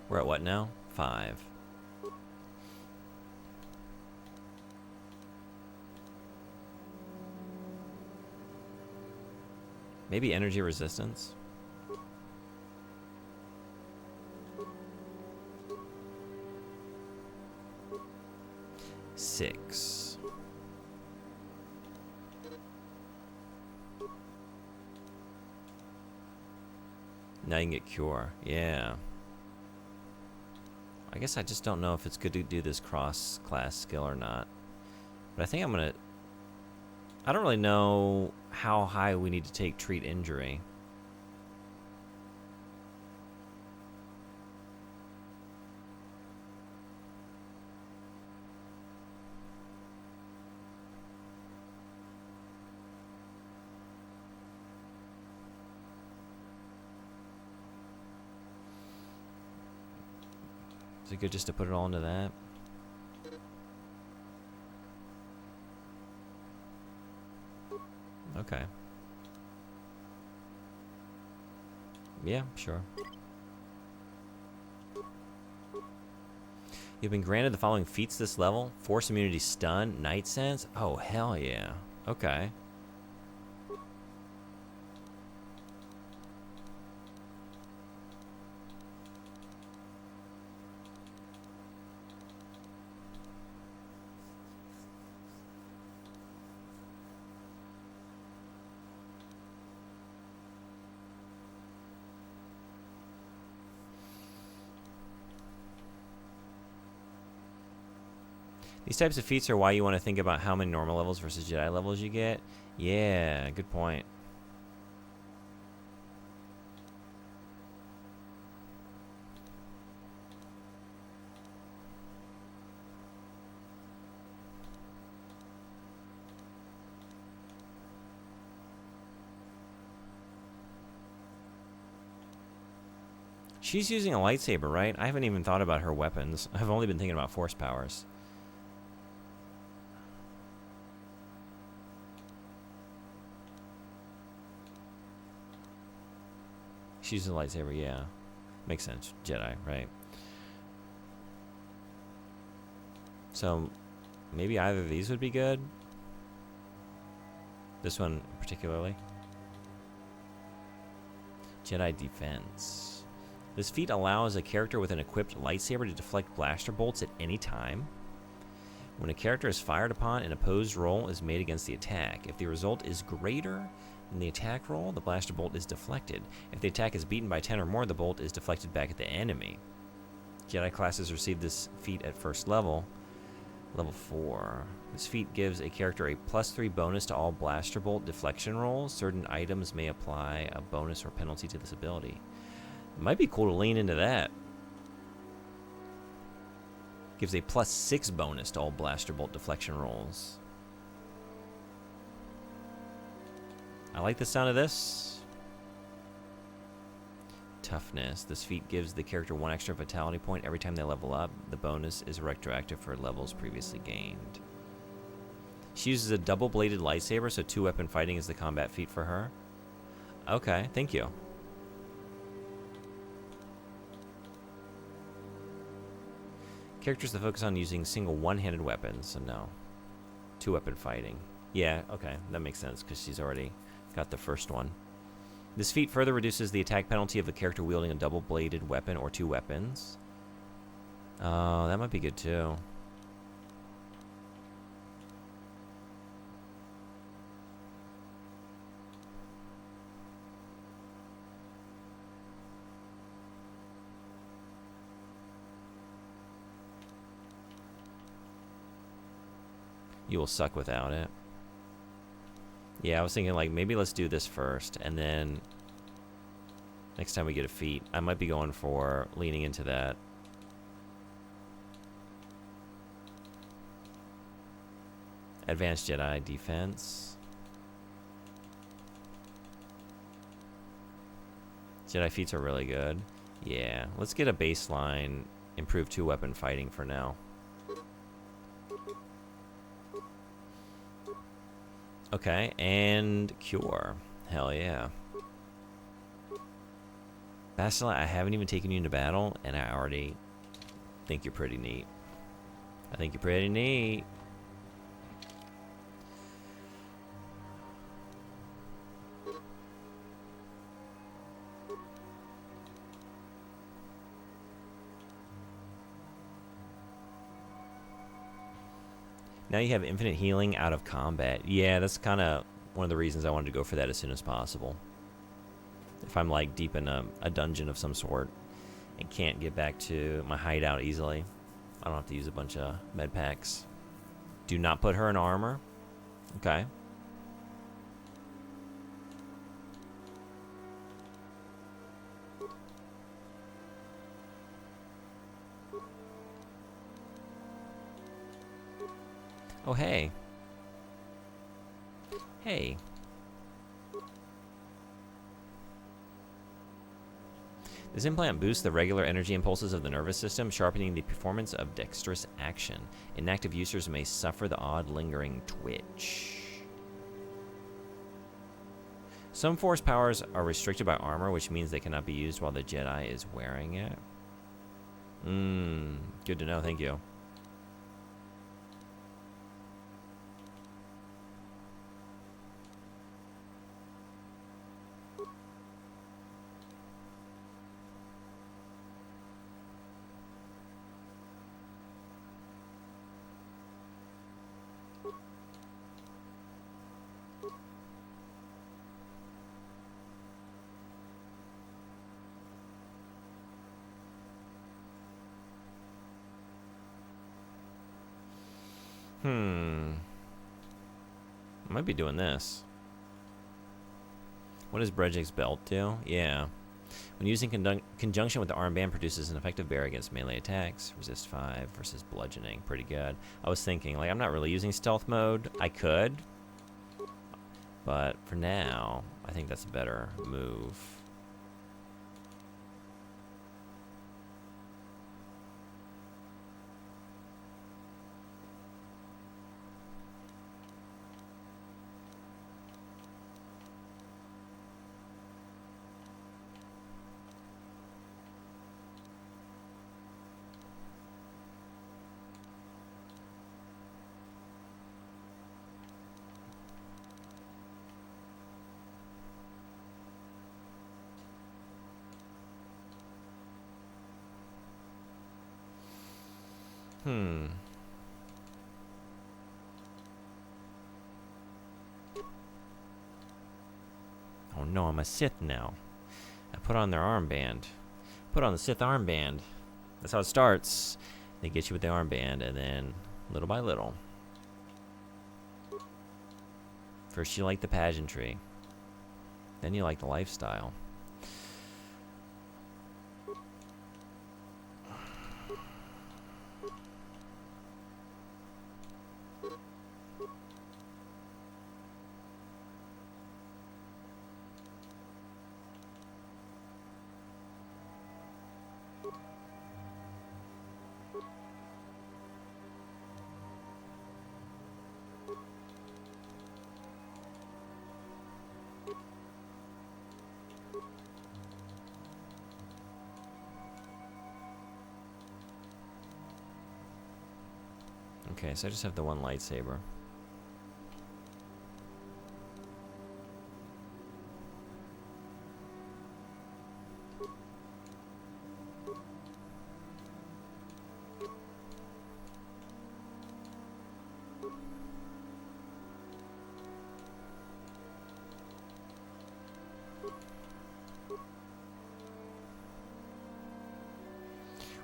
We're at what now? 5. Maybe energy resistance? Six. Now you can get cure. Yeah. I guess I just don't know if it's good to do this cross-class skill or not. But I think I'm gonna... I don't really know how high we need to take treat injury. Is it good just to put it all into that? Okay. Yeah, sure. You've been granted the following feats this level. Force immunity, stun, night sense. Oh, hell yeah. Okay. These types of feats are why you want to think about how many normal levels versus Jedi levels you get. Yeah, good point. She's using a lightsaber, right? I haven't even thought about her weapons. I've only been thinking about force powers. She's a lightsaber, yeah. Makes sense. Jedi, right? So, maybe either of these would be good. This one particularly. Jedi defense. This feat allows a character with an equipped lightsaber to deflect blaster bolts at any time. When a character is fired upon, an opposed roll is made against the attack. If the result is greater than the attack roll, the blaster bolt is deflected. If the attack is beaten by 10 or more, the bolt is deflected back at the enemy. Jedi classes receive this feat at first level. Level 4. This feat gives a character a +3 bonus to all blaster bolt deflection rolls. Certain items may apply a bonus or penalty to this ability. It might be cool to lean into that. Gives a +6 bonus to all blaster bolt deflection rolls. I like the sound of this. Toughness. This feat gives the character 1 extra vitality point every time they level up. The bonus is retroactive for levels previously gained. She uses a double-bladed lightsaber, so 2-weapon fighting is the combat feat for her. Okay, thank you. Characters that focus on using single one-handed weapons, so no. 2-weapon fighting. Yeah, okay, that makes sense, because she's already got the first one. This feat further reduces the attack penalty of a character wielding a double-bladed weapon or 2 weapons. Oh, that might be good too. You will suck without it. Yeah, I was thinking like maybe let's do this first, and then next time we get a feat, I might be going for leaning into that. Advanced Jedi Defense. Jedi feats are really good. Yeah, let's get a baseline improved 2-weapon fighting for now. Okay, and Cure. Hell yeah. Bastila, I haven't even taken you into battle, and I already think you're pretty neat. I think you're pretty neat. Now you have infinite healing out of combat. Yeah, that's kind of one of the reasons I wanted to go for that as soon as possible. If I'm like deep in a dungeon of some sort and can't get back to my hideout easily, I don't have to use a bunch of med packs. Do not put her in armor. Okay. Oh, hey. Hey. This implant boosts the regular energy impulses of the nervous system, sharpening the performance of dexterous action. Inactive users may suffer the odd lingering twitch. Some force powers are restricted by armor, which means they cannot be used while the Jedi is wearing it. Good to know, thank you. I might be doing this. What does Brejik's belt do? Yeah. When using conjunction with the armband, produces an effective barrier against melee attacks. Resist 5 versus bludgeoning. Pretty good. I was thinking, like, I'm not really using stealth mode. I could. But for now, I think that's a better move. Oh no, I'm a Sith now. I put on their armband. Put on the Sith armband. That's how it starts. They get you with the armband, and then Little by little. First you like the pageantry. Then you like the lifestyle. Okay, so I just have the one lightsaber.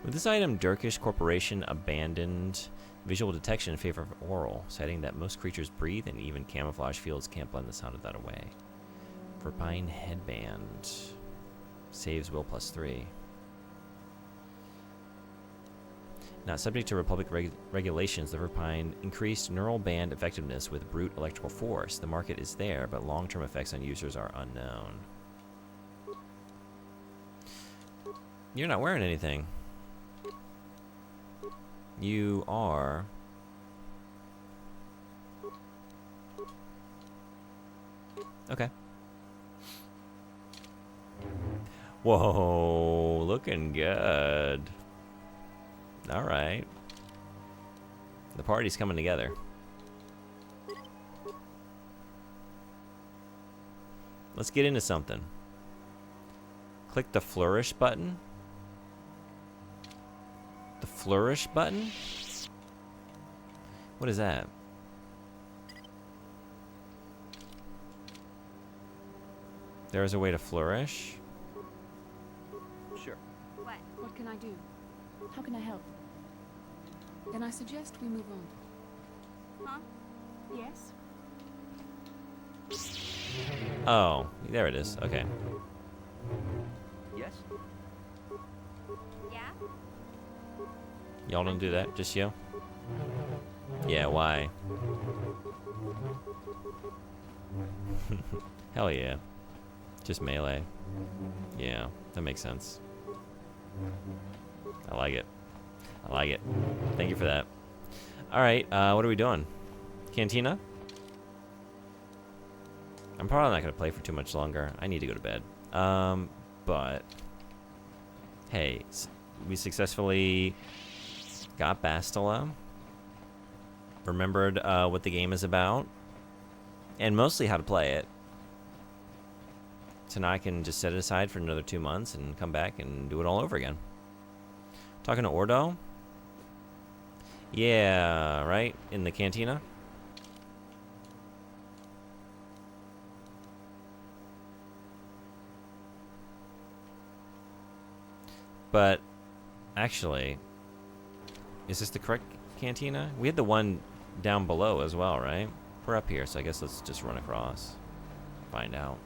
With this item, Durkish Corporation abandoned visual detection in favor of oral, citing that most creatures breathe and even camouflage fields can't blend the sound of that away. Verpine Headband. Saves will +3. Not subject to Republic regulations, the Verpine increased neural band effectiveness with brute electrical force. The market is there, but long-term effects on users are unknown. You're not wearing anything. You are... Okay. Whoa, looking good. Alright. The party's coming together. Let's get into something. Click the flourish button. The flourish button? What is that? There is a way to flourish? Sure. What can I do? How can I help? Then I suggest we move on. Huh? Yes? Oh, there it is. Okay. Yes? Yeah? Y'all don't do that? Just you? Yeah, why? Hell yeah. Just melee. Yeah, that makes sense. I like it. I like it. Thank you for that. Alright, what are we doing? Cantina? I'm probably not going to play for too much longer. I need to go to bed. But... Hey, we successfully got Bastila. Remembered what the game is about. And mostly how to play it. So now I can just set it aside for another 2 months and come back and do it all over again. Talking to Ordo? Yeah, right? In the cantina? But, actually, is this the correct cantina? We had the one down below as well, right? We're up here, so I guess let's just run across. Find out.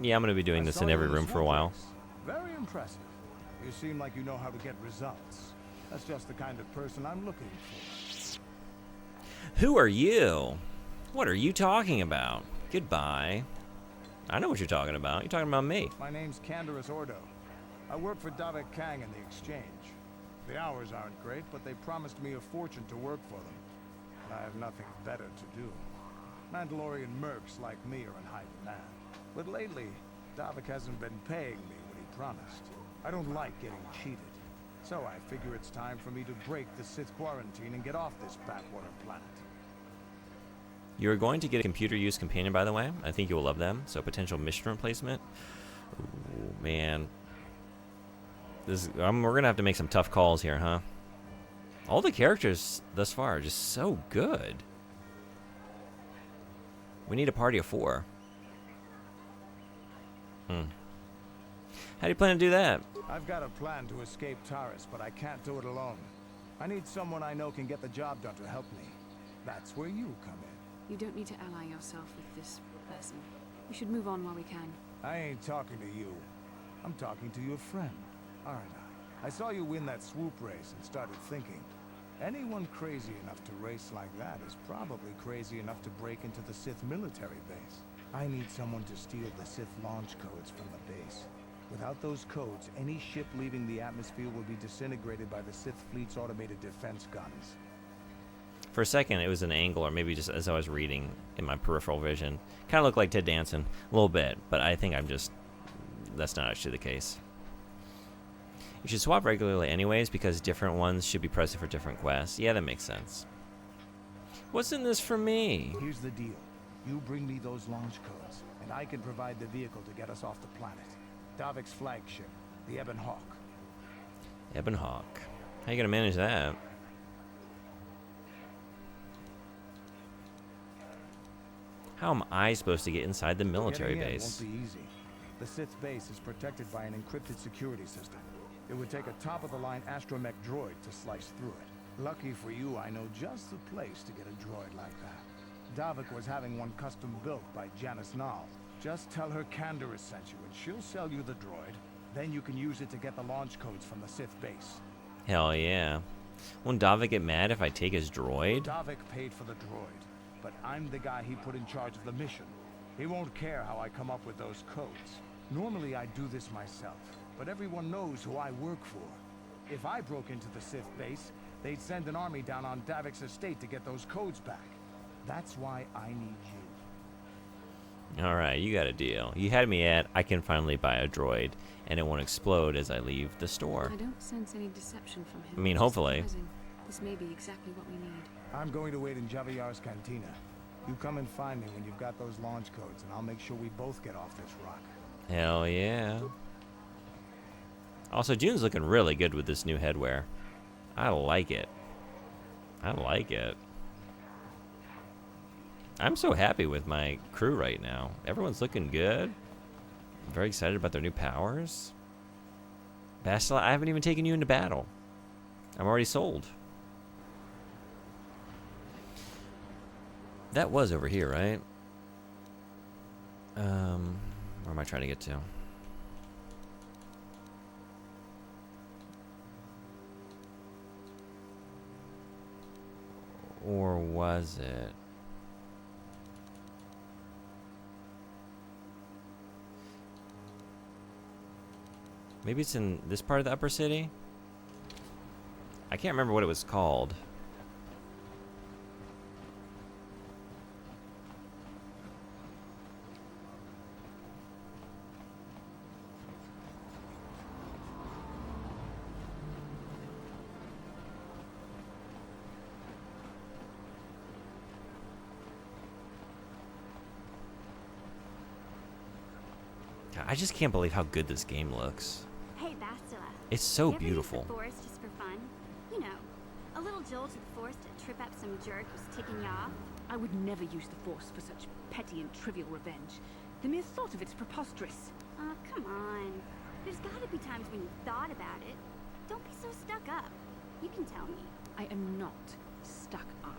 Yeah, I'm going to be doing this in every room for a while. Very impressive. You seem like you know how to get results. That's just the kind of person I'm looking for. Who are you? What are you talking about? Goodbye. I know what you're talking about. You're talking about me. My name's Canderous Ordo. I work for Davik Kang in the Exchange. The hours aren't great, but they promised me a fortune to work for them. And I have nothing better to do. Mandalorian mercs like me are in high demand. But lately, Davik hasn't been paying me what he promised. I don't like getting cheated. So I figure it's time for me to break the Sith quarantine and get off this backwater planet. You're going to get a computer use companion, by the way. I think you will love them. So potential mission replacement Ooh, man. We're gonna have to make some tough calls here, huh? All the characters thus far are just so good. We need a party of 4. How do you plan to do that? I've got a plan to escape Taris, but I can't do it alone. I need someone I know can get the job done to help me. That's where you come in. You don't need to ally yourself with this person. We should move on while we can. I ain't talking to you. I'm talking to your friend, aren't I? I saw you win that swoop race and started thinking, anyone crazy enough to race like that is probably crazy enough to break into the Sith military base. I need someone to steal the Sith launch codes from the base. Without those codes, any ship leaving the atmosphere will be disintegrated by the Sith fleet's automated defense guns. For a second, it was an angle, or maybe just as I was reading in my peripheral vision. Kind of looked like Ted Danson, a little bit, but I think that's not actually the case. You should swap regularly anyways, because different ones should be present for different quests. Yeah, that makes sense. What's in this for me? Here's the deal. You bring me those launch codes, and I can provide the vehicle to get us off the planet. Davik's flagship, the Ebon Hawk. Ebon Hawk. How you gonna manage that? How am I supposed to get inside the military Getting in base? won't be easy. The Sith base is protected by an encrypted security system. It would take a top-of-the-line astromech droid to slice through it. Lucky for you, I know just the place to get a droid like that. Davik was having one custom built by Janice Nall. Just tell her Canderous sent you, and she'll sell you the droid. Then you can use it to get the launch codes from the Sith base. Hell yeah. Won't Davik get mad if I take his droid? Davik paid for the droid, but I'm the guy he put in charge of the mission. He won't care how I come up with those codes. Normally I'd do this myself, but everyone knows who I work for. If I broke into the Sith base, they'd send an army down on Davik's estate to get those codes back. That's why I need you. Alright, you got a deal. You had me at, I can finally buy a droid, and it won't explode as I leave the store. I don't sense any deception from him. I mean, It's hopefully. surprising. This may be exactly what we need. I'm going to wait in Javiyar's cantina. You come and find me when you've got those launch codes, and I'll make sure we both get off this rock. Hell yeah. Also, June's looking really good with this new headwear. I like it. I like it. I'm so happy with my crew right now. Everyone's looking good. I'm very excited about their new powers. Bastila, I haven't even taken you into battle. I'm already sold. That was over here, right? Where am I trying to get to? Or was it? Maybe it's in this part of the upper city? I can't remember what it was called. I just can't believe how good this game looks. Hey, Bastila. It's so You ever beautiful. Use the Force just for fun? You know, a little jolt of the Force to trip up some jerk who's ticking you off. I would never use the Force for such petty and trivial revenge. The mere thought of it's preposterous. Oh, come on. There's gotta be times when you've thought about it. Don't be so stuck up. You can tell me. I am not stuck up.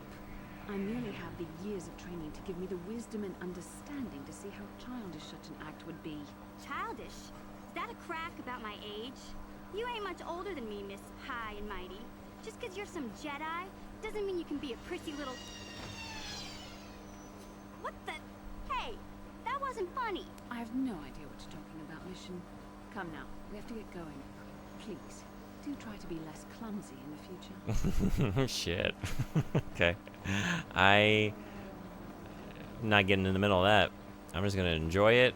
I merely have the years of training to give me the wisdom and understanding to see how childish such an act would be. Childish? Is that a crack about my age? You ain't much older than me, Miss High and Mighty. Just 'cause you're some Jedi doesn't mean you can be a prissy little... What the... Hey, that wasn't funny. I have no idea what you're talking about, Mission. Come now, we have to get going. Please, do try to be less clumsy in the future. Shit. Okay. I'm not getting in the middle of that. I'm just going to enjoy it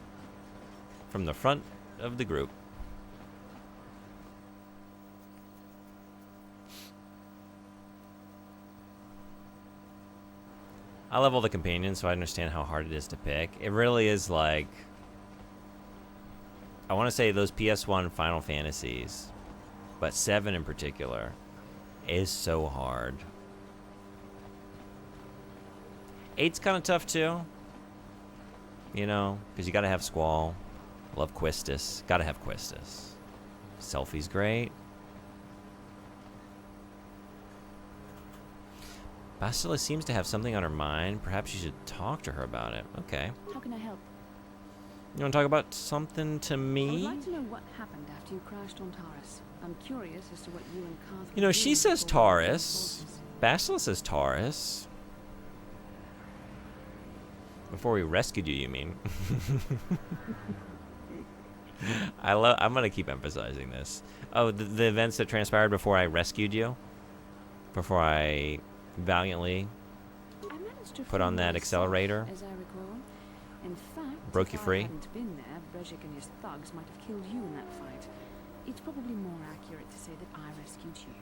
from the front of the group. I love all the companions, so I understand how hard it is to pick. It really is like I want to say those PS1 Final Fantasies, but 7 in particular, is so hard. 8's kind of tough too. You know, because you got to have Squall. Love Quistis. Got to have Quistis. Selfie's great. Bastila seems to have something on her mind. Perhaps you should talk to her about it. Okay. How can I help? You want to talk about something to I would me? like to know what happened after you crashed on Taurus. I'm curious as to what you and Carth You know, were she doing says before you joined Taurus. forces. Bastila says Taurus. Before we rescued you, you mean? I'm gonna keep emphasizing this. Oh, the events that transpired before I rescued you? Before I valiantly I managed to put free on that myself, accelerator? as I recall. In fact, Broke you if free? I hadn't been there, Brejik and his thugs might have killed you in that fight. It's probably more accurate to say that I rescued you.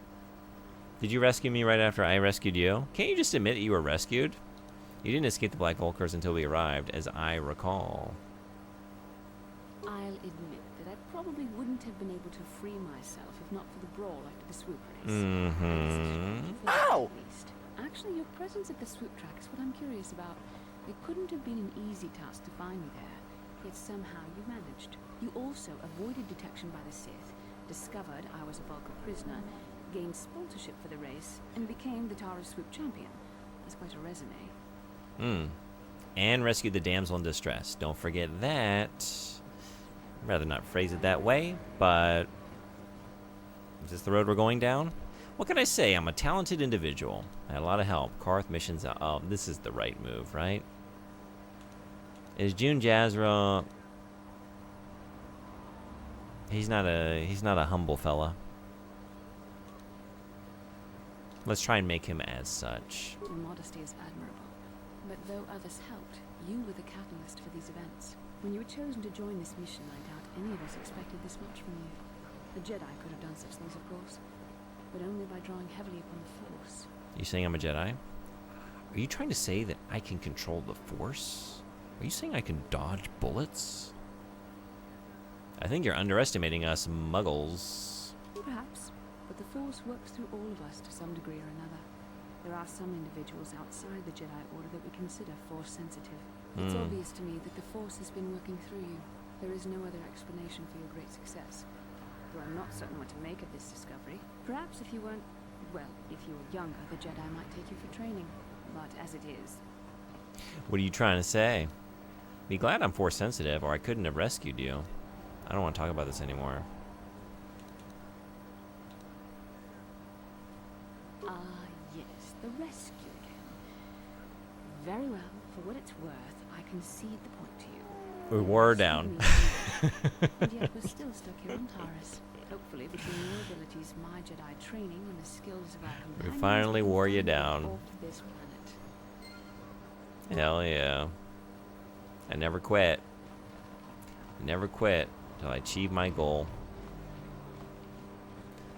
Did you rescue me right after I rescued you? Can't you just admit that you were rescued? You didn't escape the Black Vulkars until we arrived, as I recall. I'll admit that I probably wouldn't have been able to free myself if not for the brawl after the swoop race. Mm-hmm. Ow! At least. Actually, your presence at the swoop track is what I'm curious about. It couldn't have been an easy task to find me there, yet somehow you managed. You also avoided detection by the Sith, discovered I was a Vulkar prisoner, gained sponsorship for the race, and became the Taurus swoop champion. That's quite a resume. And rescued the damsel in distress. Don't forget that. I'd rather not phrase it that way, but is this the road we're going down? What can I say? I'm a talented individual. I had a lot of help. Carth missions. Oh, this is the right move, right? Is June Jazra? He's not a humble fella. Let's try and make him as such. Your modesty is admirable. But though others helped, you were the catalyst for these events. When you were chosen to join this mission, I doubt any of us expected this much from you. The Jedi could have done such things, of course, but only by drawing heavily upon the Force. You saying I'm a Jedi? Are you trying to say that I can control the Force? Are you saying I can dodge bullets? I think you're underestimating us Muggles. Perhaps, but the Force works through all of us to some degree or another. There are some individuals outside the Jedi Order that we consider Force sensitive. It's obvious to me that the Force has been working through you. There is no other explanation for your great success. Though I'm not certain what to make of this discovery. Perhaps if you weren't, well, if you were younger, the Jedi might take you for training. But as it is... What are you trying to say? Be glad I'm Force sensitive, or I couldn't have rescued you. I don't want to talk about this anymore. Yes, the rescue again. Very well, for what it's worth, I concede the point to you. We wore down. And yet we're still stuck here on Taurus. Hopefully, between your abilities, my Jedi training, and the skills of our companions, We finally we can wore you find a way down. off this planet. Hell yeah. I never quit. Never quit until I achieve my goal.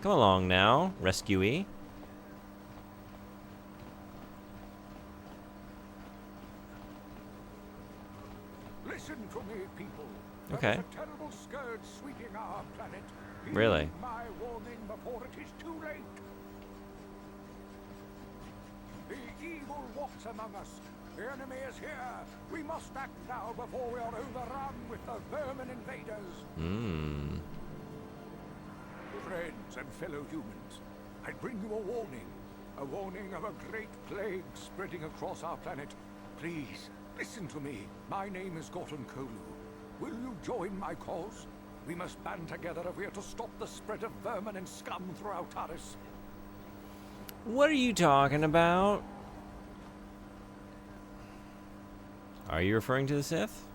Come along now, rescuee. Listen to me, people. Okay. There's a terrible scourge sweeping our planet. Heed Really? my warning before it is too late. The evil walks among us. The enemy is here. We must act now before we are overrun with the vermin invaders. Friends and fellow humans, I bring you a warning of a great plague spreading across our planet. Please, listen to me. My name is Gorton Kolu. Will you join my cause? We must band together if we are to stop the spread of vermin and scum throughout Taurus. What are you talking about? Are you referring to the Sith?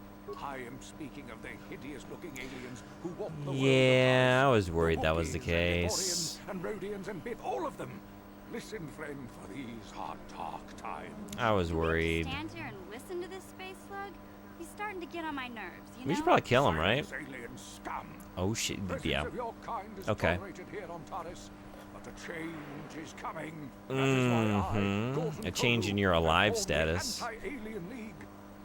I am speaking of the hideous-looking aliens who walk the world. Yeah, I was worried that was the Wookiees case. and Rhodians and Bith, all of them. Listen, friend, for these are dark times. I was worried. Stand here and listen to this space slug? He's starting to get on my nerves, you know? We should probably kill him, right? Silence, alien scum. Oh shit, Presence yeah. of your kind is Okay. tolerated here on Taurus, but a change is coming. That is why I, Gorton A change in your Kolu, alive have formed the status. Anti-Alien League.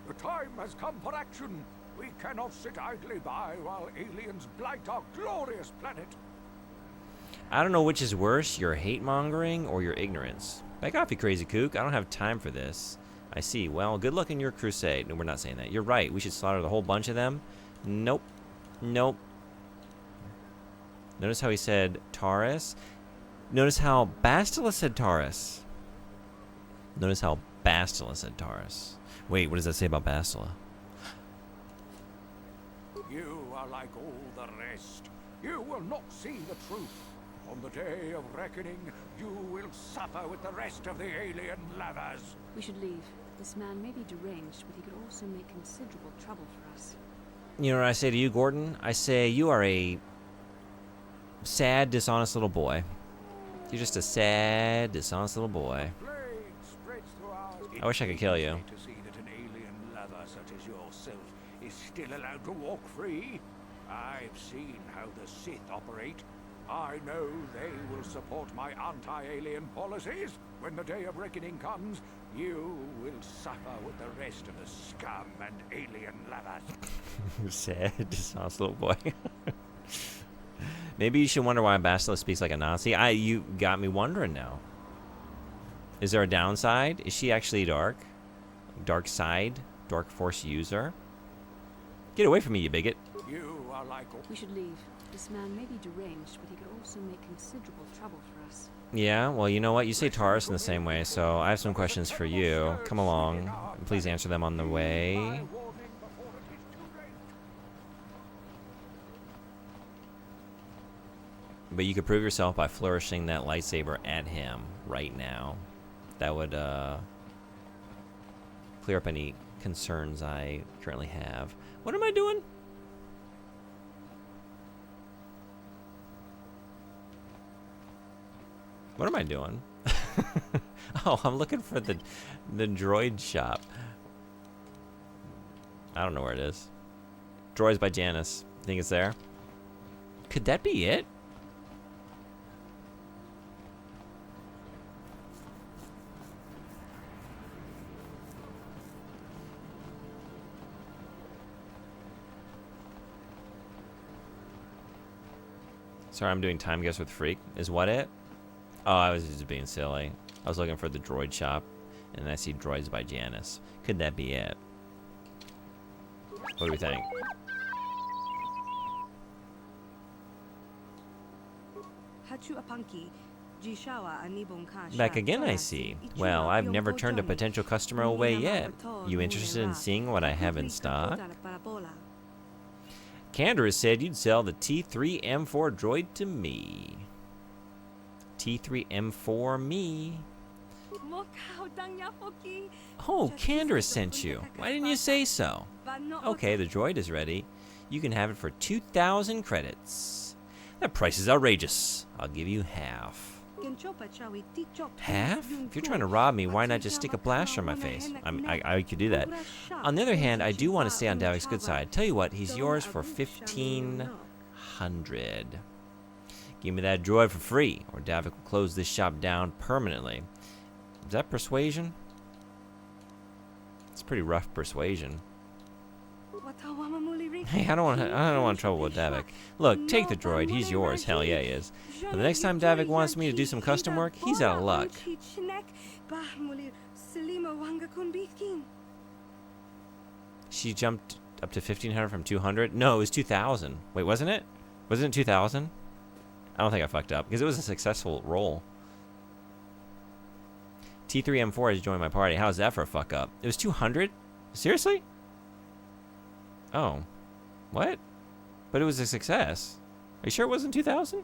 The time has come for action. We cannot sit idly by while aliens blight our glorious planet. I don't know which is worse, your hate mongering or your ignorance. Back off, you crazy kook. I don't have time for this. I see. Well, good luck in your crusade. No, we're not saying that. You're right. We should slaughter the whole bunch of them. Nope. Nope. Notice how he said Taurus. Notice how Bastila said Taurus. Notice how Bastila said Taurus. Wait, what does that say about Bastila? You are like all the rest. You will not see the truth. On the day of reckoning, you will suffer with the rest of the alien lovers. We should leave. This man may be deranged, but he could also make considerable trouble for us. You know what I say to you, Gordon? I say you are a sad, dishonest little boy. You're just a sad, dishonest little boy. I wish I could kill you. To see that an alien lover such as yourself is still allowed to walk free. I've seen how the Sith operate. I know they will support my anti-alien policies. When the day of reckoning comes, you will suffer with the rest of the scum and alien lovers. Sad, dishonest little boy. Maybe you should wonder why Bastila speaks like a Nazi. You got me wondering now. Is there a downside? Is she actually dark? Dark side? Dark force user? Get away from me, you bigot. You are like... We should leave. This man may be deranged, but he could also make considerable trouble for us. Yeah, well, you know what? You say Taurus in the same way, so I have some questions for you. Come along. Please answer them on the way. But you could prove yourself by flourishing that lightsaber at him right now. That would clear up any concerns I currently have. What am I doing? What am I doing? Oh, I'm looking for the droid shop. I don't know where it is. Droids by Janice. Think it's there? Could that be it? Sorry, I'm doing time guess with Freak. Is what it? Oh, I was just being silly. I was looking for the droid shop, and I see Droids by Janice. Could that be it? What do we think? Back again, I see. Well, I've never turned a potential customer away yet. You interested in seeing what I have in stock? Candor said you'd sell the T3M4 droid to me. T3M4 me. Oh, Candor sent you. Why didn't you say so? Okay, the droid is ready. You can have it for 2,000 credits. That price is outrageous. I'll give you half. Half? If you're trying to rob me, why not just stick a blaster in my face? I could do that. On the other hand, I do want to stay on Davik's good side. Tell you what, he's yours for 1,500. Give me that droid for free, or Davik will close this shop down permanently. Is that persuasion? It's pretty rough persuasion. Hey, I don't want trouble with Davik. Look, take the droid. He's yours. Hell yeah, he is. But the next time Davik wants me to do some custom work, he's out of luck. She jumped up to 1,500 from 200? No, it was 2,000. Wait, wasn't it? Wasn't it 2,000? I don't think I fucked up, because it was a successful roll. T3M4 has joined my party. How's that for a fuck up? It was 200? Seriously? Oh. What? But it was a success. Are you sure it wasn't 2,000?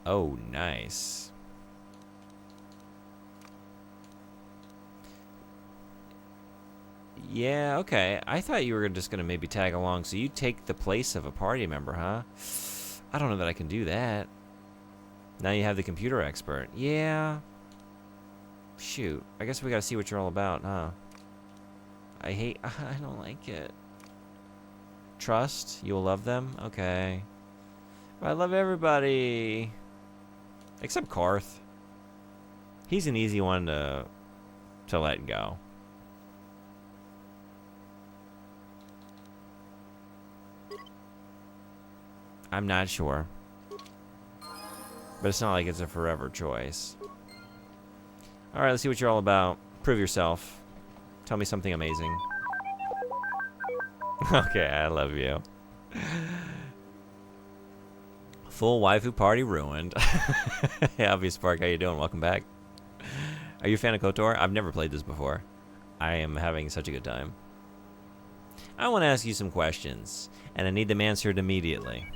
Oh, nice. Yeah, okay. I thought you were just going to maybe tag along, so you take the place of a party member, huh? I don't know that I can do that. Now you have the computer expert. Yeah. Shoot. I guess we got to see what you're all about, huh? I don't like it. Trust? You will love them? Okay. I love everybody. Except Karth. He's an easy one to let go. I'm not sure. But it's not like it's a forever choice. Alright, let's see what you're all about. Prove yourself. Tell me something amazing. Okay, I love you. Full waifu party ruined. Hey, Obvious Spark, how you doing? Welcome back. Are you a fan of KOTOR? I've never played this before. I am having such a good time. I want to ask you some questions, and I need them answered immediately.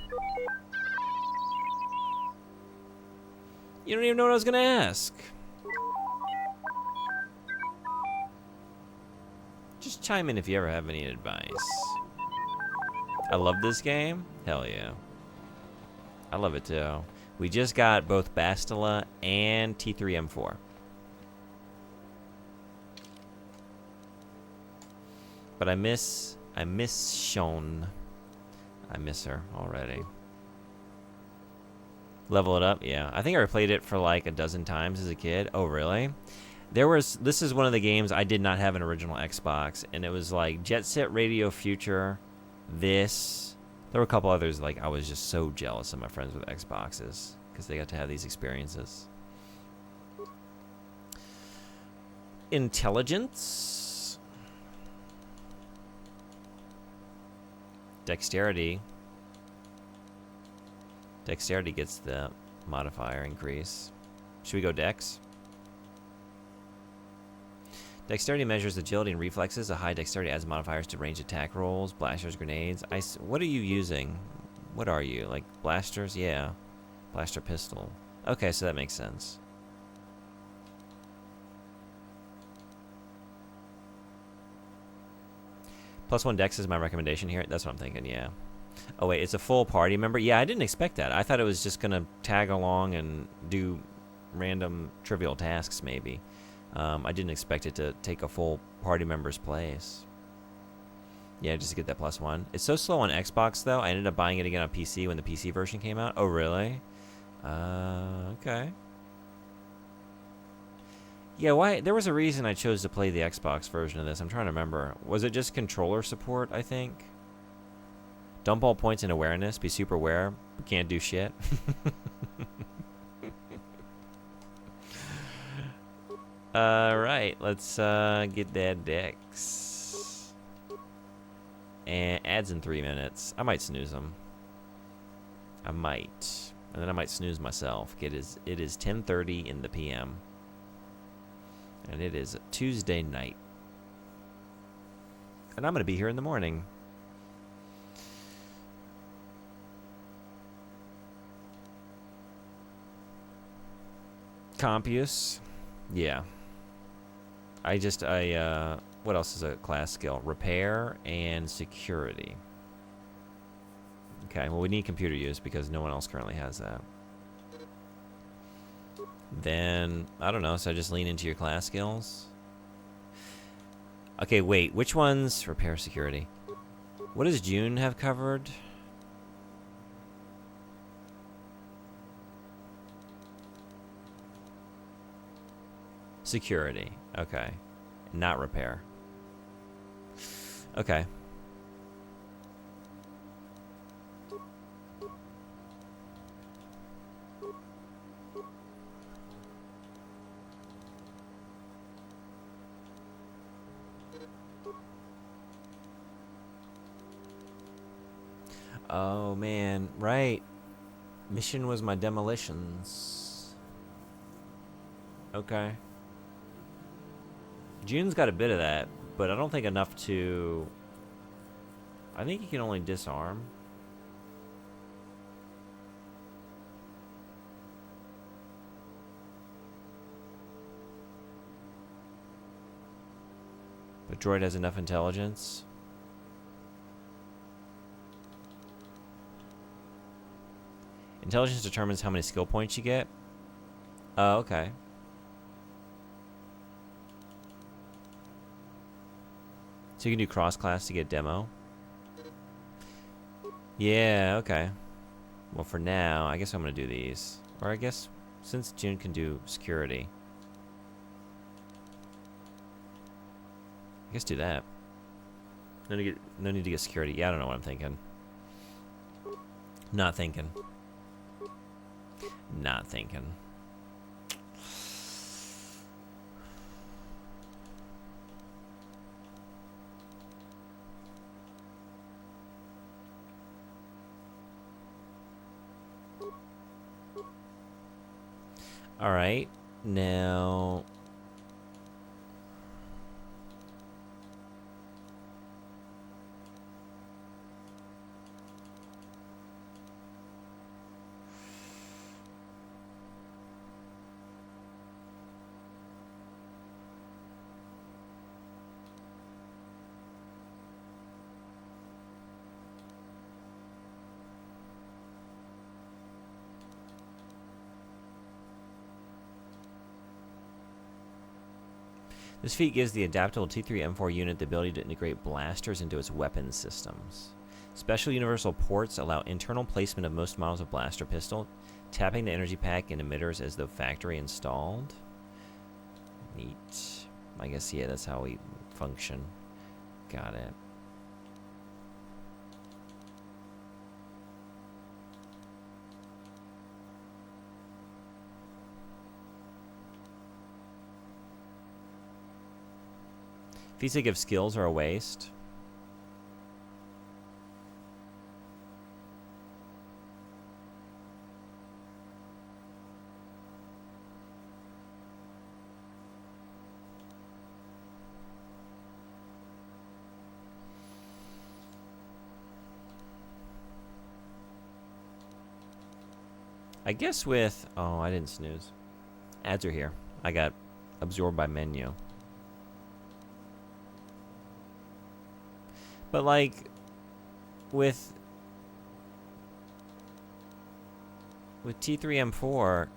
You don't even know what I was going to ask. Just chime in if you ever have any advice. I love this game. Hell yeah. I love it too. We just got both Bastila and T3M4. But I miss Shone. I miss her already. Level it up? Yeah. I think I played it for like a dozen times as a kid. Oh, really? This is one of the games I did not have an original Xbox, and it was like Jet Set Radio Future, this. There were a couple others, like I was just so jealous of my friends with Xboxes because they got to have these experiences. Intelligence. Dexterity. Dexterity gets the modifier increase. Should we go Dex? Dexterity measures agility and reflexes. A high dexterity adds modifiers to range attack rolls, blasters, grenades. What are you using? What are you? Like blasters? Yeah. Blaster pistol. Okay, so that makes sense. +1 Dex is my recommendation here. That's what I'm thinking, yeah. Oh, wait, it's a full party member? Yeah, I didn't expect that. I thought it was just going to tag along and do random trivial tasks, maybe. I didn't expect it to take a full party member's place. Yeah, just to get that +1. It's so slow on Xbox, though. I ended up buying it again on PC when the PC version came out. Oh, really? Okay. Yeah, why? There was a reason I chose to play the Xbox version of this. I'm trying to remember. Was it just controller support, I think? Dump all points in awareness. Be super aware. But can't do shit. Alright, let's get that Dex. And adds in 3 minutes. I might snooze them. I might. And then I might snooze myself. It is 10:30 in the PM. And it is Tuesday night. And I'm going to be here in the morning. Compius. Yeah. What else is a class skill? Repair and security. Okay, well, we need computer use because no one else currently has that. Then, I don't know, so I just lean into your class skills. Okay, wait, which ones? Repair, security. What does June have covered? Security, okay. Not repair. Okay. Oh man, right. Mission was my demolitions. Okay. June's got a bit of that, but I don't think enough to... I think you can only disarm. But droid has enough intelligence. Intelligence determines how many skill points you get. Oh, okay. So you can do cross-class to get demo. Yeah, okay. Well, for now, I guess I'm going to do these. Or I guess, since June can do security. I guess do that. No need to get security. Yeah, I don't know what I'm thinking. Not thinking. Not thinking. All right, now. This feat gives the adaptable T3M4 unit the ability to integrate blasters into its weapon systems. Special universal ports allow internal placement of most models of blaster pistol, tapping the energy pack and emitters as though factory installed. Neat. I guess, yeah, that's how we function. Got it. Feats that give skills are a waste. I guess with... Oh, I didn't snooze. Ads are here. I got absorbed by menu. But, like, with T3M4,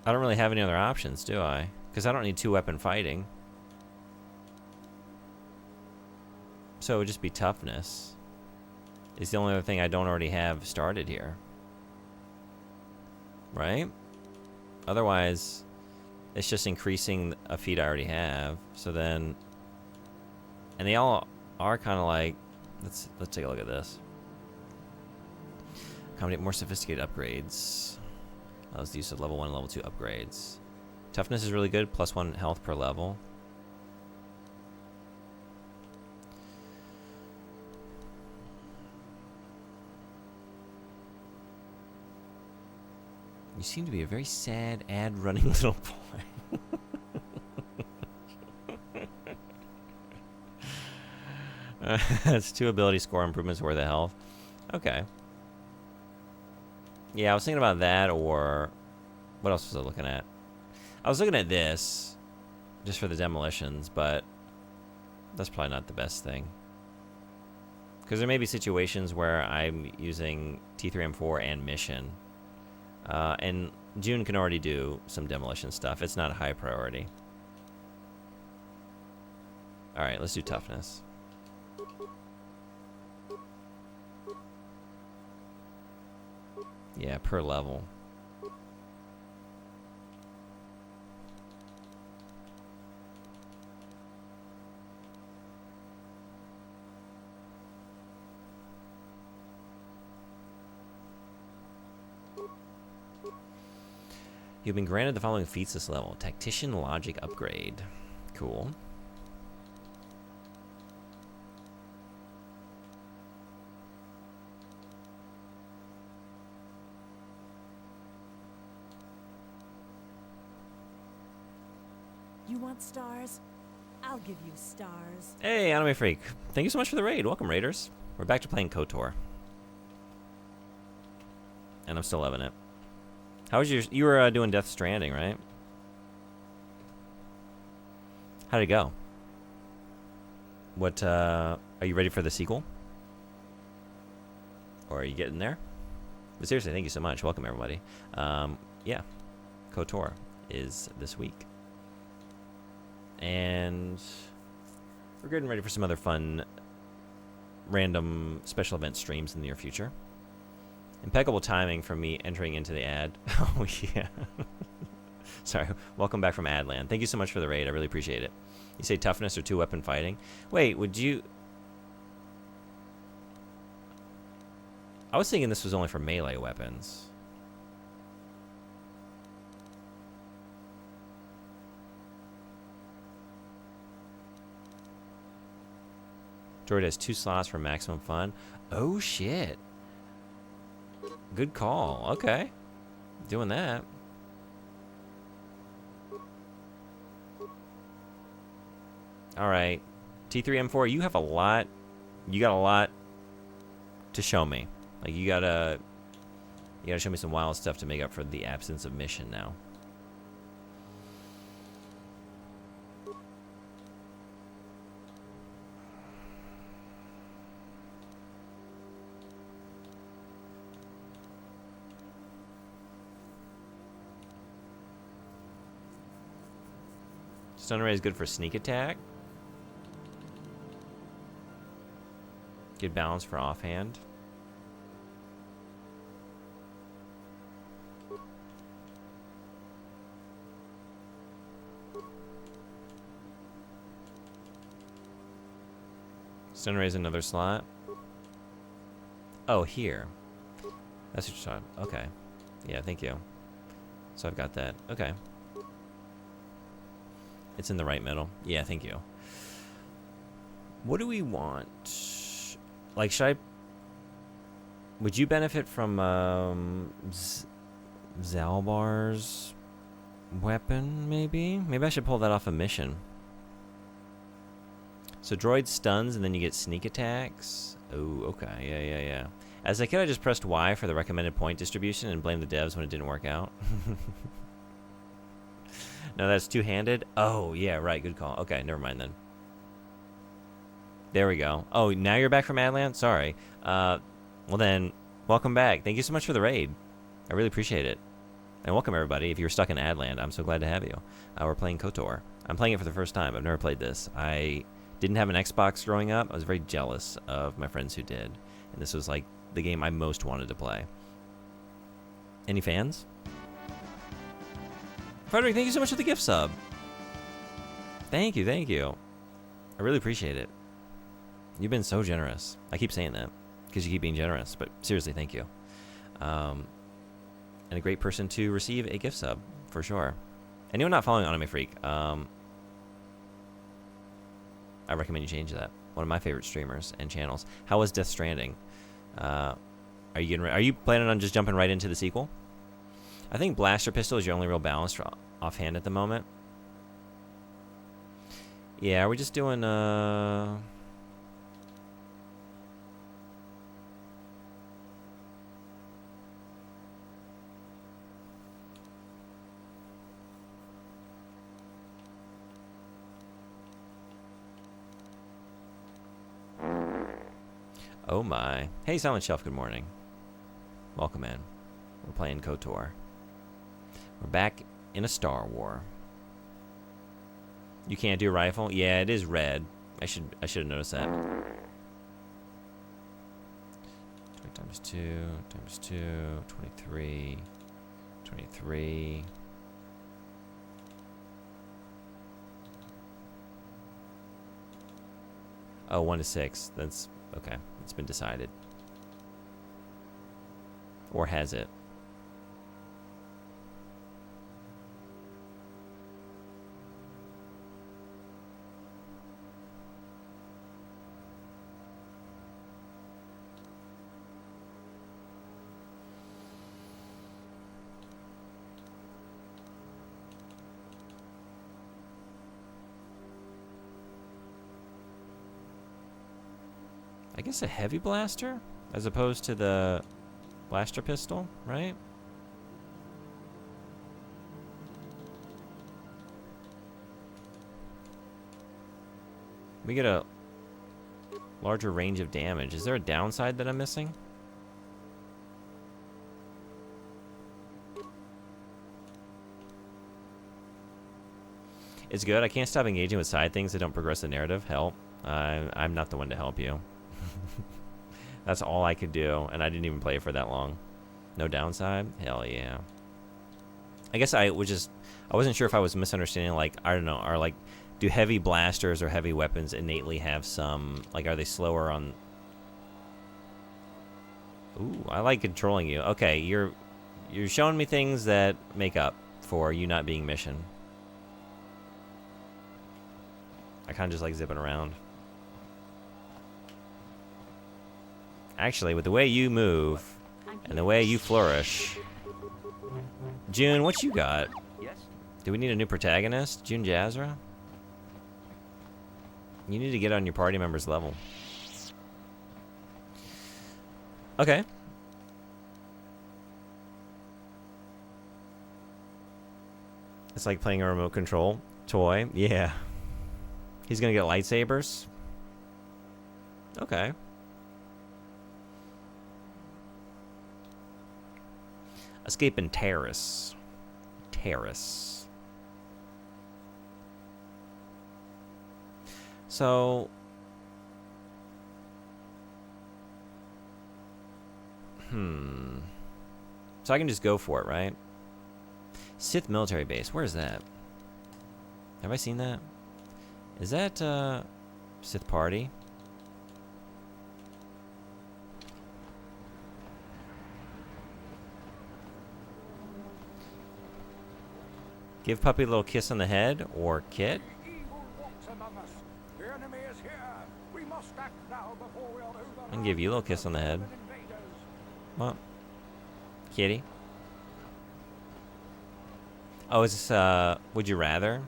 I don't really have any other options, do I? Because I don't need two-weapon fighting. So it would just be toughness. It's the only other thing I don't already have started here. Right? Otherwise... It's just increasing a feat I already have. So then, and they all are kind of like, let's take a look at this. Accommodate more sophisticated upgrades. Allows the use of level 1 and level 2 upgrades. Toughness is really good, +1 health per level. You seem to be a very sad, ad-running little boy. It's 2 ability score improvements worth of health. Okay. Yeah, I was thinking about that, or... What else was I looking at? I was looking at this, just for the demolitions, but... That's probably not the best thing. Because there may be situations where I'm using T3M4 and mission. And June can already do some demolition stuff. It's not a high priority. Alright, let's do toughness. Yeah, per level. You've been granted the following feats this level. Tactician Logic Upgrade. Cool. You want stars? I'll give you stars. Hey, Anime Freak. Thank you so much for the raid. Welcome, Raiders. We're back to playing KOTOR. And I'm still loving it. How was your... You were doing Death Stranding, right? How'd it go? What, are you ready for the sequel? Or are you getting there? But seriously, thank you so much. Welcome, everybody. Yeah. KOTOR is this week. And we're getting ready for some other fun random special event streams in the near future. Impeccable timing from me entering into the ad. Oh, yeah. Sorry. Welcome back from Adland. Thank you so much for the raid. I really appreciate it. You say toughness or two-weapon fighting? Wait, would you... I was thinking this was only for melee weapons. Droid has 2 slots for maximum fun. Oh, shit. Good call. Okay. Doing that. All right. T3M4, you have a lot. You got a lot to show me. Like, you gotta show me some wild stuff to make up for the absence of mission now. Stun Ray is good for sneak attack. Good balance for offhand. Stun Ray is another slot. Oh, here. That's what you're talking about. Okay. Yeah, thank you. So I've got that. Okay. It's in the right middle. Yeah, thank you. What do we want? Like, would you benefit from Zalbar's weapon, maybe? Maybe I should pull that off a mission. So droid stuns and then you get sneak attacks. Oh, okay. Yeah. As a kid, I just pressed Y for the recommended point distribution and blamed the devs when it didn't work out. No, that's two-handed? Oh, yeah, right. Good call. Okay, never mind then. There we go. Oh, now you're back from Adland? Sorry. Well then, welcome back. Thank you so much for the raid. I really appreciate it. And welcome, everybody. If you were stuck in Adland, I'm so glad to have you. We're playing KOTOR. I'm playing it for the first time. I've never played this. I didn't have an Xbox growing up. I was very jealous of my friends who did. And this was like the game I most wanted to play. Any fans? Frederick, thank you so much for the gift sub. Thank you. I really appreciate it. You've been so generous. I keep saying that because you keep being generous, but seriously, thank you. And a great person to receive a gift sub, for sure. Anyone not following Anime Freak, I recommend you change that. One of my favorite streamers and channels. How was Death Stranding? Are you planning on just jumping right into the sequel? I think Blaster Pistol is your only real balance for offhand at the moment. Yeah, we're just doing Oh my. Hey Silent Shelf, good morning. Welcome in. We're playing KOTOR. We're back in a Star War. You can't do rifle? Yeah, it is red. I should have noticed that. 20 times 2 times 2, 23. 23. Oh, 1 to 6. That's okay. It's been decided. Or has it? I guess a heavy blaster as opposed to the blaster pistol, right? We get a larger range of damage. Is there a downside that I'm missing? It's good. I can't stop engaging with side things that don't progress the narrative. Help. I'm not the one to help you. That's all I could do, and I didn't even play it for that long. No downside? Hell yeah. I guess I wasn't sure if I was misunderstanding, like, I don't know, are like, do heavy blasters or heavy weapons innately have some, like, are they slower on, Ooh, I like controlling you. Okay, you're showing me things that make up for you not being mission. I kind of just like zipping around. Actually, with the way you move and the way you flourish. June, what you got? Yes? Do we need a new protagonist? June Jazra? You need to get on your party member's level. Okay. It's like playing a remote control toy. Yeah. He's gonna get lightsabers. Okay. Escaping Terrace. Terrace. So... So I can just go for it, right? Sith military base. Where is that? Have I seen that? Is that, Sith party? Give puppy a little kiss on the head, or Kit? And give you a little kiss on the head. What? Kitty? Oh, is this, would you rather?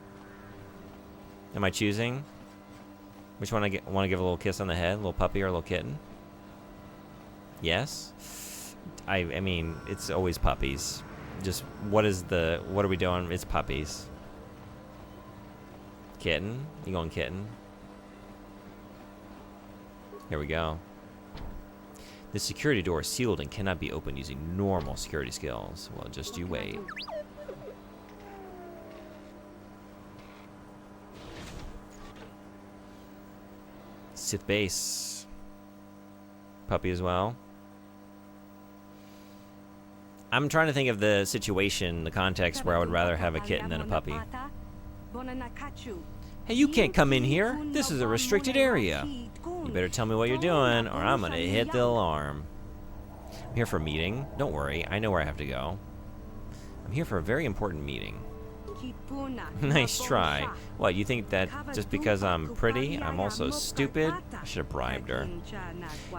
Am I choosing? Which one want to give a little kiss on the head? A little puppy or a little kitten? Yes? I mean, it's always puppies. Just, what are we doing? It's puppies. Kitten? You going kitten? Here we go. The security door is sealed and cannot be opened using normal security skills. Well, just you wait. Sith base. Puppy as well. I'm trying to think of the situation, the context where I would rather have a kitten than a puppy. Hey, you can't come in here. This is a restricted area. You better tell me what you're doing, or I'm gonna hit the alarm. I'm here for a meeting. Don't worry, I know where I have to go. I'm here for a very important meeting. Nice try. What, you think that just because I'm pretty, I'm also stupid? I should have bribed her.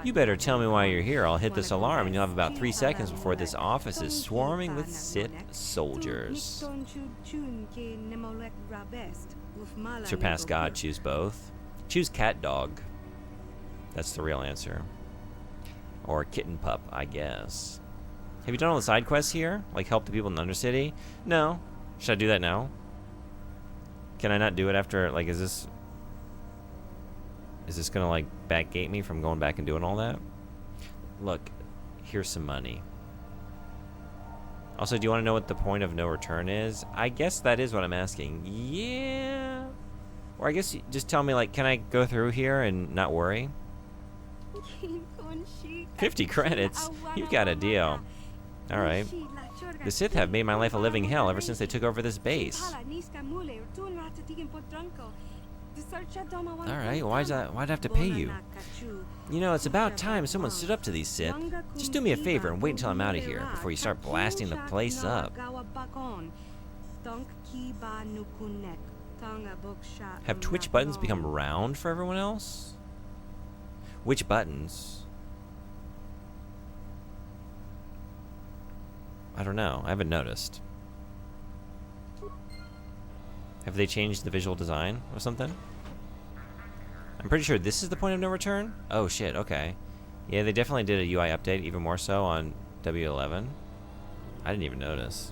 You better tell me why you're here. I'll hit this alarm and you'll have about 3 seconds before this office is swarming with Sith soldiers. Surpass God, choose both. Choose cat dog. That's the real answer. Or kitten pup, I guess. Have you done all the side quests here? Like help the people in the Undercity? No. Should I do that now? Can I not do it after, like, is this gonna, like, backgate me from going back and doing all that? Look, here's some money. Also, do you want to know what the point of no return is? I guess that is what I'm asking. Yeah. Or I guess you just tell me, like, can I go through here and not worry? 50 credits? You've got a deal. Alright. The Sith have made my life a living hell ever since they took over this base. Alright, why'd I have to pay you? You know, it's about time someone stood up to these Sith. Just do me a favor and wait until I'm out of here before you start blasting the place up. Have Twitch buttons become round for everyone else? Which buttons? I don't know. I haven't noticed. Have they changed the visual design or something? I'm pretty sure this is the point of no return. Oh shit, okay. Yeah, they definitely did a UI update, even more so on W11. I didn't even notice.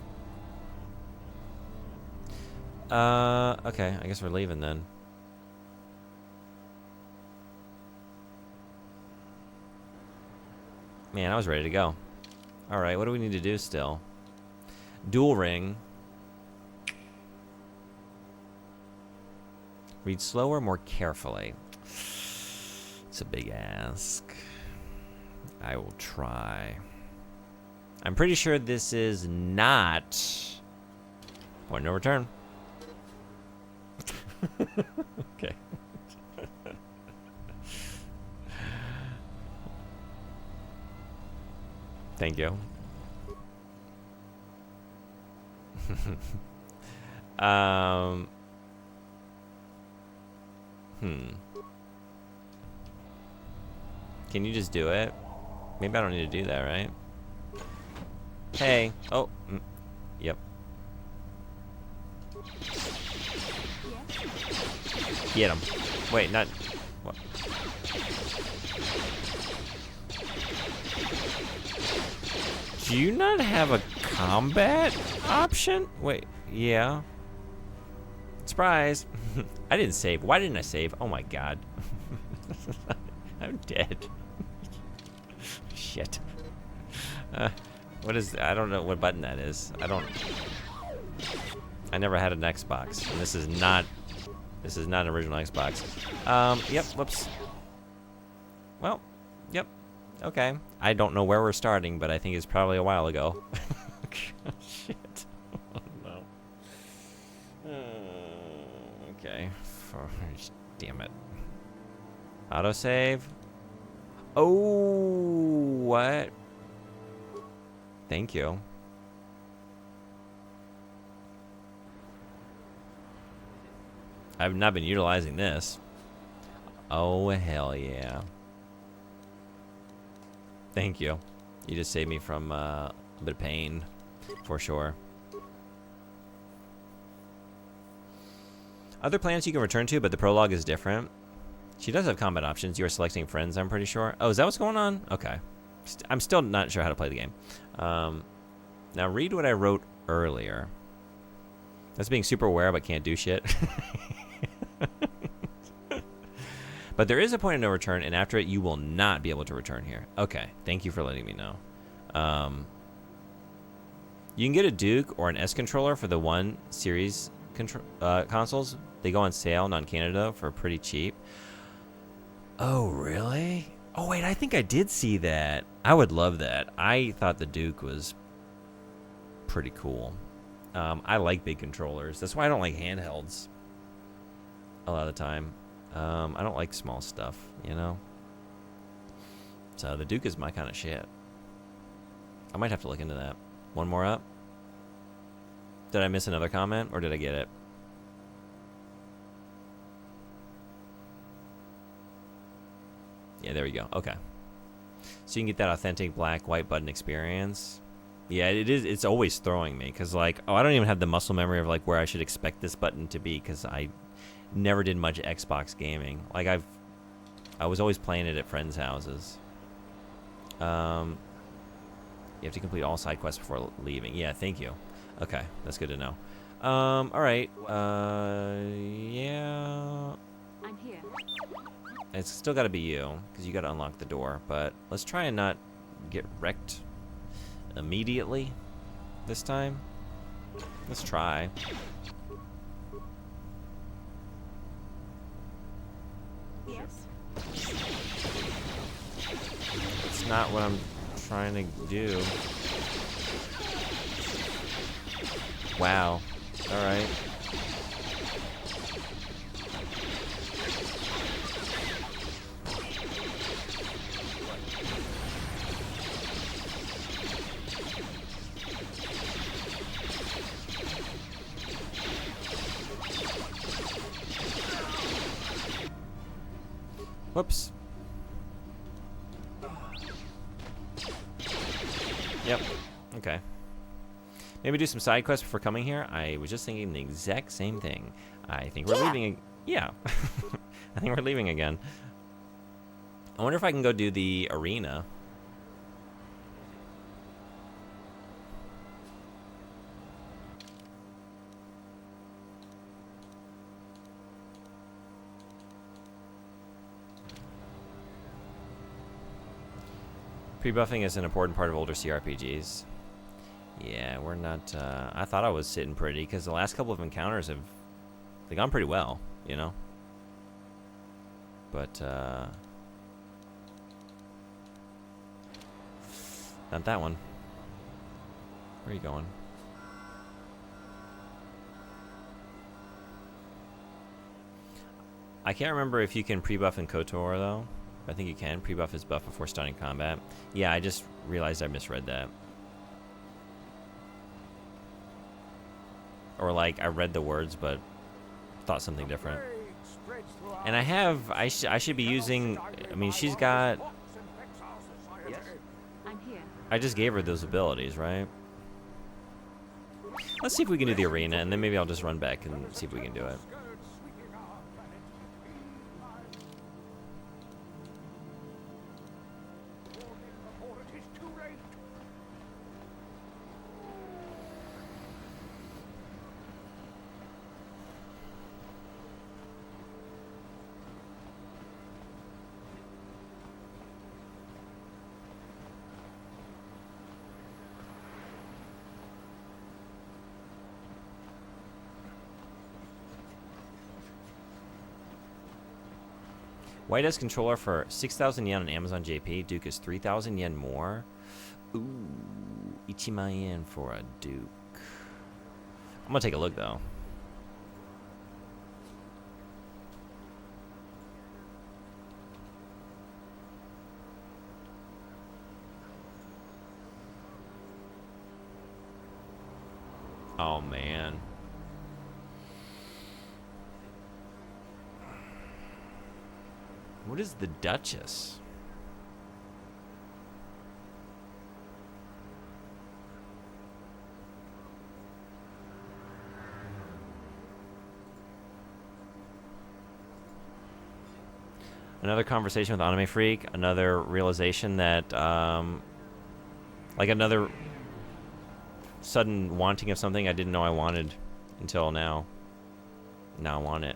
Okay, I guess we're leaving then. Man, I was ready to go. Alright, what do we need to do still? Dual ring. Read slower, more carefully. It's a big ask. I will try. I'm pretty sure this is not point no return. Okay. Thank you. Can you just do it? Maybe I don't need to do that, right? Hey. Oh. Yep. Get him. Wait, not... What? Do you not have a combat option? Wait, yeah. Surprise. I didn't save. Why didn't I save? Oh my god. I'm dead. Shit. What is... I don't know what button that is. I never had an Xbox. And this is not an original Xbox. Yep, whoops. Well, yep. Okay. I don't know where we're starting, but I think it's probably a while ago. Shit. Oh, no. Okay. Damn it. Autosave. Oh, what? Thank you. I've not been utilizing this. Oh, hell yeah. Thank you. You just saved me from a bit of pain, for sure. Other planets you can return to, but the prologue is different. She does have combat options. You are selecting friends, I'm pretty sure. Oh, is that what's going on? Okay. I'm still not sure how to play the game. Now read what I wrote earlier. That's being super aware but can't do shit. But there is a point of no return, and after it, you will not be able to return here. Okay, thank you for letting me know. You can get a Duke or an S controller for the 1 series consoles. They go on sale in Canada for pretty cheap. Oh, really? Oh, wait, I think I did see that. I would love that. I thought the Duke was pretty cool. I like big controllers. That's why I don't like handhelds a lot of the time. I don't like small stuff, you know? So the Duke is my kind of shit. I might have to look into that. One more up? Did I miss another comment, or did I get it? Yeah, there we go. Okay. So you can get that authentic black, white button experience. Yeah, it is. It's always throwing me, because, like, oh, I don't even have the muscle memory of, like, where I should expect this button to be, because I never did much Xbox gaming. Like, I was always playing it at friends' houses. You have to complete all side quests before leaving. Yeah, thank you. Okay, that's good to know. All right. Yeah. I'm here. It's still got to be you, because you got to unlock the door. But let's try and not get wrecked immediately this time. Let's try. Yes. It's not what I'm trying to do. Wow. All right. Whoops. Yep. Okay. Maybe do some side quests before coming here. I was just thinking the exact same thing. I think we're leaving. Yeah. I think we're leaving again. I wonder if I can go do the arena. Pre-buffing is an important part of older CRPGs. Yeah, we're not... I thought I was sitting pretty, because the last couple of encounters have... They've gone pretty well, you know? But, not that one. Where are you going? I can't remember if you can pre-buff in KOTOR, though. I think you can. Pre-buff is buff before starting combat. Yeah, I just realized I misread that. Or like I read the words but thought something different. And I should be using, I mean, she's got, Yes? I'm here. I just gave her those abilities, right? Let's see if we can do the arena, and then maybe I'll just run back and see if we can do it. White has controller for 6,000 yen on Amazon JP. Duke is 3,000 yen more. Ooh, Ichima yen for a Duke. I'm gonna take a look though. Oh man. What is the Duchess? Another conversation with Anime Freak. Another realization that, like another sudden wanting of something I didn't know I wanted until now. Now I want it.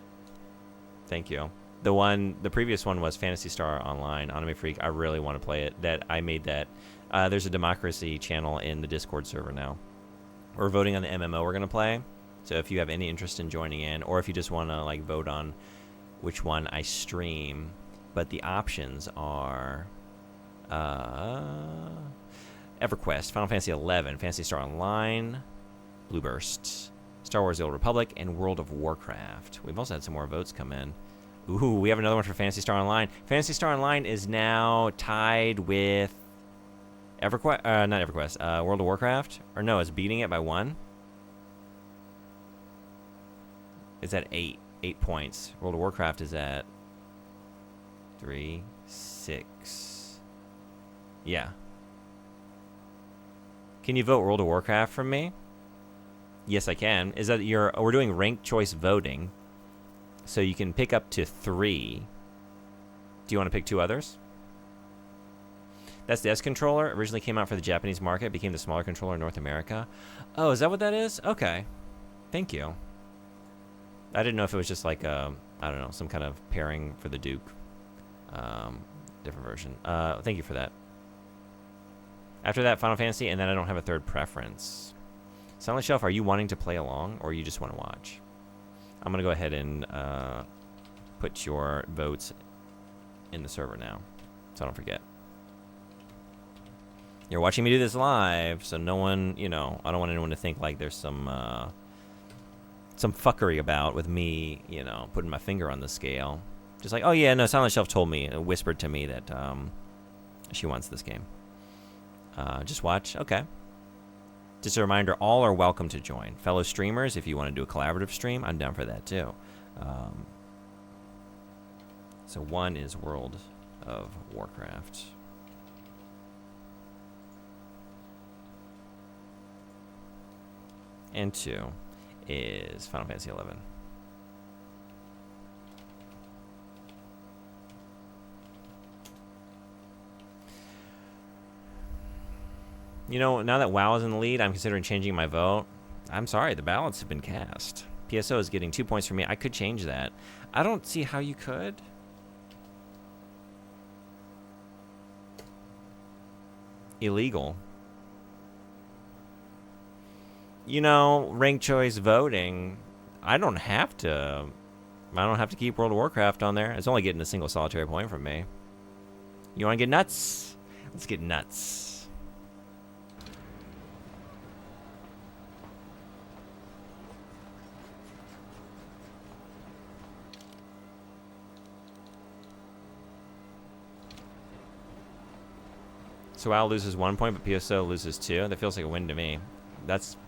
Thank you. The previous one was Phantasy Star Online, Anime Freak. I really want to play it. I made that. There's a democracy channel in the Discord server now. We're voting on the MMO we're gonna play. So if you have any interest in joining in, or if you just want to like vote on which one I stream, but the options are EverQuest, Final Fantasy XI, Phantasy Star Online, Blue Burst, Star Wars: The Old Republic, and World of Warcraft. We've also had some more votes come in. Ooh, we have another one for Phantasy Star Online. Phantasy Star Online is now tied with EverQuest, not EverQuest, World of Warcraft. Or no, it's beating it by 1. It's at 8 points. World of Warcraft is at 3, 6. Yeah. Can you vote World of Warcraft from me? Yes, I can. Is that we're doing ranked choice voting. So you can pick up to 3. Do you want to pick 2 others? That's the S controller. Originally came out for the Japanese market. Became the smaller controller in North America. Oh, is that what that is? Okay. Thank you. I didn't know if it was just like, I don't know, some kind of pairing for the Duke. Different version. Thank you for that. After that, Final Fantasy, and then I don't have a third preference. Silent Shelf, are you wanting to play along, or you just want to watch? I'm going to go ahead and put your votes in the server now, so I don't forget. You're watching me do this live, so no one, you know, I don't want anyone to think like there's some fuckery about with me, you know, putting my finger on the scale. Just like, oh yeah, no, Silent Shelf told me, whispered to me that she wants this game. Just watch, okay. Just a reminder, all are welcome to join. Fellow streamers, if you want to do a collaborative stream, I'm down for that too. So 1 is World of Warcraft. And 2 is Final Fantasy XI. You know, now that WoW is in the lead, I'm considering changing my vote. I'm sorry, the ballots have been cast. PSO is getting 2 points from me. I could change that. I don't see how you could. Illegal. You know, ranked choice voting, I don't have to keep World of Warcraft on there. It's only getting a single solitary point from me. You want to get nuts? Let's get nuts. So WoW loses 1 point, but PSO loses 2. That feels like a win to me. That's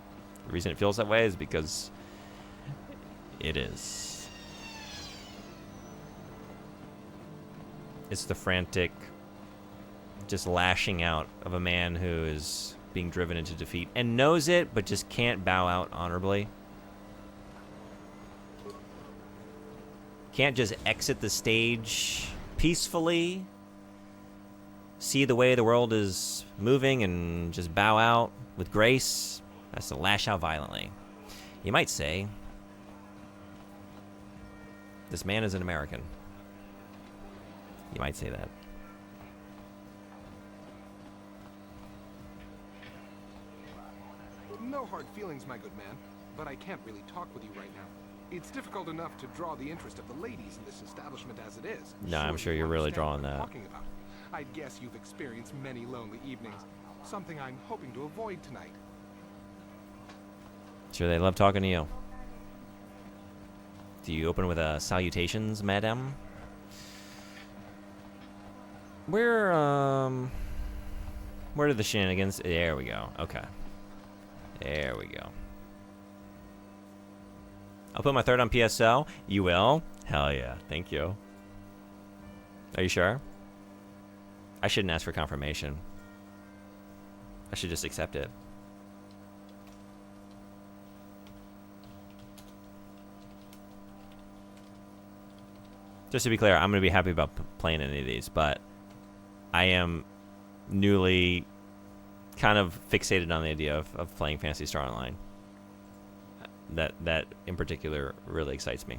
the reason it feels that way is because it is. It's the frantic, just lashing out of a man who is being driven into defeat and knows it, but just can't bow out honorably. Can't just exit the stage peacefully, see the way the world is moving and just bow out with grace. Has to lash out violently. You might say, this man is an American. You might say that. No hard feelings, my good man, but I can't really talk with you right now. It's difficult enough to draw the interest of the ladies in this establishment as it is. No, I'm sure you're really drawing what I'm that. talking about. I guess you've experienced many lonely evenings, something I'm hoping to avoid tonight. Sure, they love talking to you. Do you open with salutations, madam? Where are the shenanigans? There we go. Okay. There we go. I'll put my third on PSO. You will? Hell yeah. Thank you. Are you sure? I shouldn't ask for confirmation. I should just accept it. Just to be clear, I'm going to be happy about playing any of these, but I am newly kind of fixated on the idea of playing Phantasy Star Online. That in particular really excites me.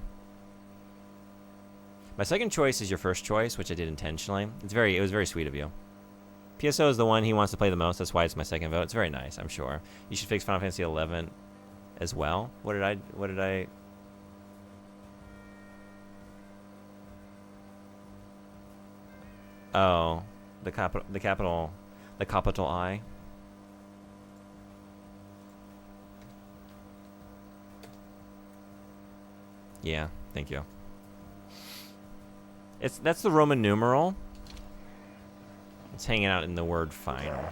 My second choice is your first choice, which I did intentionally. It was very sweet of you. PSO is the one he wants to play the most. That's why it's my second vote. It's very nice, I'm sure. You should fix Final Fantasy 11 as well. What did I? Oh, the capital I. Yeah, thank you. That's the Roman numeral. It's hanging out in the word final.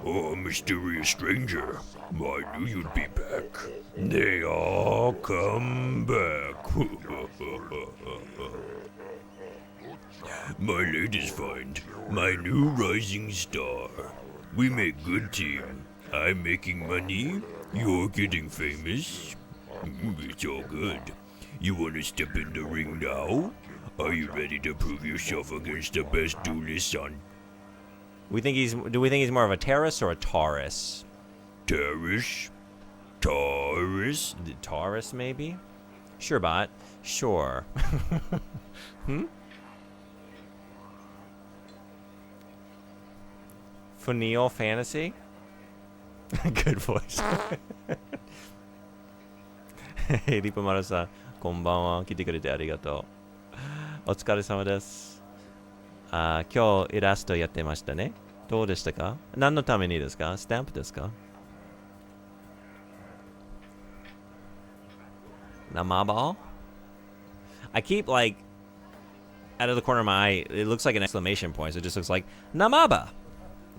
Oh, mysterious stranger. I knew you'd be back. They all come back. My latest find. My new rising star. We make good team. I'm making money. You're getting famous. It's all good. You want to step in the ring now? Are you ready to prove yourself against the best duelists on? Do we think he's more of a Terrace or a Taurus? Terrace? Taurus? The Taurus, maybe? Sure, bot. Sure. Funil Fantasy? Good voice. Hey, リポマルさん、こんばんは。来てくれてありがとう。お疲れ様です。今日イラストやってましたね。どうでしたか？何のためにですか？スタンプですか？Namaba? I keep like out of the corner of my eye, it looks like an exclamation point, so it just looks like Namaba.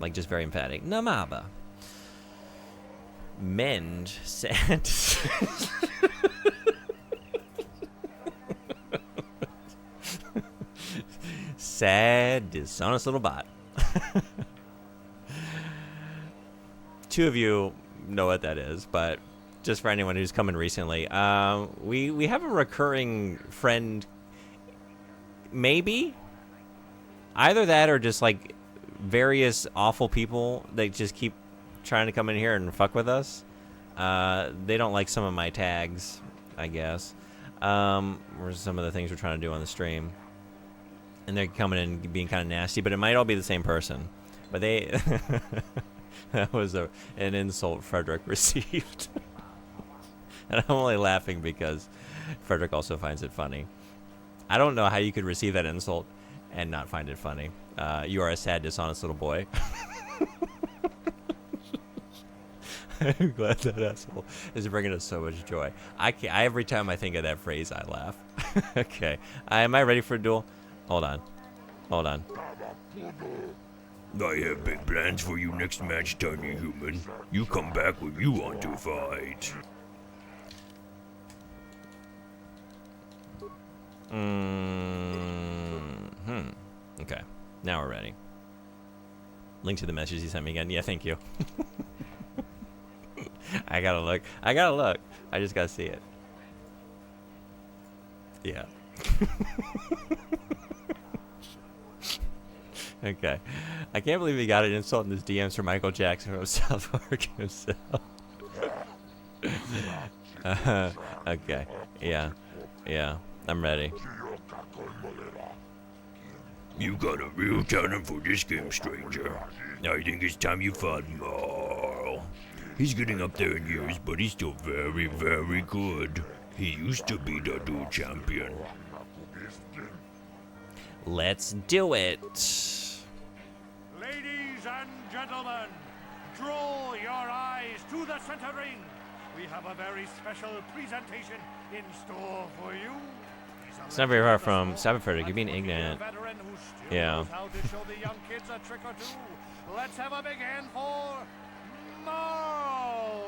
Like just very emphatic. Namaba. Mend sand. Sad, dishonest little bot. Two of you know what that is, but just for anyone who's come in recently, we have a recurring friend. Maybe either that or just like various awful people that just keep trying to come in here and fuck with us. They don't like some of my tags, I guess, or some of the things we're trying to do on the stream. And they're coming in being kind of nasty, but it might all be the same person. But they... that was an insult Frederick received. And I'm only laughing because Frederick also finds it funny. I don't know how you could receive that insult and not find it funny. You are a sad, dishonest little boy. I'm glad that asshole is bringing us so much joy. Every time I think of that phrase, I laugh. Okay. Am I ready for a duel? Hold on. I have big plans for you next match, tiny human. You come back when you want to fight. Okay, now we're ready. Link to the message he sent me again. Yeah, thank you. I gotta look. I just gotta see it. Yeah. Okay. I can't believe he got an insult in his DMs from Michael Jackson from South Park himself. Okay. Yeah. Yeah. I'm ready. You got a real talent for this game, stranger. I think it's time you fought Marl. He's getting up there in years, but he's still very, very good. He used to be the dual champion. Let's do it. Ladies and gentlemen, draw your eyes to the center ring. We have a very special presentation in store for you. It's not very far from Saberford. You're being ignorant. Yeah. How to show the young kids a trick or two. Let's have a big hand for Marl.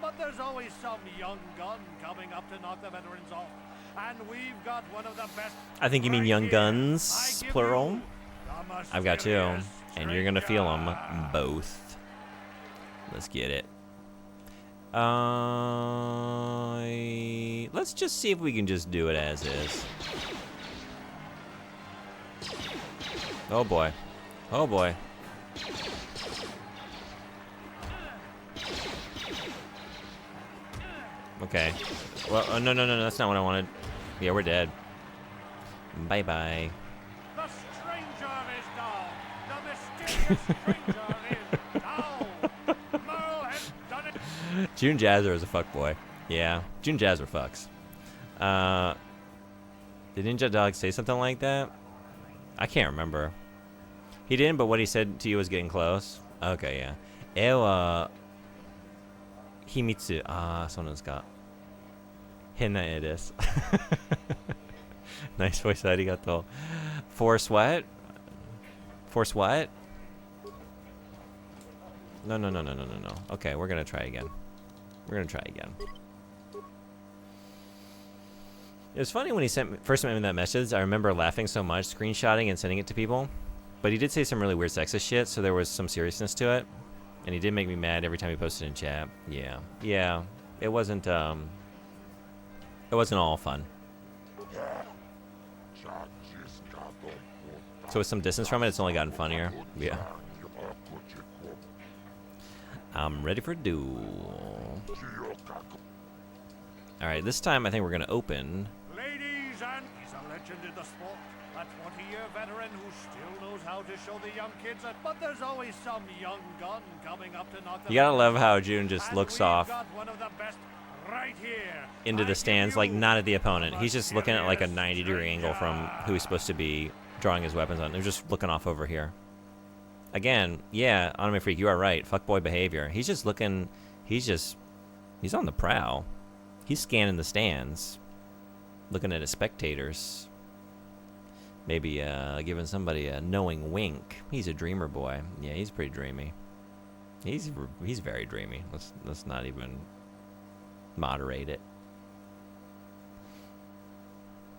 But there's always some young gun coming up to knock the veterans off. And we've got one of the best. I think you mean young guns, plural. I've got two, and you're gonna feel them both. Let's get it. Let's just see if we can just do it as is. Oh boy. Oh boy. Okay. Well, no, that's not what I wanted. Yeah, we're dead. Bye-bye. The stranger is down. The mysterious stranger is down. Marl has done it. June Jazzer is a fuckboy. Yeah, June Jazzer fucks. Did Ninja Dog say something like that? I can't remember. He didn't, but what he said to you was getting close. Okay, yeah. Himitsu. Someone's got. Henna it is. Nice voice, arigato. Force what? Force what? No. Okay, we're gonna try again. It was funny when he first sent me that message. I remember laughing so much, screenshotting and sending it to people. But he did say some really weird sexist shit, so there was some seriousness to it. And he did make me mad every time he posted in chat. Yeah. It wasn't all fun. So with some distance from it, it's only gotten funnier. Yeah. I'm ready for duel. Alright, this time I think we're gonna open. Ladies and he's a legend in the sport. A 20-year veteran who still knows how to show the young kids that. But there's always some young gun coming up to knock the. You gotta love how June just looks off got one of the best right here. into the stands, like not at the opponent. He's just looking at like a 90-degree angle from who he's supposed to be drawing his weapons on. They're just looking off over here. Again, yeah, Anime Freak, you are right. Fuckboy behavior. He's just looking. He's on the prowl. He's scanning the stands, looking at his spectators. Maybe giving somebody a knowing wink. He's a dreamer boy. Yeah, he's pretty dreamy. He's very dreamy. Let's not even moderate it.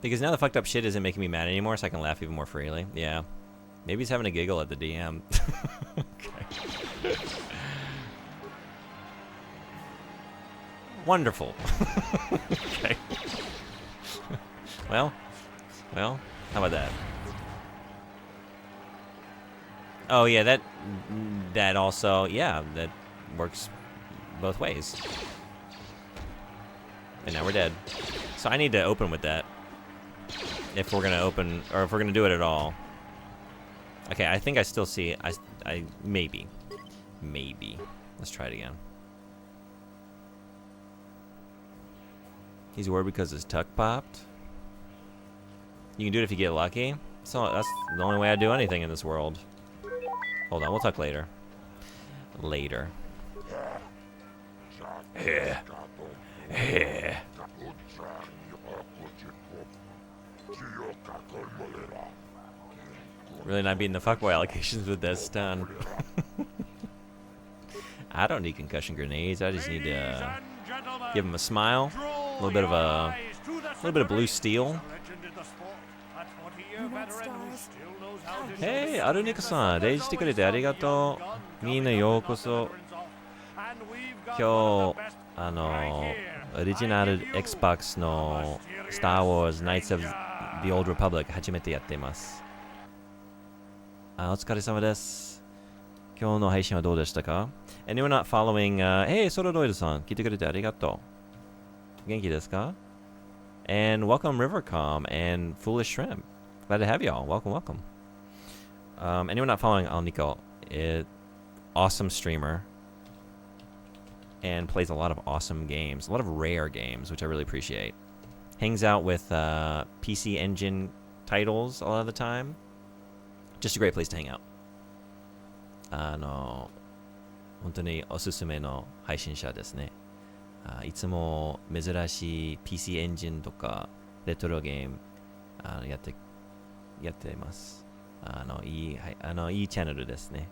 Because now the fucked up shit isn't making me mad anymore, so I can laugh even more freely. Yeah. Maybe he's having a giggle at the DM. Okay. Wonderful. Okay. Well, how about that? Oh yeah, that also, yeah, that works both ways. And now we're dead. So I need to open with that. If we're gonna open, or if we're gonna do it at all. Okay, I think I still see, I maybe. Let's try it again. He's worried because his tuck popped. You can do it if you get lucky. So that's the only way I do anything in this world. Hold on, we'll talk later. Really not beating the fuckboy allegations with that stun. I don't need concussion grenades. I just need to give him a smile, a little bit of blue steel. Hey, Arunika-san, レイジしてくれてありがとう。みんなようこそ。今日オリジナル Xbox の Star Wars Knights of the Old Republic 初めてやっています。お疲れ様です。今日の配信はどうでしたか？ Anyone not following, hey, Soloroid さん、聞いてくれてありがとう。元気ですか？ And welcome Rivercom and Foolish Shrimp. Glad to have y'all. Welcome, welcome. Anyone not following Alnico, awesome streamer. And plays a lot of awesome games, a lot of rare games, which I really appreciate. Hangs out with PC Engine titles a lot of the time. Just a great place to hang out. 本当におすすめの配信者ですね。いつも珍しい PC エンジンとかレトロゲームやってます。いいチャンネルですね。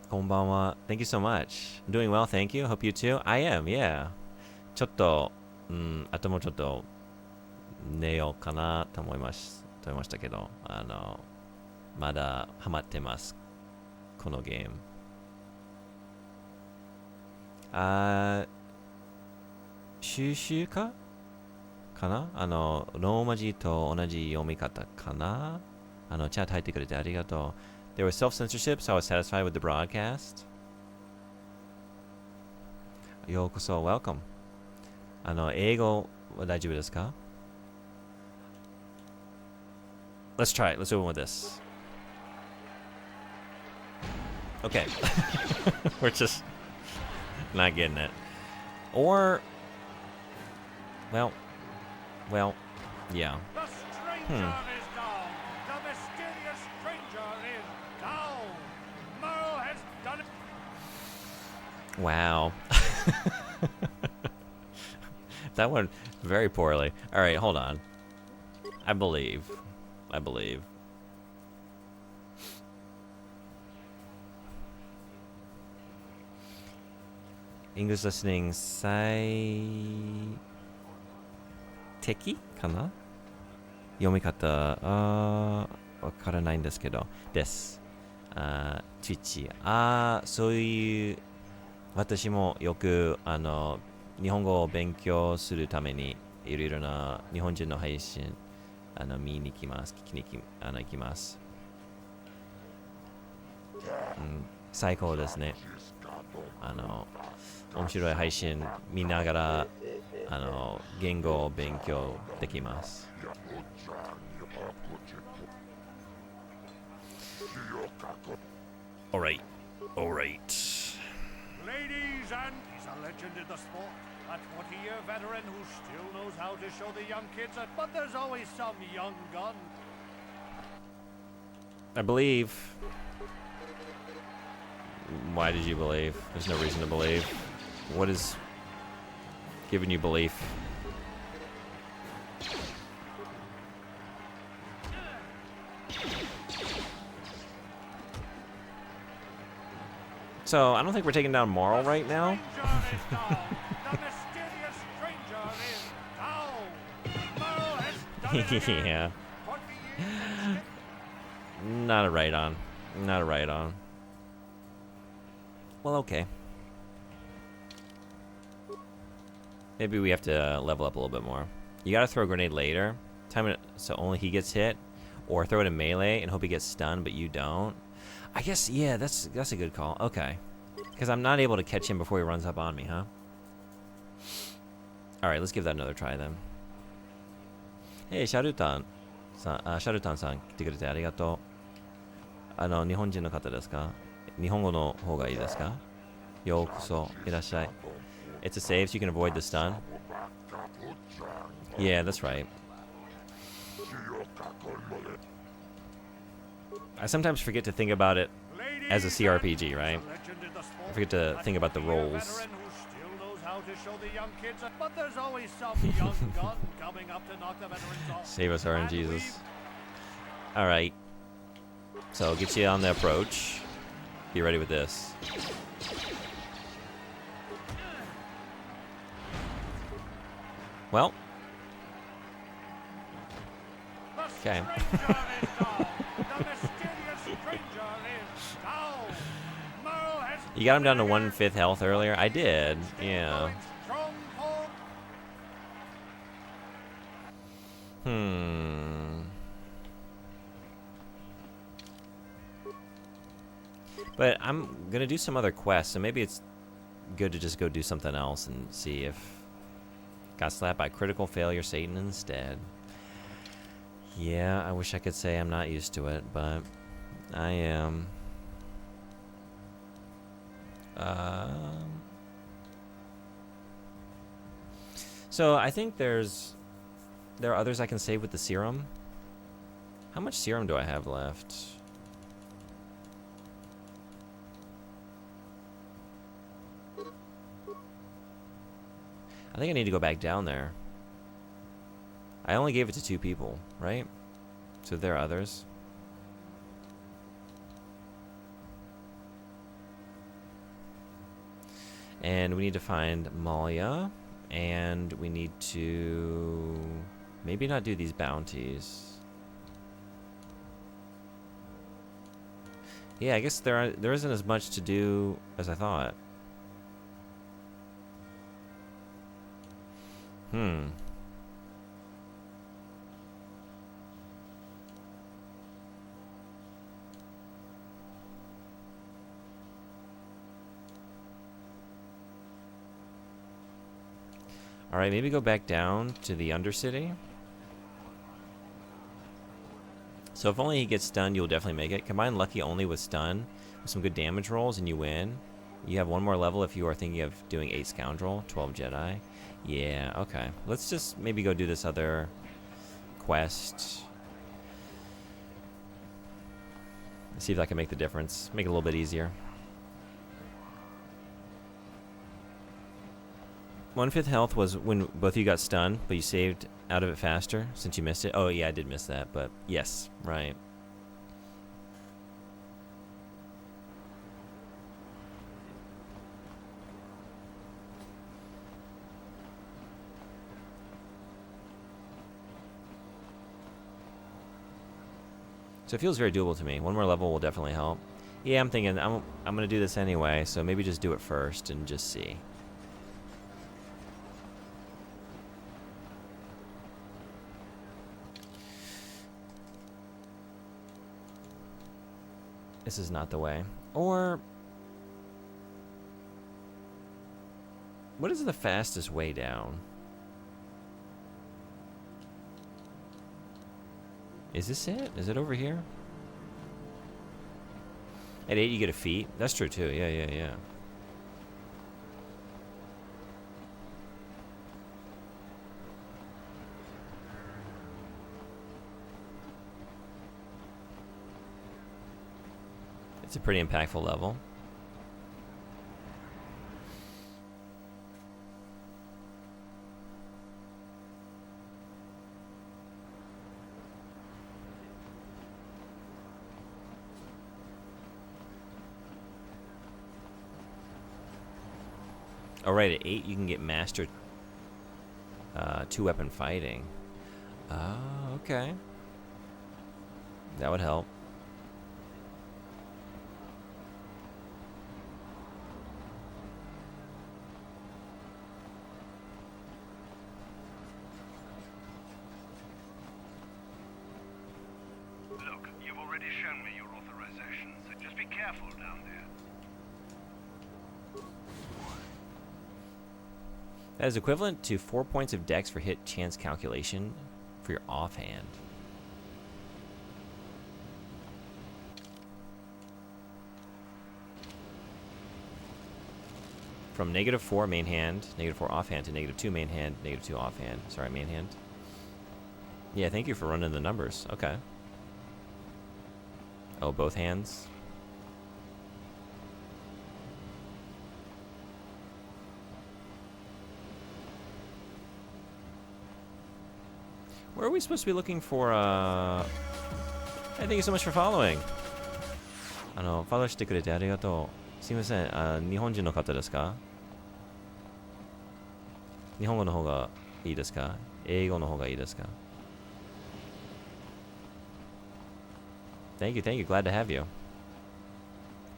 こんばんは。Thank you so much. Doing well, thank you. Hope you too. I am, yeah. ちょっと、あともうちょっと寝ようかなと思いましたけど、まだハマってます。このゲーム。収集かな？ローマ字と同じ読み方かな？チャット入ってくれてありがとう。There was self-censorship, so I was satisfied with the broadcast. ようこそ、welcome. 英語は大丈夫ですか？ Let's try it. Let's open with this. Okay. We're just not getting it. Or, well, yeah. Wow. That went very poorly. All right, hold on. I believe. English listening 最適かな？読み方わからないんですけどです。Twitch そういう私もよく日本語を勉強するためにいろいろな日本人の配信見に行きます。聞きに行きます。最高ですね。面白い配信見ながら言語を勉強できます。Alright. Ladies, and he's a legend in the sport. A 20-year veteran who still knows how to show the young kids that, but there's always some young gun. I believe. Why did you believe? There's no reason to believe. What is giving you belief? So, I don't think we're taking down Marl right now. Yeah. Not a right on. Well, okay. Maybe we have to level up a little bit more. You gotta throw a grenade later. Time it so only he gets hit. Or throw it in melee and hope he gets stunned, but you don't. I guess, yeah, that's a good call. Okay. Because I'm not able to catch him before he runs up on me, huh? Alright, let's give that another try then. Hey, Sharutan さん来てくれてありがとう。日本人の方ですか？日本語の方がいいですか？ようこそいらっしゃい。It's a save so you can avoid the stun. Yeah, that's right. I sometimes forget to think about it as a CRPG, right? I forget to think about the roles. Save us, RNGesus. All right. So get you on the approach. Be ready with this. Well. Okay. You got him down to 1/5 health earlier? I did, yeah. But I'm gonna do some other quests, so maybe it's good to just go do something else and see if... Got slapped by critical failure Satan instead. Yeah, I wish I could say I'm not used to it, but I am. So I think there are others I can save with the serum. How much serum do I have left? I think I need to go back down there. I only gave it to 2 people, right? So there are others. And we need to find Malia. And we need to maybe not do these bounties. Yeah, I guess there isn't as much to do as I thought. Alright, maybe go back down to the Undercity. So if only he gets stunned, you'll definitely make it. Combine Lucky only with stun with some good damage rolls and you win. You have 1 more level if you are thinking of doing 8 Scoundrel, 12 Jedi. Yeah, okay. Let's just maybe go do this other quest. See if I can make the difference. Make it a little bit easier. 1/5 health was when both of you got stunned, but you saved out of it faster since you missed it. Oh, yeah, I did miss that, but yes, right. So it feels very doable to me. 1 more level will definitely help. Yeah, I'm thinking I'm gonna do this anyway, so maybe just do it first and just see. This is not the way. Or what is the fastest way down? Is this it? Is it over here? At 8 you get a feat. That's true too. Yeah. It's a pretty impactful level. Oh, right, at 8 you can get Master 2-weapon fighting. Oh, okay. That would help. Look, you've already shown me your authorization, so just be careful down there. That is equivalent to 4 points of dex for hit chance calculation for your offhand. From -4 main hand, -4 offhand to -2 main hand, -2 offhand. Sorry, main hand. Yeah, thank you for running the numbers. Okay. Oh, both hands. Where are we supposed to be looking for, Hey, thank you so much for following. フォローしてくれてありがとう。すいません。日本人の方ですか？日本語の方がいいですか？英語の方がいいですか？ Thank you, thank you. Glad to have you.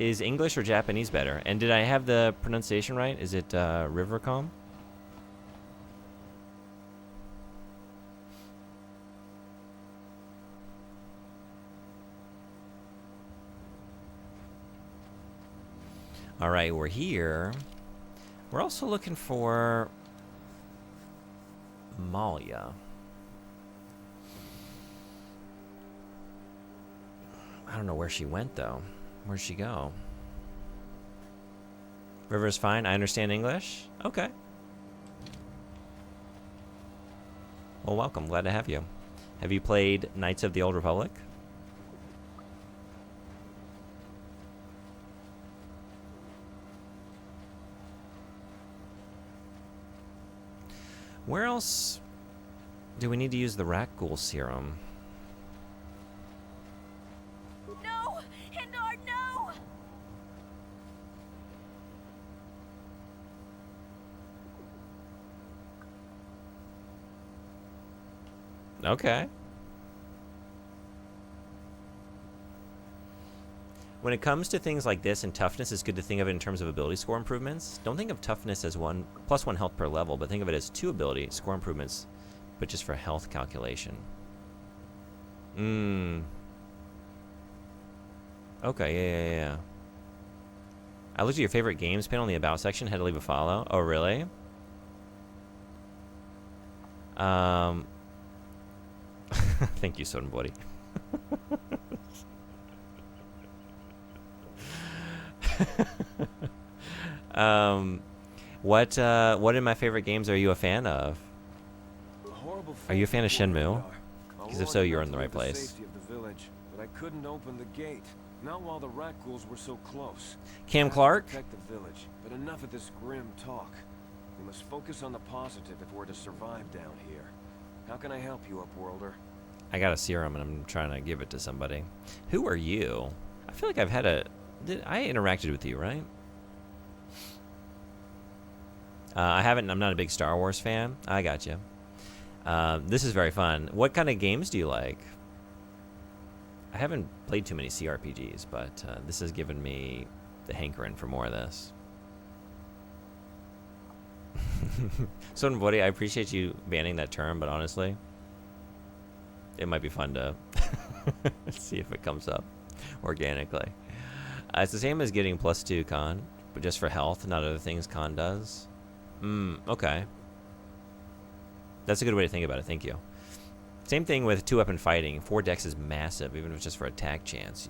Is English or Japanese better? And did I have the pronunciation right? Is it Rivercombe? All right, we're here. We're also looking for Malia. I don't know where she went, though. Where'd she go? River's fine. I understand English. Okay. Well, welcome. Glad to have you. Have you played Knights of the Old Republic? Where else do we need to use the Rakghoul serum? No! Hindar, no! Okay. When it comes to things like this and toughness, it's good to think of it in terms of ability score improvements. Don't think of toughness as +1 health per level, but think of it as 2 ability score improvements, but just for health calculation. Okay, yeah. I looked at your favorite games panel in the About section, had to leave a follow. Oh, really? Thank you, Soden Buddy. What in my favorite games are you a fan of? Are you a fan of Shenmue? Because if so, you're in the right place. But I couldn't open the gate. Not while the Rakghouls were so close. Cam Clark? Protect the village, but enough of this grim talk. We must focus on the positive if we're to survive down here. How can I help you, Upworlder? I got a serum and I'm trying to give it to somebody. Who are you? I feel like I've had a... I interacted with you, right? I haven't. I'm not a big Star Wars fan. I got you. This is very fun. What kind of games do you like? I haven't played too many CRPGs, but this has given me the hankering for more of this. So, buddy, I appreciate you banning that term, but honestly, it might be fun to see if it comes up organically. It's the same as getting +2 con, but just for health, not other things con does. Okay. That's a good way to think about it. Thank you. Same thing with 2-weapon fighting. 4 dex is massive, even if it's just for attack chance.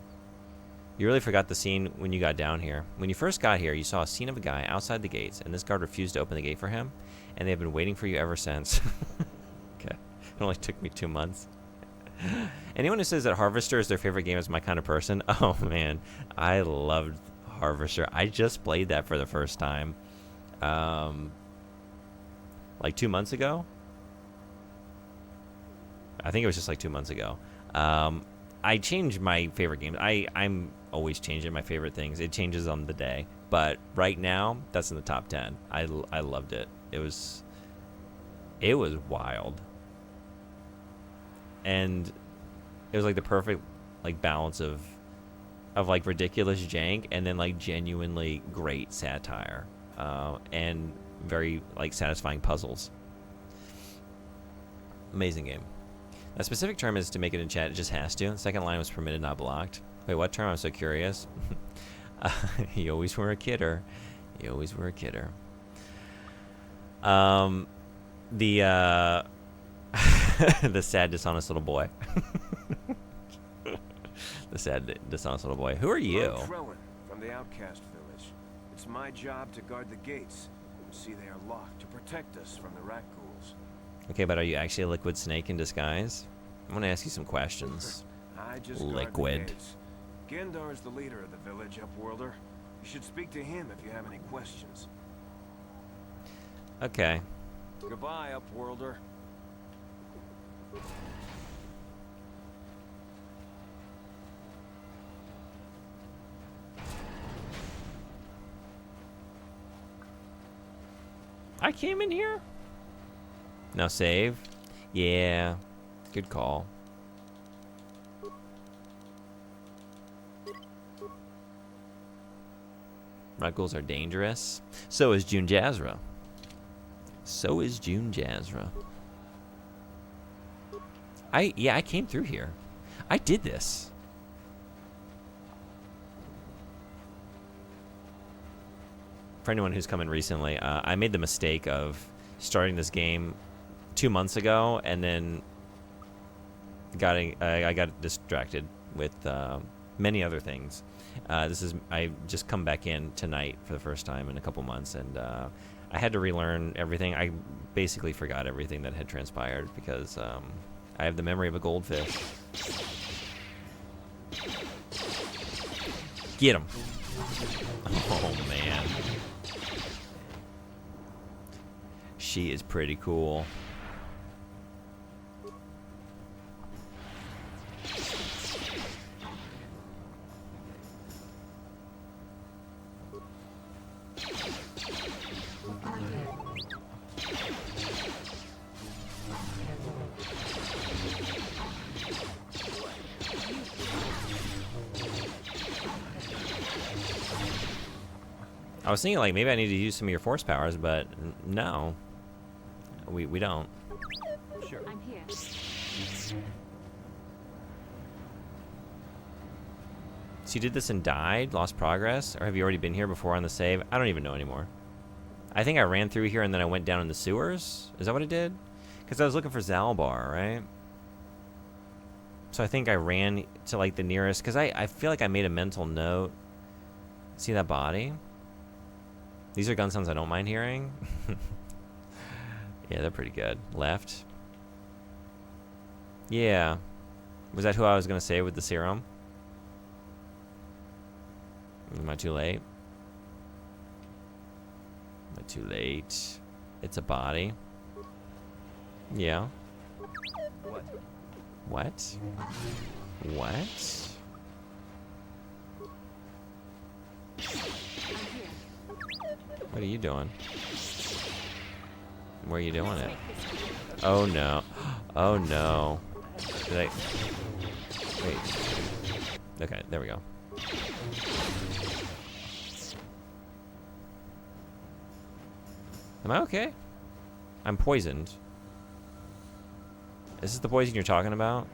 You really forgot the scene when you got down here. When you first got here, you saw a scene of a guy outside the gates, and this guard refused to open the gate for him, and they've been waiting for you ever since. Okay. It only took me 2 months. Anyone who says that Harvester is their favorite game is my kind of person. Oh, man. I loved Harvester. I just played that for the first time. Like 2 months ago? I think it was just like 2 months ago. I changed my favorite games. I'm always changing my favorite things. It changes on the day. But right now, that's in the top 10. I loved it. It was wild. And it was like the perfect like balance of like ridiculous jank and then like genuinely great satire. And very like satisfying puzzles. Amazing game. A specific term is to make it in chat. It just has to. The second line was permitted, not blocked. Wait, what term? I'm so curious. You always were a kidder. You always were a kidder. The sad, dishonest little boy. The sad, dishonest little boy. Who are you? I'm Krellin, from the Outcast Village. It's my job to guard the gates and see they are locked to protect us from the Rakghouls. Okay, but are you actually a liquid snake in disguise? I'm gonna ask you some questions. I just Liquid. Gendar is the leader of the village, Upworlder. You should speak to him if you have any questions. Okay. Goodbye, Upworlder. I came in here? Now save. Yeah. Good call. Ruggles are dangerous. So is June Jazra. So is June Jazra. I came through here. I did this. For anyone who's come in recently, I made the mistake of starting this game 2 months ago, and then I got distracted with many other things. I just come back in tonight for the first time in a couple months, and I had to relearn everything. I basically forgot everything that had transpired because I have the memory of a goldfish. Get him! Oh man. She is pretty cool. I was thinking like maybe I need to use some of your force powers, but no. We don't. Sure. I'm here. So you did this and died? Lost progress? Or have you already been here before on the save? I don't even know anymore. I think I ran through here and then I went down in the sewers. Is that what it did? Because I was looking for Zalbar, right? So I think I ran to like the nearest, because I feel like I made a mental note. See that body? These are gun sounds I don't mind hearing. Yeah, they're pretty good. Left. Yeah. Was that who I was going to say with the serum? Am I too late? Am I too late? It's a body. Yeah. What? What? What? What are you doing? Where are you doing it? Oh no. Oh no. Did I... Wait. Okay, there we go. Am I okay? I'm poisoned. Is this the poison you're talking about?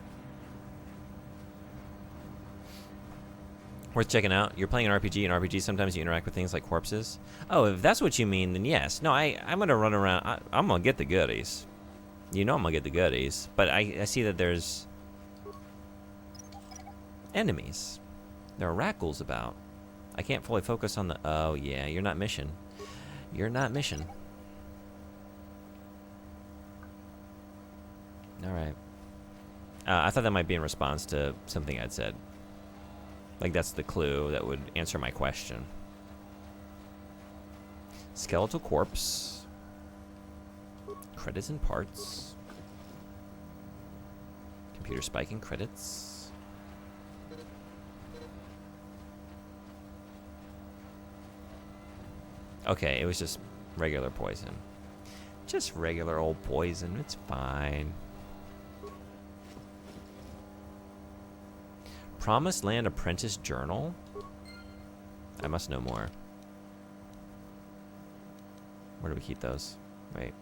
Worth checking out. You're playing an RPG. In RPG, sometimes you interact with things like corpses. Oh, if that's what you mean, then yes. No, I'm going to run around. I'm going to get the goodies. You know I'm going to get the goodies. But I see that there's enemies. There are Rackles about. I can't fully focus on the... Oh, yeah. You're not mission. You're not mission. All right. I thought that might be in response to something I'd said. Like that's the clue that would answer my question. Skeletal corpse. Credits and parts. Computer spiking credits. Okay, it was just regular poison. Just regular old poison. It's fine. Promised Land Apprentice Journal? I must know more. Where do we keep those? Wait.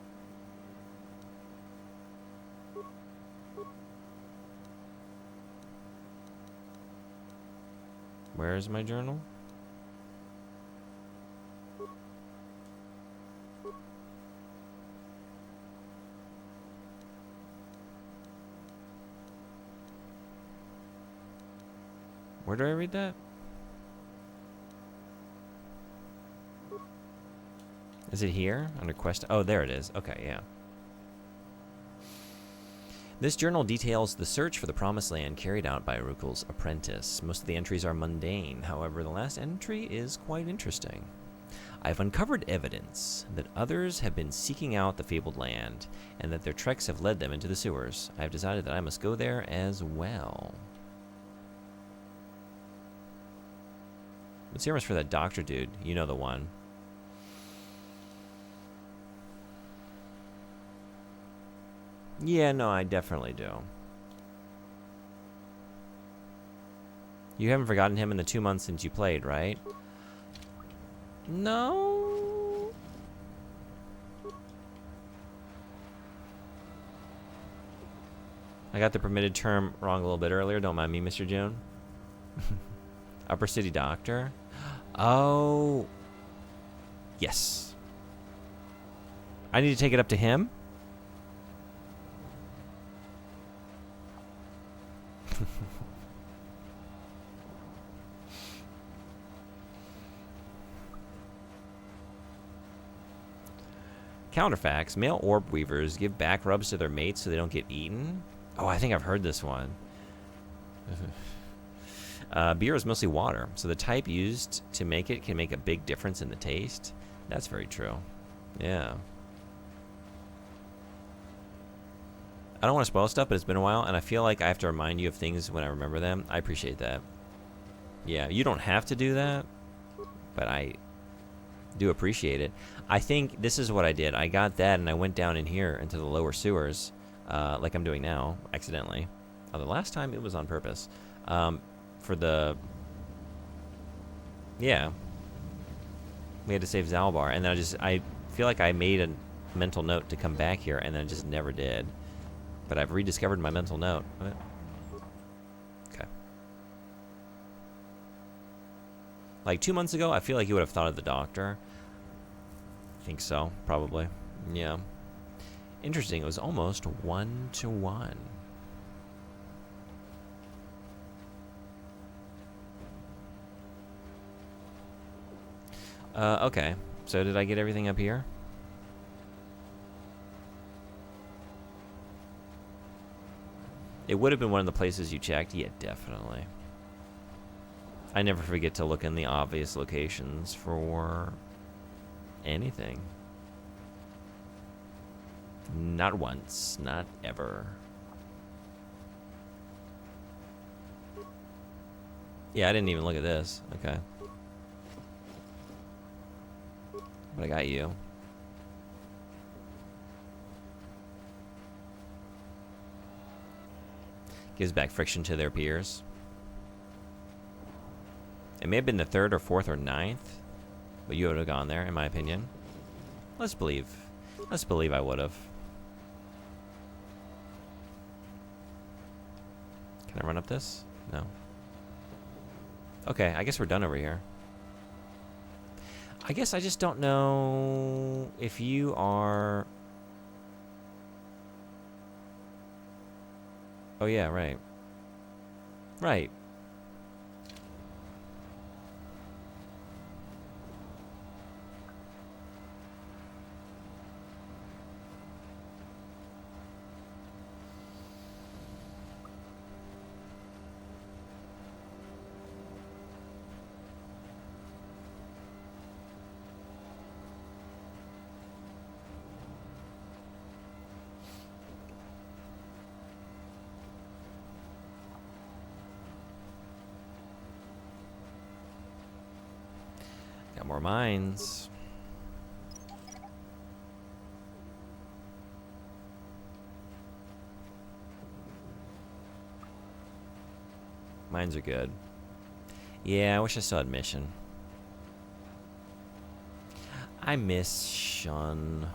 Where is my journal? Where do I read that? Is it here? Under quest? Oh, there it is. Okay, yeah. This journal details the search for the Promised Land carried out by Rukul's apprentice. Most of the entries are mundane. However, the last entry is quite interesting. I've uncovered evidence that others have been seeking out the fabled land, and that their treks have led them into the sewers. I have decided that I must go there as well. The serum's for that doctor dude. You know the one. Yeah, no, I definitely do. You haven't forgotten him in the 2 months since you played, right? No. I got the permitted term wrong a little bit earlier. Don't mind me, Mr. June. Upper City Doctor. Oh. Yes. I need to take it up to him? Counterfacts. Male orb weavers give back rubs to their mates so they don't get eaten. Oh, I think I've heard this one. Beer is mostly water, so the type used to make it can make a big difference in the taste. That's very true. Yeah. I don't want to spoil stuff, but it's been a while, and I feel like I have to remind you of things when I remember them. I appreciate that. Yeah, you don't have to do that, but I do appreciate it. I think this is what I did. I got that, and I went down in here into the lower sewers, like I'm doing now, accidentally. The last time it was on purpose. For the... Yeah. We had to save Zalbar, and then I feel like I made a mental note to come back here, and then I just never did. But I've rediscovered my mental note. Okay. Like 2 months ago, I feel like you would have thought of the doctor. I think so, probably. Yeah. Interesting, it was almost 1-to-1. Okay. So did I get everything up here? It would have been one of the places you checked. Yeah, definitely. I never forget to look in the obvious locations for anything. Not once. Not ever. Yeah, I didn't even look at this. Okay. But I got you. Gives back friction to their peers. It may have been the 3rd or 4th or 9th, but you would have gone there, in my opinion. Let's believe. Let's believe I would have. Can I run up this? No. Okay, I guess we're done over here. I guess I just don't know if you are... Oh yeah, right. Right. Got more mines. Mines are good. Yeah, I wish I still had mission. I miss Shun.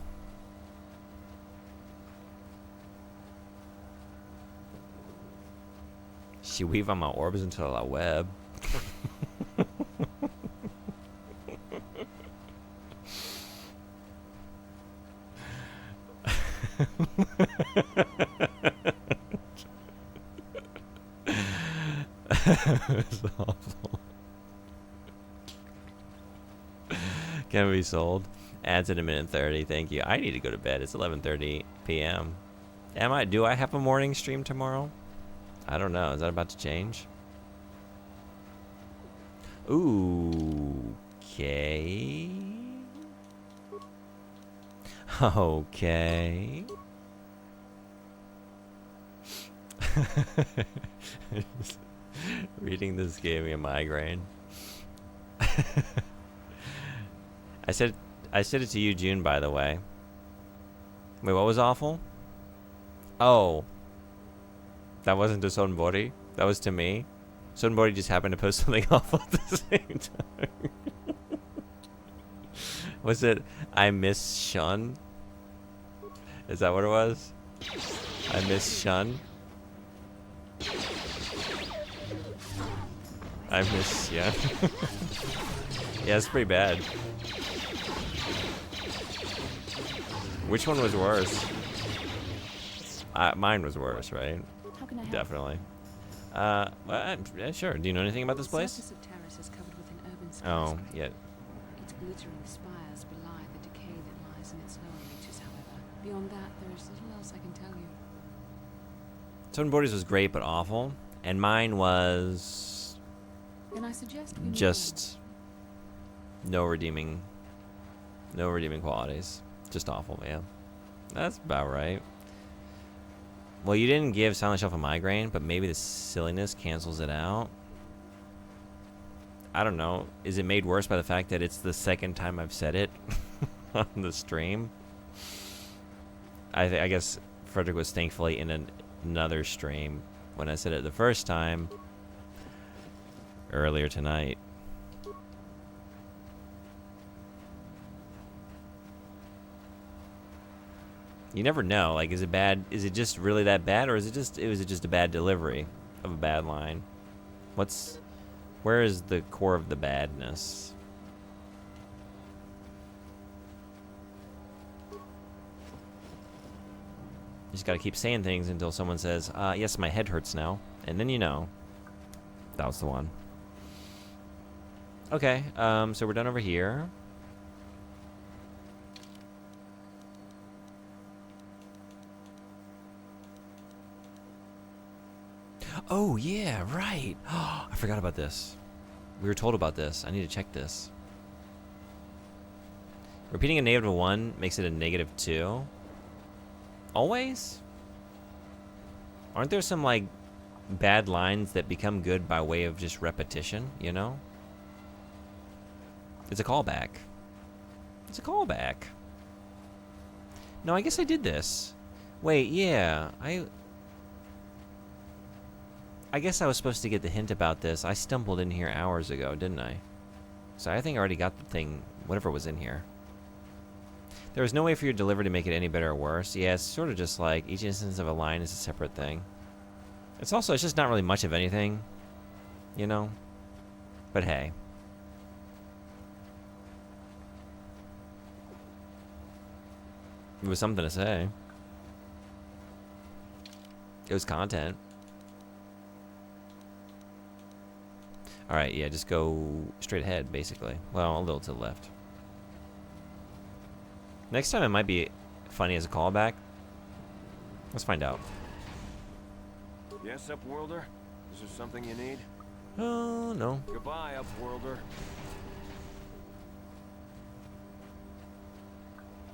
She weave on my orbs until I web. It's awful. Can be sold. Adds in a minute 30. Thank you. I need to go to bed. It's 11:30 p.m. Do I have a morning stream tomorrow? I don't know. Is that about to change? Ooh. Okay. Okay. Reading this gave me a migraine. I said it to you, June, by the way. Wait, what was awful? Oh. That wasn't to Sonbori? That was to me? Sonbori just happened to post something awful at the same time. Was it I miss Shun? Is that what it was? I miss Shun? I miss, yeah. Yeah, it's pretty bad. Which one was worse? Mine was worse, right? How can I help? Definitely. Yeah, sure. Do you know anything about this place? The surface of Terrace is covered with an urban Oh, skyscraper. yeah. Its glittering spires belie the decay that lies in its lower reaches, however. Beyond that, there is little else I can tell you. Stone Borders was great but awful, and mine was Then I suggest we move just no redeeming qualities. Just awful, yeah. That's about right. Well, you didn't give Silent Shelf a migraine, but maybe the silliness cancels it out. I don't know. Is it made worse by the fact that it's the second time I've said it on the stream? I guess Frederick was thankfully in another stream when I said it the first time earlier tonight. You never know. Like, is it bad? Is it just really that bad, or is it just a bad delivery of a bad line? Where is the core of the badness? You just gotta keep saying things until someone says, yes, my head hurts now. And then you know. That was the one. Okay, so we're done over here. Oh, yeah, right. I forgot about this. We were told about this. I need to check this. Repeating a negative 1 makes it a negative 2. Always? Aren't there some, like, bad lines that become good by way of just repetition, you know? It's a callback. It's a callback. No, I guess I did this. Wait, yeah. I guess I was supposed to get the hint about this. I stumbled in here hours ago, didn't I? So I think I already got the thing, whatever was in here. There was no way for your delivery to make it any better or worse. Yeah, it's sort of just like each instance of a line is a separate thing. It's just not really much of anything, you know? But hey. It was something to say. It was content. Alright, yeah, just go straight ahead, basically. Well, a little to the left. Next time it might be funny as a callback. Let's find out. Yes, Upworlder? Is there something you need? Oh, no. Goodbye, Upworlder.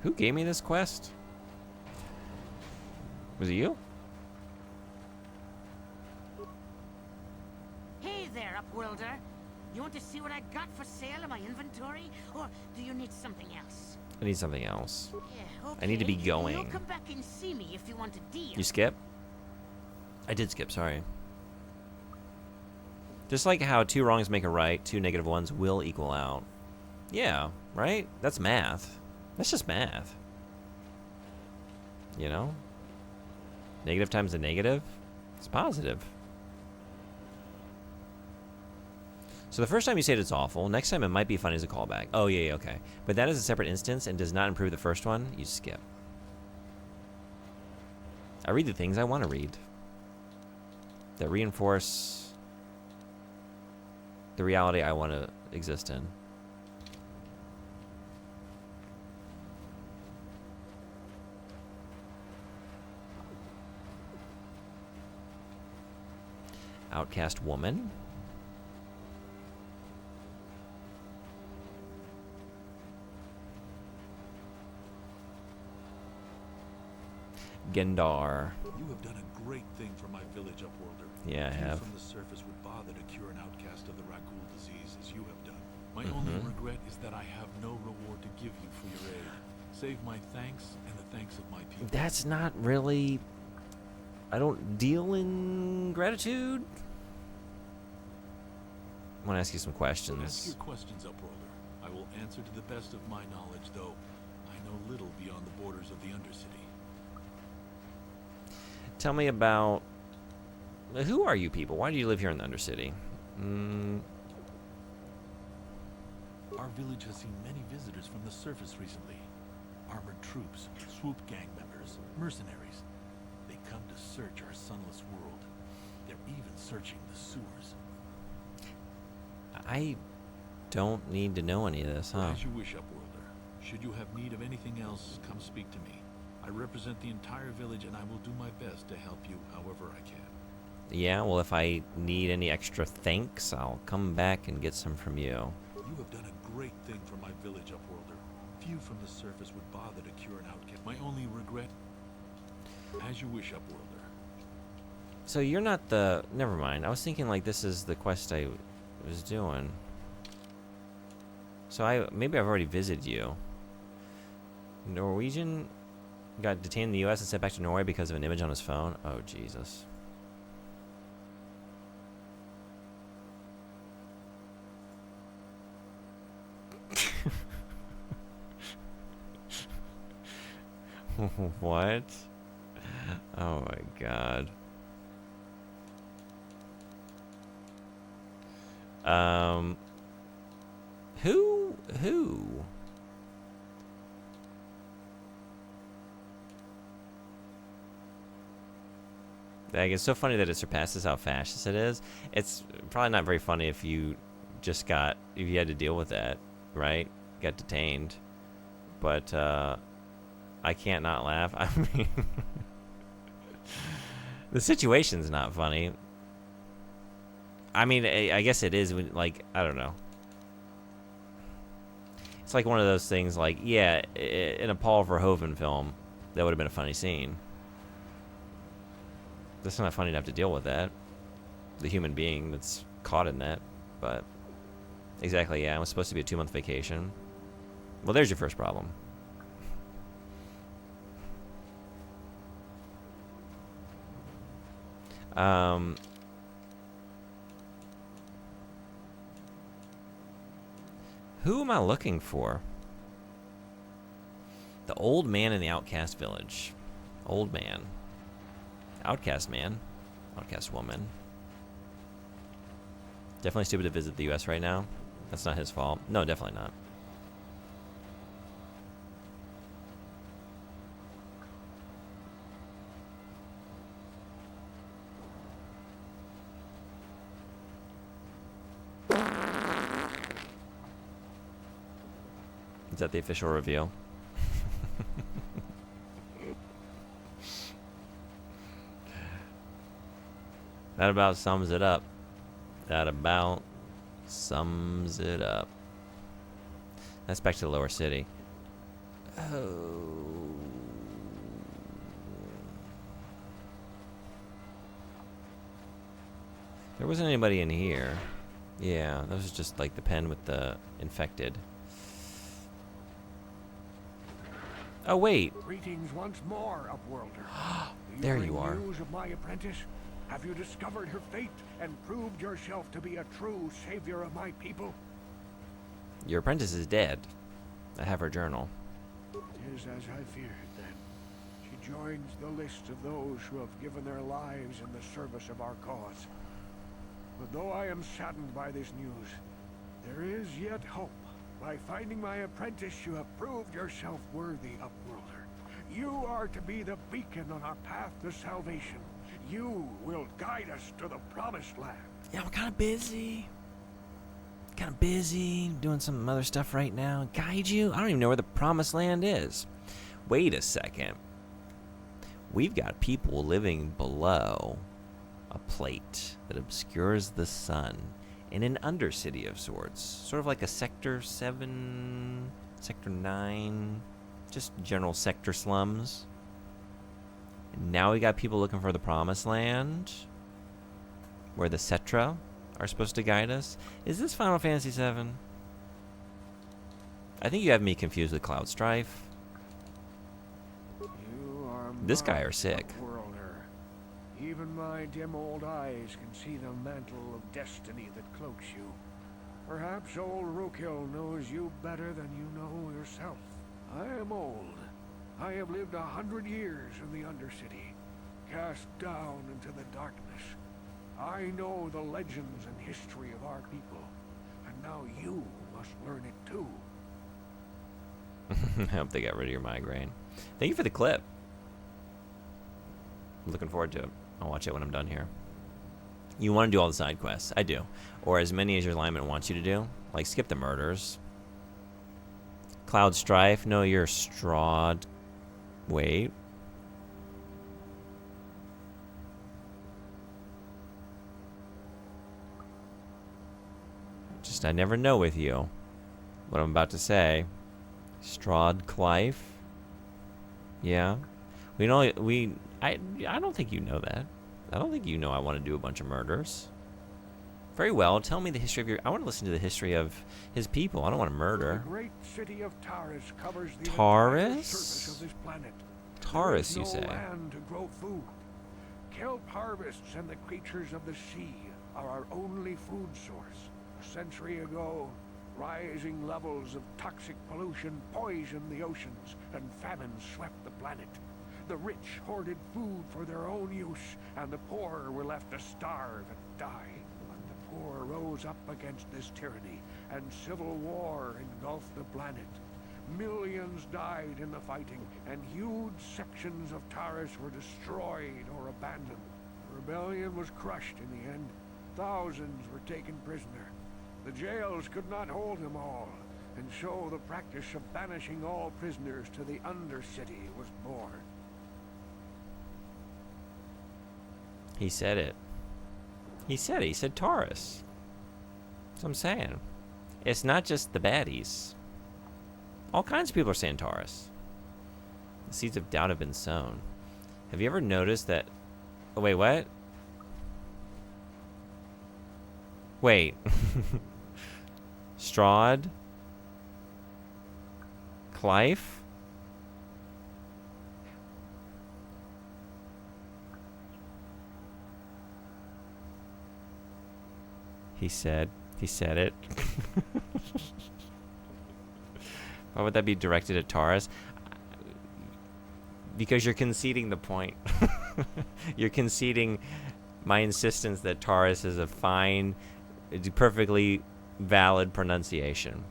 Who gave me this quest? Was it you? Hey there, Upworlder. You want to see what I got for sale in my inventory? Or do you need something else? I need something else. Yeah, okay. I need to be You going. come back and see me if you want a deal. You skip? I did skip, sorry. Just like how 2 wrongs make a right, 2 negative 1s will equal out. Yeah, right? That's math. That's just math. You know? Negative times a negative? It's positive. So the first time you say it's awful, next time it might be funny as a callback. Oh, yeah, okay. But that is a separate instance and does not improve the first one. You skip. I read the things I want to read that reinforce the reality I want to exist in. Outcast woman. Gendar. You have done a great thing for my village, Upworlder. Yeah, I Few have. from the surface would bother to cure an outcast of the Ragul disease as you have done. My only regret is that I have no reward to give you for your aid. Save my thanks and the thanks of my people. That's not really I don't deal in gratitude. I want to ask you some Ask questions. your questions, Upworlder. I will answer to the best of my knowledge, though I know little beyond the borders of the Undercity. Tell me about... Who are you people? Why do you live here in the Undercity? Our village has seen many visitors from the surface recently. Armored troops, swoop gang members, mercenaries. They come to search our sunless world. They're even searching the sewers. I don't need to know any of this, huh? As you wish, Upworlder. Should you have need of anything else, come speak to me. I represent the entire village, and I will do my best to help you however I can. Yeah, well, if I need any extra thanks, I'll come back and get some from you. You have done a great thing for my village, Upworlder. Few from the surface would bother to cure an outcast. My only regret... As you wish, Upworlder. So you're not the... Never mind. I was thinking, like, this is the quest I was doing. So maybe I've already visited you. Norwegian got detained in the U.S. and sent back to Norway because of an image on his phone. Oh, Jesus. What? Oh my God. Who? Like, it's so funny that it surpasses how fascist it is. It's probably not very funny if you just if you had to deal with that, right? Got detained. But, I can't not laugh. I mean, the situation's not funny. I mean, I guess it is when, like, I don't know. It's like one of those things, like, yeah, in a Paul Verhoeven film, that would have been a funny scene. It's not funny to have to deal with that. The human being that's caught in that. But, exactly, yeah, it was supposed to be a 2-month vacation. Well, there's your first problem. Who am I looking for? The old man in the outcast village. Old man. Outcast man. Outcast woman. Definitely stupid to visit the US right now. That's not his fault. No, definitely not. Is that the official reveal? That about sums it up. That about sums it up. That's back to the lower city. Oh. There wasn't anybody in here. Yeah, that was just like the pen with the infected. Oh, wait. Greetings once more, Upworlder. There you are. News of my apprentice? Have you discovered her fate and proved yourself to be a true savior of my people? Your apprentice is dead. I have her journal. It is as I feared, then. She joins the list of those who have given their lives in the service of our cause. But though I am saddened by this news, there is yet hope. By finding my apprentice, you have proved yourself worthy, Upworlder. You are to be the beacon on our path to salvation. You will guide us to the promised land. Yeah, I'm kind of busy. Doing some other stuff right now. Guide you? I don't even know where the promised land is. Wait a second. We've got people living below a plate that obscures the sun in an undercity of sorts. Sort of like a Sector 7, Sector 9, just general sector slums. And now we got people looking for the promised land, where the Cetra are supposed to guide us. Is this Final Fantasy VII? I think you have me confused with Cloud Strife. You are This guy are sick. Upworlder. Even my dim old eyes can see the mantle of destiny that cloaks you. Perhaps old Rookhill knows you better than you know yourself. I am old. I have lived 100 years in the Undercity, cast down into the darkness. I know the legends and history of our people, and now you must learn it too. I hope they got rid of your migraine. Thank you for the clip. I'm looking forward to it. I'll watch it when I'm done here. You want to do all the side quests. I do. Or as many as your alignment wants you to do. Like, skip the murders. Cloud Strife. No, you're Strahd. Wait. Just, I never know with you what I'm about to say. Strahd Clive. Yeah. I don't think you know that. I don't think you know I want to do a bunch of murders. Very well. Tell me the history of your... I want to listen to the history of his people. I don't want to murder. The great city of Taris covers the Taris? entire surface of this planet. Taris, There you is say? no land to grow food. Kelp harvests and the creatures of the sea are our only food source. A century ago, rising levels of toxic pollution poisoned the oceans, and famine swept the planet. The rich hoarded food for their own use, and the poor were left to starve and die. But the poor rose up against this tyranny, and civil war engulfed the planet. Millions died in the fighting, and huge sections of Taris were destroyed or abandoned. The rebellion was crushed in the end. Thousands were taken prisoner. The jails could not hold them all, and so the practice of banishing all prisoners to the Undercity was born. He said it. He said it. He said Taurus. That's what I'm saying. It's not just the baddies. All kinds of people are saying Taurus. The seeds of doubt have been sown. Have you ever noticed that... Oh, wait, what? Wait. Strahd? Clive? He said it. Why would that be directed at Taurus? Because you're conceding the point. You're conceding my insistence that Taurus is a fine, perfectly valid pronunciation.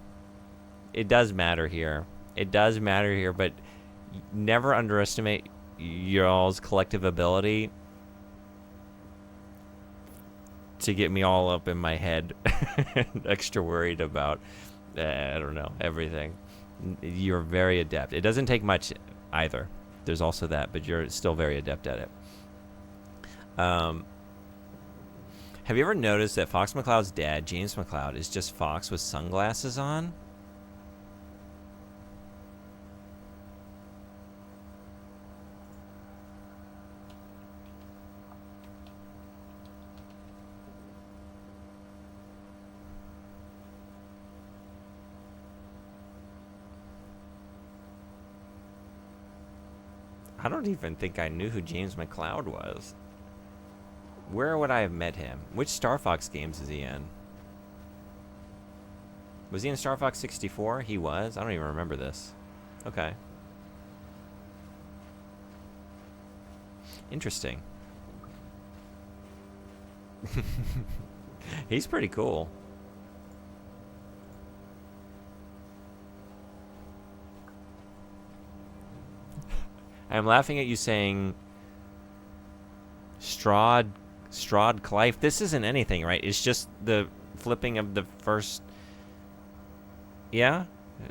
It does matter here. It does matter here, but never underestimate y'all's collective ability to get me all up in my head, extra worried about, I don't know, everything. You're very adept. It doesn't take much either. There's also that, but you're still very adept at it. Have you ever noticed that Fox McCloud's dad, James McCloud, is just Fox with sunglasses on? I don't even think I knew who James McCloud was. Where would I have met him? Which Star Fox games is he in? Was he in Star Fox 64? He was? I don't even remember this. Okay. Interesting. He's pretty cool. I'm laughing at you saying Strahd Clive. This isn't anything, right? It's just the flipping of the first... Yeah?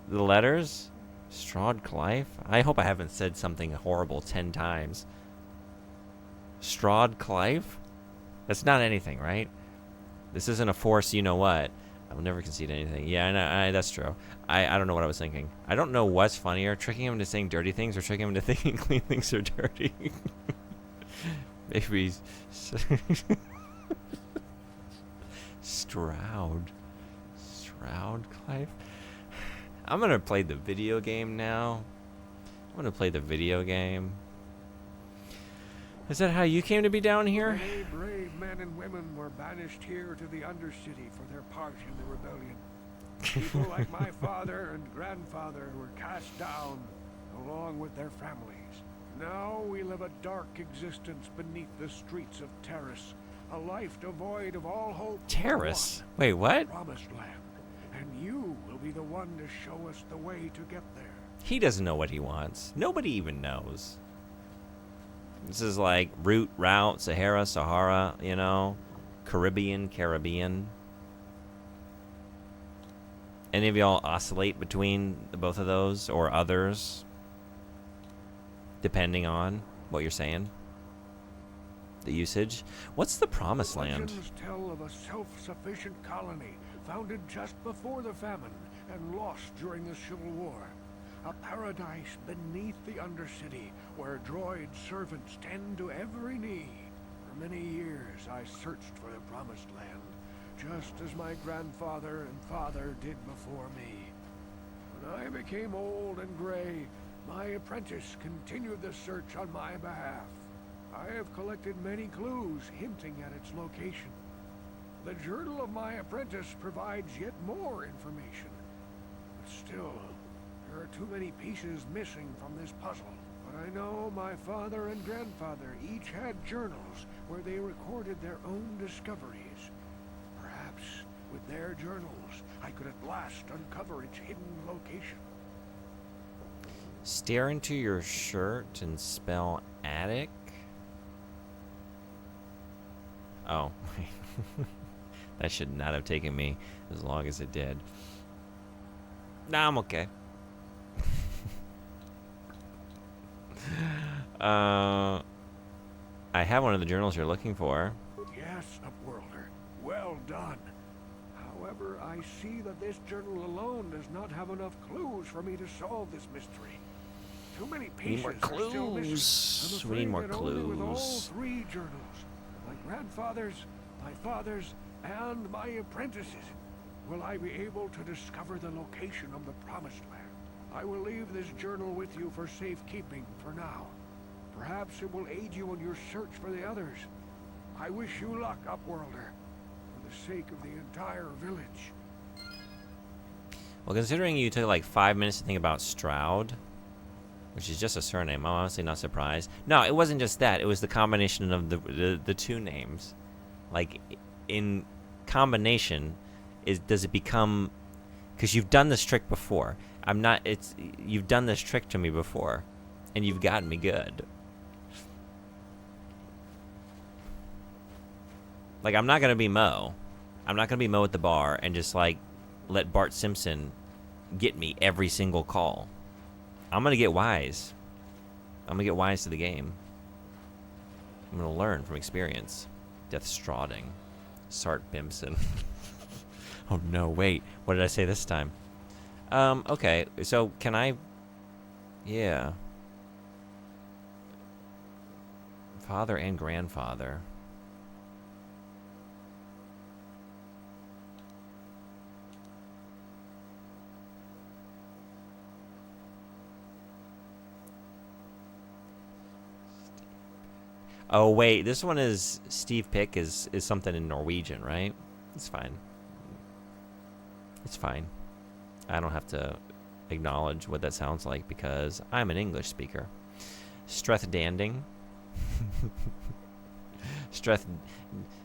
The letters? Strahd Clive? I hope I haven't said something horrible 10 times. Strahd Clive? That's not anything, right? This isn't a force, you know what. I will never concede anything. Yeah, I know, that's true. I don't know what I was thinking. I don't know what's funnier, tricking him into saying dirty things or tricking him into thinking clean things are dirty. Maybe Strahd Clive. I'm gonna play the video game now. I'm gonna play the video game. Is that how you came to be down here? Many brave men and women were banished here to the Undercity for their part in the rebellion. People like my father and grandfather were cast down, along with their families. Now we live a dark existence beneath the streets of Terrace, a life devoid of all hope. Terrace? Wait, what? Promised land, and you will be the one to show us the way to get there. He doesn't know what he wants. Nobody even knows. This is like route, Sahara, you know, Caribbean. Any of y'all oscillate between both of those or others? Depending on what you're saying. The usage. What's the Promised Land? Legends tell of a self-sufficient colony founded just before the famine and lost during the Civil War. A paradise beneath the Undercity where droid servants tend to every need. For many years I searched for the Promised Land, just as my grandfather and father did before me. When I became old and gray, my apprentice continued the search on my behalf. I have collected many clues hinting at its location. The journal of my apprentice provides yet more information. But still, there are too many pieces missing from this puzzle. But I know my father and grandfather each had journals where they recorded their own discoveries. Perhaps with their journals, I could at last uncover its hidden location. Stare into your shirt and spell attic? Oh. That should not have taken me as long as it did. Nah, I'm okay. I have one of the journals you're looking for. Yes, Upworlder. Well done. However, I see that this journal alone does not have enough clues for me to solve this mystery. Too many pieces are still missing. We need more I'm afraid that only with all clues. 3 journals, my grandfather's, my father's, and my apprentice's, will I be able to discover the location of the Promised Land. I will leave this journal with you for safekeeping for now. Perhaps it will aid you in your search for the others. I wish you luck, Upworlder, for the sake of the entire village. Well, considering you took like 5 minutes to think about Stroud, which is just a surname, I'm honestly not surprised. No, it wasn't just that. It was the combination of the 2 names. Like, in combination, does it become... Because you've done this trick before. You've done this trick to me before, and you've gotten me good. Like, I'm not gonna be Mo. I'm not gonna be Mo at the bar and just like let Bart Simpson get me every single call. I'm gonna get wise. I'm gonna get wise to the game. I'm gonna learn from experience. Death Strawding. Sart Bimson. Oh no, wait. What did I say this time? Okay, so can I... Yeah. Father and grandfather. Oh wait, this one is Steve Pick is something in Norwegian, right? It's fine. It's fine. I don't have to acknowledge what that sounds like because I'm an English speaker. Streth-Danding.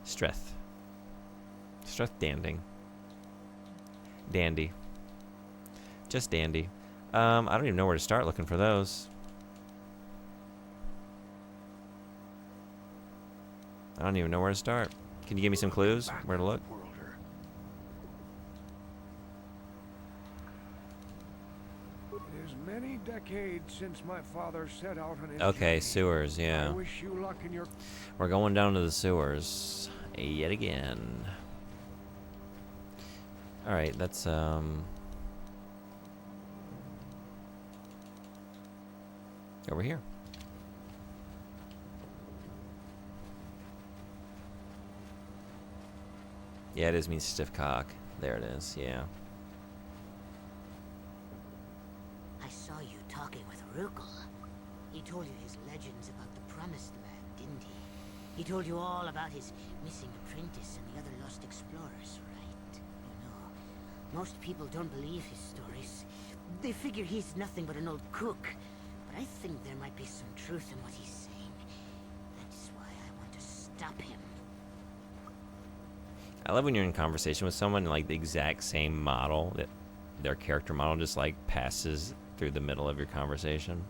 Streth-Danding. Dandy. Just dandy. I don't even know where to start looking for those. I don't even know where to start. Can you give me some clues? Where to look? It is many decades since my father set out on his Okay, journey. sewers, yeah. I wish you luck in your... We're going down to the sewers yet again. Alright, that's over here. Yeah, it is mean stiff cock. There it is, yeah. I saw you talking with Rukel. He told you his legends about the Promised Land. didn't he? He told you all about his missing apprentice and the other lost explorers, right? You know, most people don't believe his stories. They figure he's nothing but an old cook. But I think there might be some truth in what he's saying. That's why I want to stop him. I love when you're in conversation with someone and, like, the exact same model, that their character model just, like, passes through the middle of your conversation.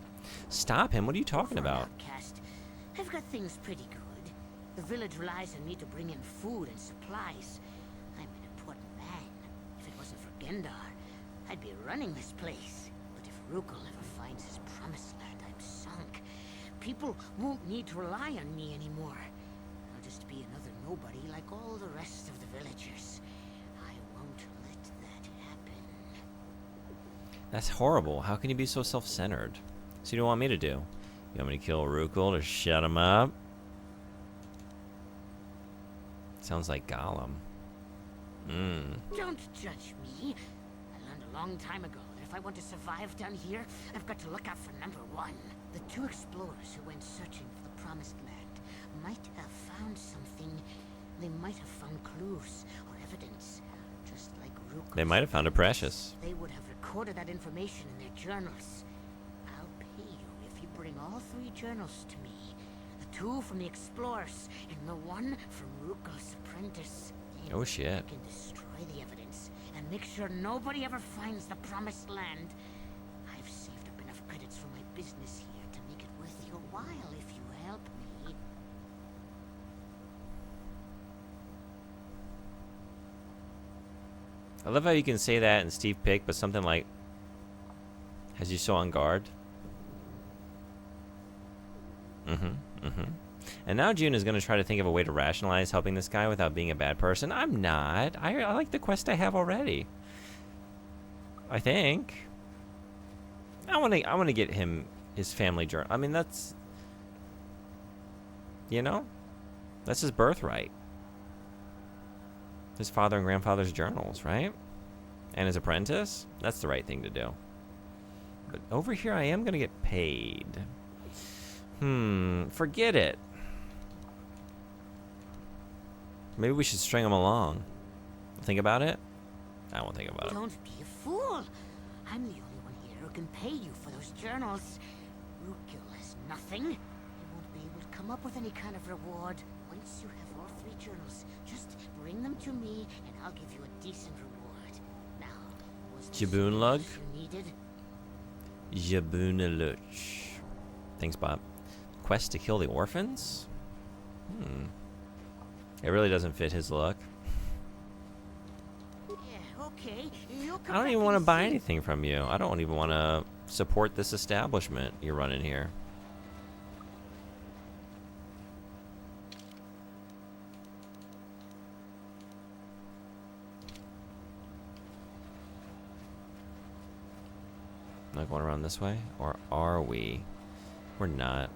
Stop him. What are you talking about? Outcast, I've got things pretty good. The village relies on me to bring in food and supplies. I'm an important man. If it wasn't for Gendar, I'd be running this place. But if Rukul ever finds his promised land, I'm sunk. People won't need to rely on me anymore. I'll just be another nobody like all the rest of the villagers. I won't let that happen. That's horrible. How can you be so self-centered? So you don't want me to do? You want me to kill Rukul to shut him up? Sounds like Gollum. Don't judge me. I learned a long time ago that if I want to survive down here, I've got to look out for number one. The two explorers who went searching for the Promised Land might have found something. They might have found clues or evidence, just like Rukul. They might have found a precious. They would have recorded that information in their journals. I'll pay you if you bring all 3 journals to me. The 2 from the explorers and the 1 from Rukul's apprentice. Oh shit. You can destroy the evidence and make sure nobody ever finds the Promised Land. I've saved up enough credits for my business here to make it worth your while if you help me. I love how you can say that in Steve Pick, but something like, has you so on guard? And now June is going to try to think of a way to rationalize helping this guy without being a bad person. I'm not. I like the quest I have already. I think. I want to get him his family journal. I mean, that's, you know, that's his birthright. His father and grandfather's journals, right? And his apprentice? That's the right thing to do. But over here I am going to get paid. Forget it. Maybe we should string him along. Think about it? I won't think about it. Don't be a fool. I'm the only one here who can pay you for those journals. Rukul has nothing. He won't be able to come up with any kind of reward. Once you have all 3 journals, just bring them to me and I'll give you a decent reward. Now, was this Jabunlug? you needed? Jabunaluk. Thanks, Bob. Quest to kill the orphans? It really doesn't fit his look. Yeah, okay. I don't even want to buy anything from you. I don't even want to support this establishment you're running here. Not going around this way? Or are we? We're not.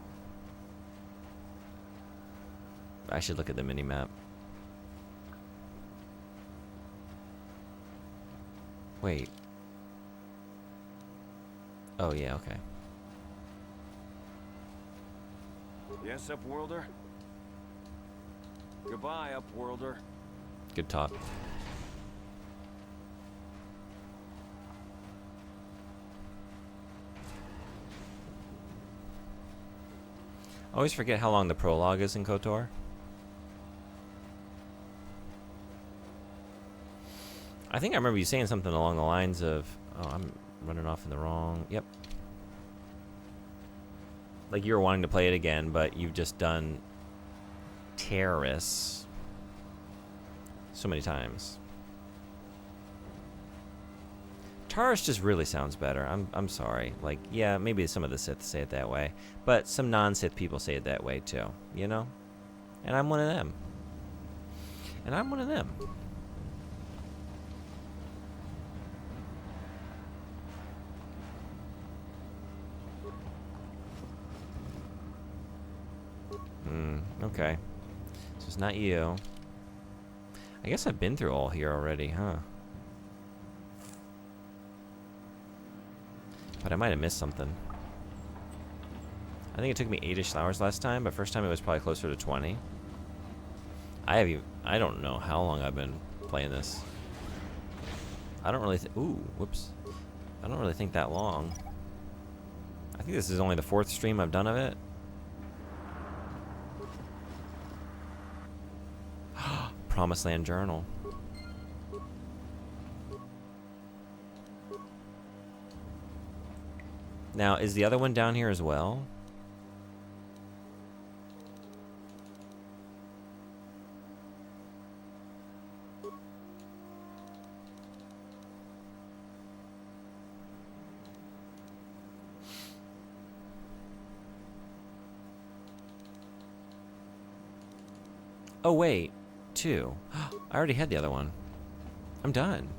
I should look at the mini-map. Wait. Oh, yeah, okay. Yes, Upworlder? Goodbye, Upworlder. Good talk. I always forget how long the prologue is in KOTOR. I think I remember you saying something along the lines of, oh, I'm running off in the wrong, yep. Like you were wanting to play it again, but you've just done terrorists so many times. Taurus just really sounds better. I'm sorry. Like, yeah, maybe some of the Sith say it that way, but some non-Sith people say it that way too, you know? And I'm one of them. And I'm one of them. Okay. So it's not you. I guess I've been through all here already, huh? But I might have missed something. I think it took me 8-ish hours last time, but first time it was probably closer to 20. I don't know how long I've been playing this. I don't really ooh, whoops. I don't really think that long. I think this is only the 4th stream I've done of it. Promised Land Journal. Now, is the other one down here as well? Oh wait, 2. I already had the other one. I'm done.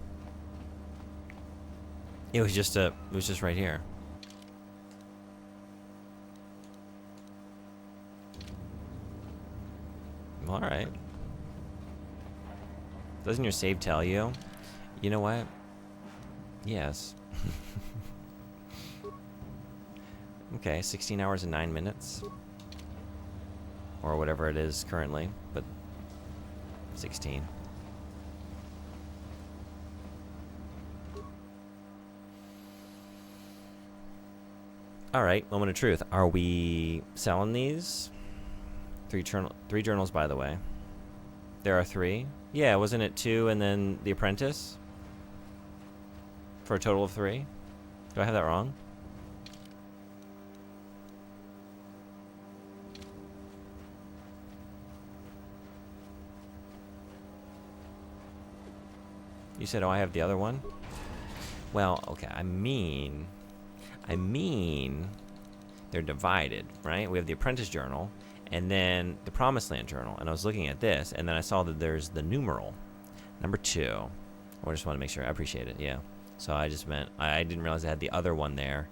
It was just right here. All right. Doesn't your save tell you? You know what? Yes. Okay, 16 hours and 9 minutes. Or whatever it is currently, but 16. All right, moment of truth. Are we selling these? 3 journals, by the way. There are 3. Yeah, wasn't it 2 and then The Apprentice? For a total of 3? Do I have that wrong? You said, oh, I have the other one? Well, okay, I mean, they're divided, right? We have the Apprentice Journal, and then the Promised Land Journal. And I was looking at this, and then I saw that there's the numeral, number 2. I just want to make sure. I appreciate it, yeah. So I just meant, I didn't realize I had the other one there.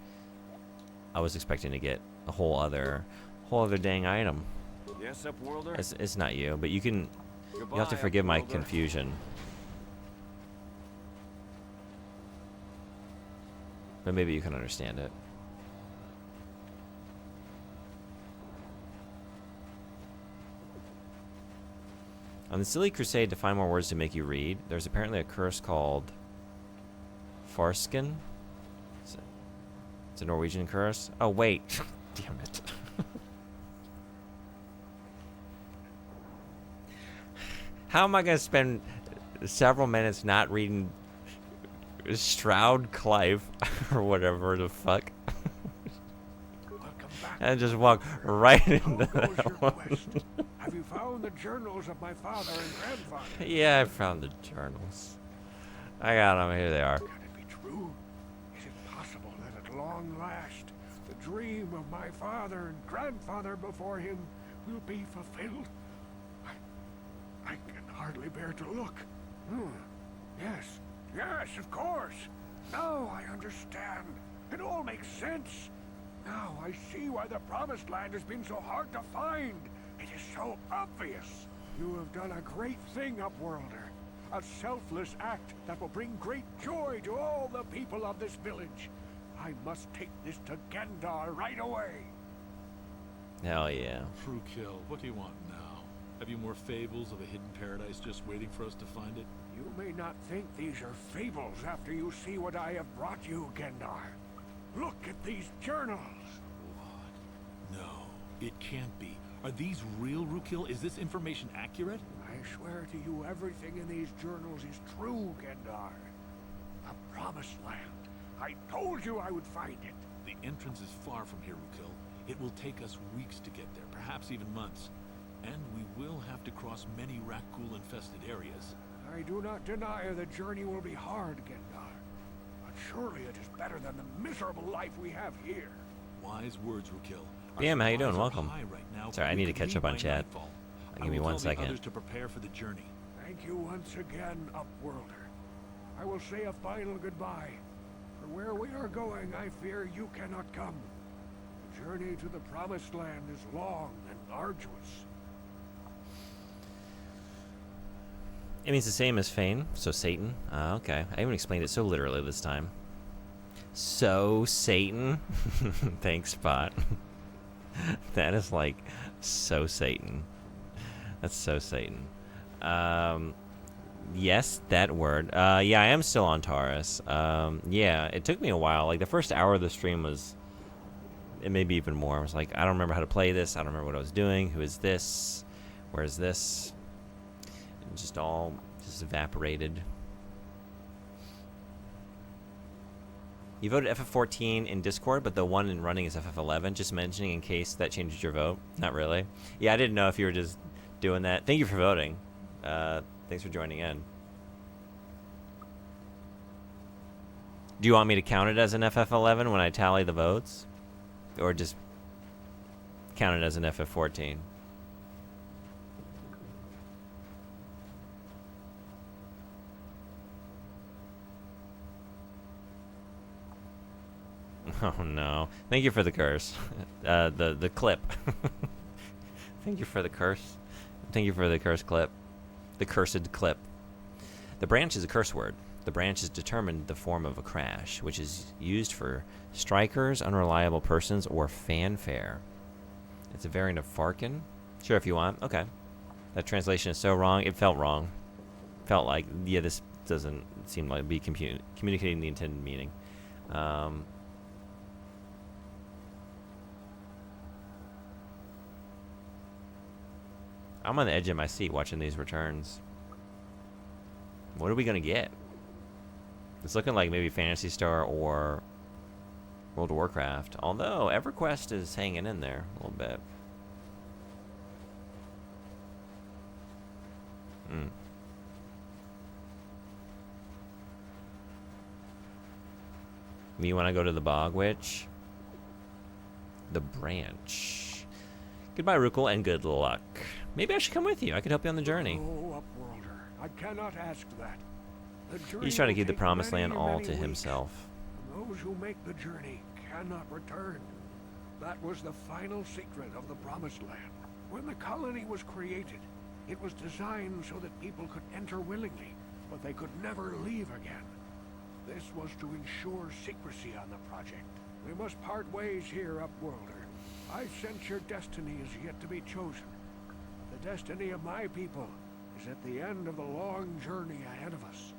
I was expecting to get a whole other dang item. Yes, Upworlder? It's not you, but you can, you have to forgive my confusion. But maybe you can understand it. On the silly crusade to find more words to make you read, there's apparently a curse called Farsken. It's a Norwegian curse. Oh, wait. Damn it. How am I going to spend several minutes not reading Stroud Clive or whatever the fuck? And just walk right into that one. Have you found the journals of my father and grandfather? Yeah, I found the journals. I got them. Here they are. Can it be true? Is it possible that at long last the dream of my father and grandfather before him will be fulfilled? I can hardly bear to look. Yes, of course. Now I understand. It all makes sense. Now I see why the Promised Land has been so hard to find. It is so obvious. You have done a great thing, Upworlder. A selfless act that will bring great joy to all the people of this village. I must take this to Gendar right away. Hell yeah. Frukill, what do you want now? Have you more fables of a hidden paradise just waiting for us to find it? You may not think these are fables after you see what I have brought you, Gendar. Look at these journals. What? No, it can't be. Are these real, Rukil? Is this information accurate? I swear to you, everything in these journals is true, Gendar. The Promised Land. I told you I would find it. The entrance is far from here, Rukil. It will take us weeks to get there, perhaps even months. And we will have to cross many Rakghoul-infested areas. I do not deny the journey will be hard, Gendar. But surely it is better than the miserable life we have here. Wise words, Rukil. BM, how you doing? Welcome. Sorry, I need to catch up on chat. Give me 1 second. Others to prepare for the journey. Thank you once again, Upworlder. I will say a final goodbye. For where we are going, I fear you cannot come. The journey to the Promised Land is long and arduous. It means the same as Fane, so Satan. Okay, I even explained it so literally this time. So Satan. Thanks, Spot. That is like so Satan. That's so Satan. Yes, that word. Yeah, I am still on Taurus. Yeah, it took me a while. Like the first hour of the stream was, it may be even more. I was like, I don't remember how to play this. I don't remember what I was doing. Who is this? Where is this? It just all just evaporated. You voted FF14 in Discord, but the one in running is FF11. Just mentioning in case that changes your vote. Not really. Yeah, I didn't know if you were just doing that. Thank you for voting. Thanks for joining in. Do you want me to count it as an FF11 when I tally the votes? Or just count it as an FF14? Oh no. Thank you for the curse. The clip. Thank you for the curse. Thank you for the curse clip. The cursed clip. The branch is a curse word. The branch is determined the form of a crash, which is used for strikers, unreliable persons, or fanfare. It's a variant of Farkin. Sure, if you want. Okay. That translation is so wrong. It felt wrong. Felt like, yeah, this doesn't seem like be communicating the intended meaning. I'm on the edge of my seat watching these returns. What are we gonna get? It's looking like maybe Phantasy Star or World of Warcraft. Although EverQuest is hanging in there a little bit. You want to go to the Bog Witch? The branch. Goodbye, Rukul, and good luck. Maybe I should come with you. I could help you on the journey. Oh, Upworlder, I cannot ask that. He's trying to keep the Promised Land all to weeks. himself. Those who make the journey cannot return. That was the final secret of the Promised Land. When the colony was created, it was designed so that people could enter willingly, but they could never leave again. This was to ensure secrecy on the project. We must part ways here, Upworlder. I sense your destiny is yet to be chosen. The destiny of my people is at the end of the long journey ahead of us.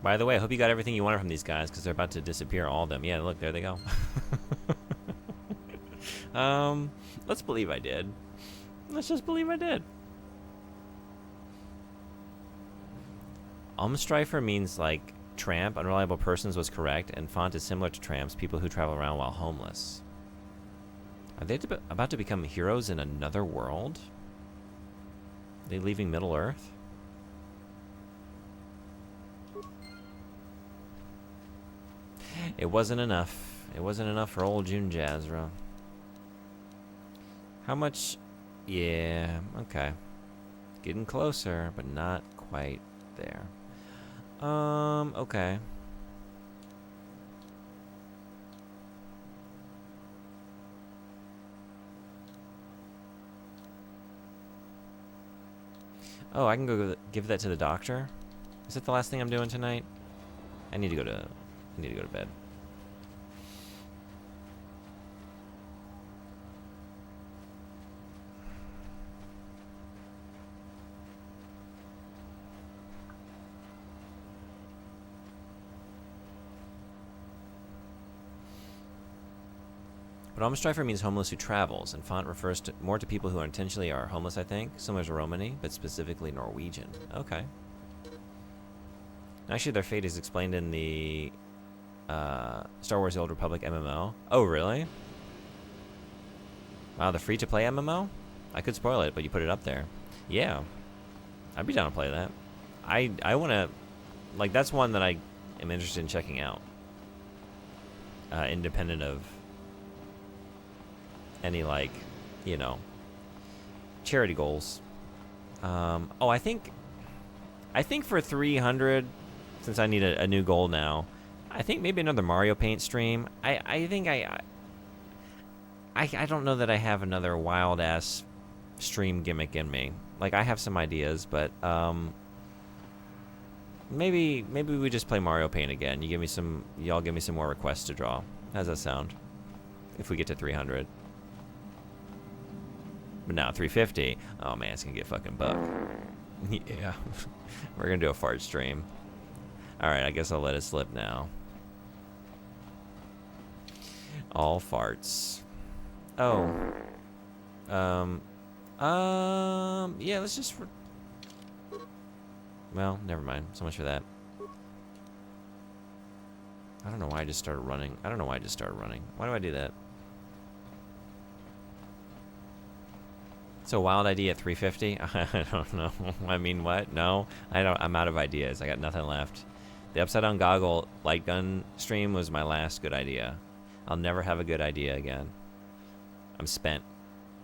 By the way, I hope you got everything you wanted from these guys, because they're about to disappear, all of them. Yeah, look, there they go. Let's believe I did. Let's just believe I did. Almstrifer means, like, tramp. Unreliable persons was correct, and font is similar to tramps, people who travel around while homeless. Are they about to become heroes in another world? Are they leaving Middle-earth? It wasn't enough. It wasn't enough for old June Jazra. How much? Yeah, okay. Getting closer, but not quite there. Okay. Oh, I can go give that to the doctor? Is that the last thing I'm doing tonight? I need to go to bed. But Almstrifer means homeless who travels, and font refers more to people who intentionally are homeless, I think. Similar to Romani, but specifically Norwegian. Okay. Actually, their fate is explained in the Star Wars The Old Republic MMO. Oh, really? Wow, the free-to-play MMO? I could spoil it, but you put it up there. Yeah. I'd be down to play that. I want to... Like, that's one that I am interested in checking out. Independent of any, like, you know, charity goals. Oh, I think for 300, since I need a new goal now, I think maybe another Mario Paint stream. I think I don't know that I have another wild ass stream gimmick in me. Like, I have some ideas, but Maybe we just play Mario Paint again. Y'all give me some more requests to draw. How's that sound? If we get to 300. But now 350. Oh man, it's gonna get fucking buck. Yeah. We're gonna do a fart stream. Alright, I guess I'll let it slip now. All farts. Oh. Yeah, let's just... Well, never mind. So much for that. I don't know why I just started running. Why do I do that? So wild idea at 350? I don't know. I mean, what? No, I'm out of ideas. I got nothing left. The upside down goggle light gun stream was my last good idea. I'll never have a good idea again. I'm spent.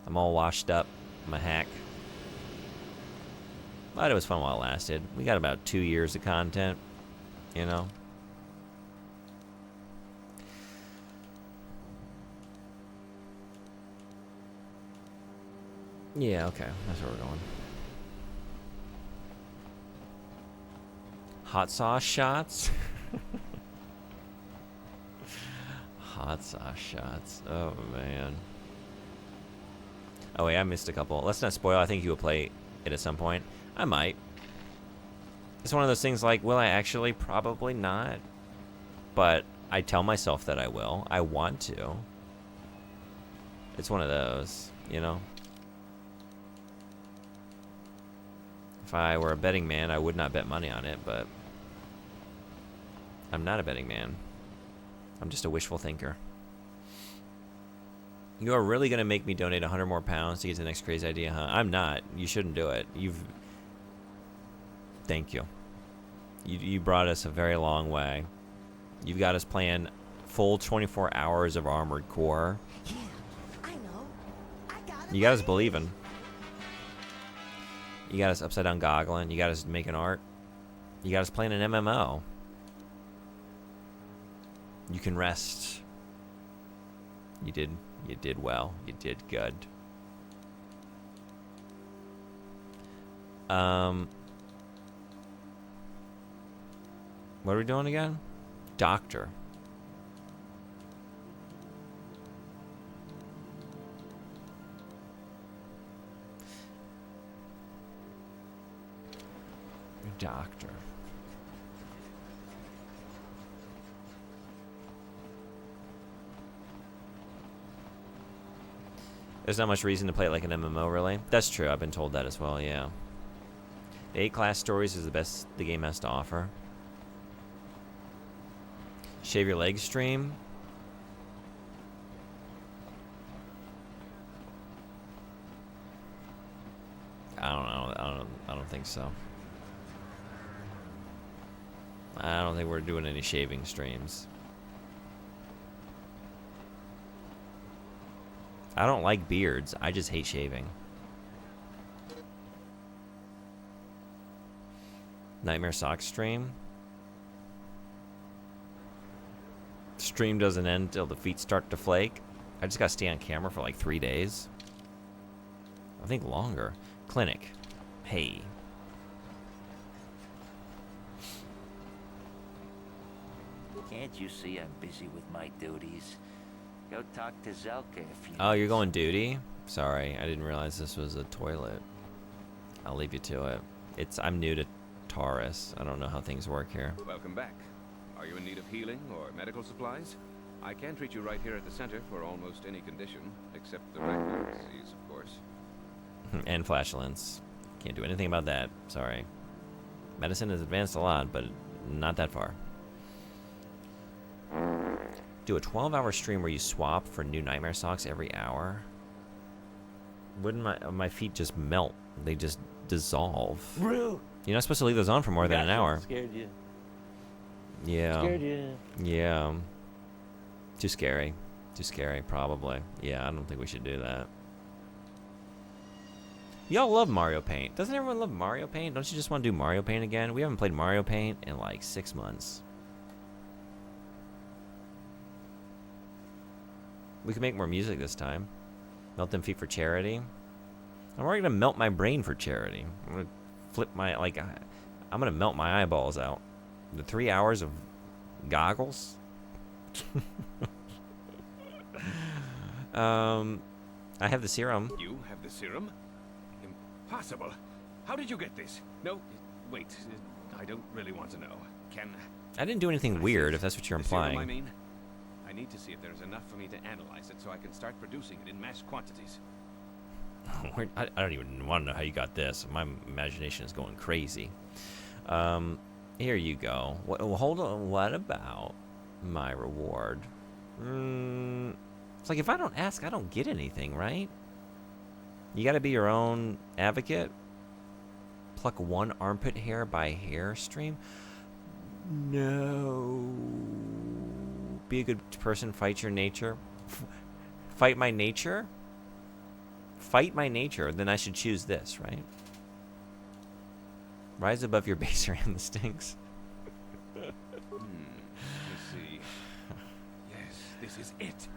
I'm all washed up. I'm a hack. But it was fun while it lasted. We got about 2 years of content, you know. Yeah, okay. That's where we're going. Hot sauce shots? Hot sauce shots. Oh, man. Oh, wait, I missed a couple. Let's not spoil. I think you will play it at some point. I might. It's one of those things like, will I actually? Probably not. But I tell myself that I will. I want to. It's one of those, you know? If I were a betting man, I would not bet money on it, but I'm not a betting man. I'm just a wishful thinker. You are really going to make me donate 100 more pounds to get to the next crazy idea, huh? I'm not. You shouldn't do it. Thank you. You brought us a very long way. You've got us playing full 24 hours of Armored Core. Yeah, I know. You got us believing. You got us upside down goggling. You got us making art. You got us playing an MMO. You can rest. You did well. You did good. What are we doing again? Doctor. Doctor. There's not much reason to play it like an MMO, really. That's true. I've been told that as well, yeah. The 8 class stories is the best the game has to offer. Shave your legs stream. I don't know. I don't think so. I don't think we're doing any shaving streams. I don't like beards. I just hate shaving. Nightmare Sock stream. Stream doesn't end till the feet start to flake. I just gotta stay on camera for like 3 days. I think longer. Clinic. Hey. Can't you see I'm busy with my duties? Go talk to Zelka if you... Oh, you're going duty? Sorry, I didn't realize this was a toilet. I'll leave you to it. I'm new to Taurus. I don't know how things work here. Welcome back. Are you in need of healing or medical supplies? I can treat you right here at the center for almost any condition, except the rectal disease, of course. And flatulence. Can't do anything about that. Sorry. Medicine has advanced a lot, but not that far. Do a 12-hour stream where you swap for new Nightmare Socks every hour. Wouldn't my feet just melt? They just dissolve. Bro. You're not supposed to leave those on for more than an hour. Scared you. Yeah. Scared you. Yeah. Too scary. Too scary, probably. Yeah, I don't think we should do that. Y'all love Mario Paint. Doesn't everyone love Mario Paint? Don't you just want to do Mario Paint again? We haven't played Mario Paint in like 6 months. We can make more music this time. Melt them feet for charity. I'm already gonna melt my brain for charity. I'm gonna flip my, like, I'm gonna melt my eyeballs out. The 3 hours of goggles. I have the serum. You have the serum? Impossible. How did you get this? No, wait. I don't really want to know. I didn't do anything weird, if that's what you're the serum, implying. I mean, I need to see if there's enough for me to analyze it so I can start producing it in mass quantities. I don't even want to know how you got this. My imagination is going crazy. Here you go. Hold on. What about my reward? It's like if I don't ask, I don't get anything, right? You got to be your own advocate. Pluck 1 armpit hair by hair stream. No. Be a good person. Fight your nature. Fight my nature? Fight my nature. Then I should choose this, right? Rise above your baser instincts. Let's see. Yes, this is it.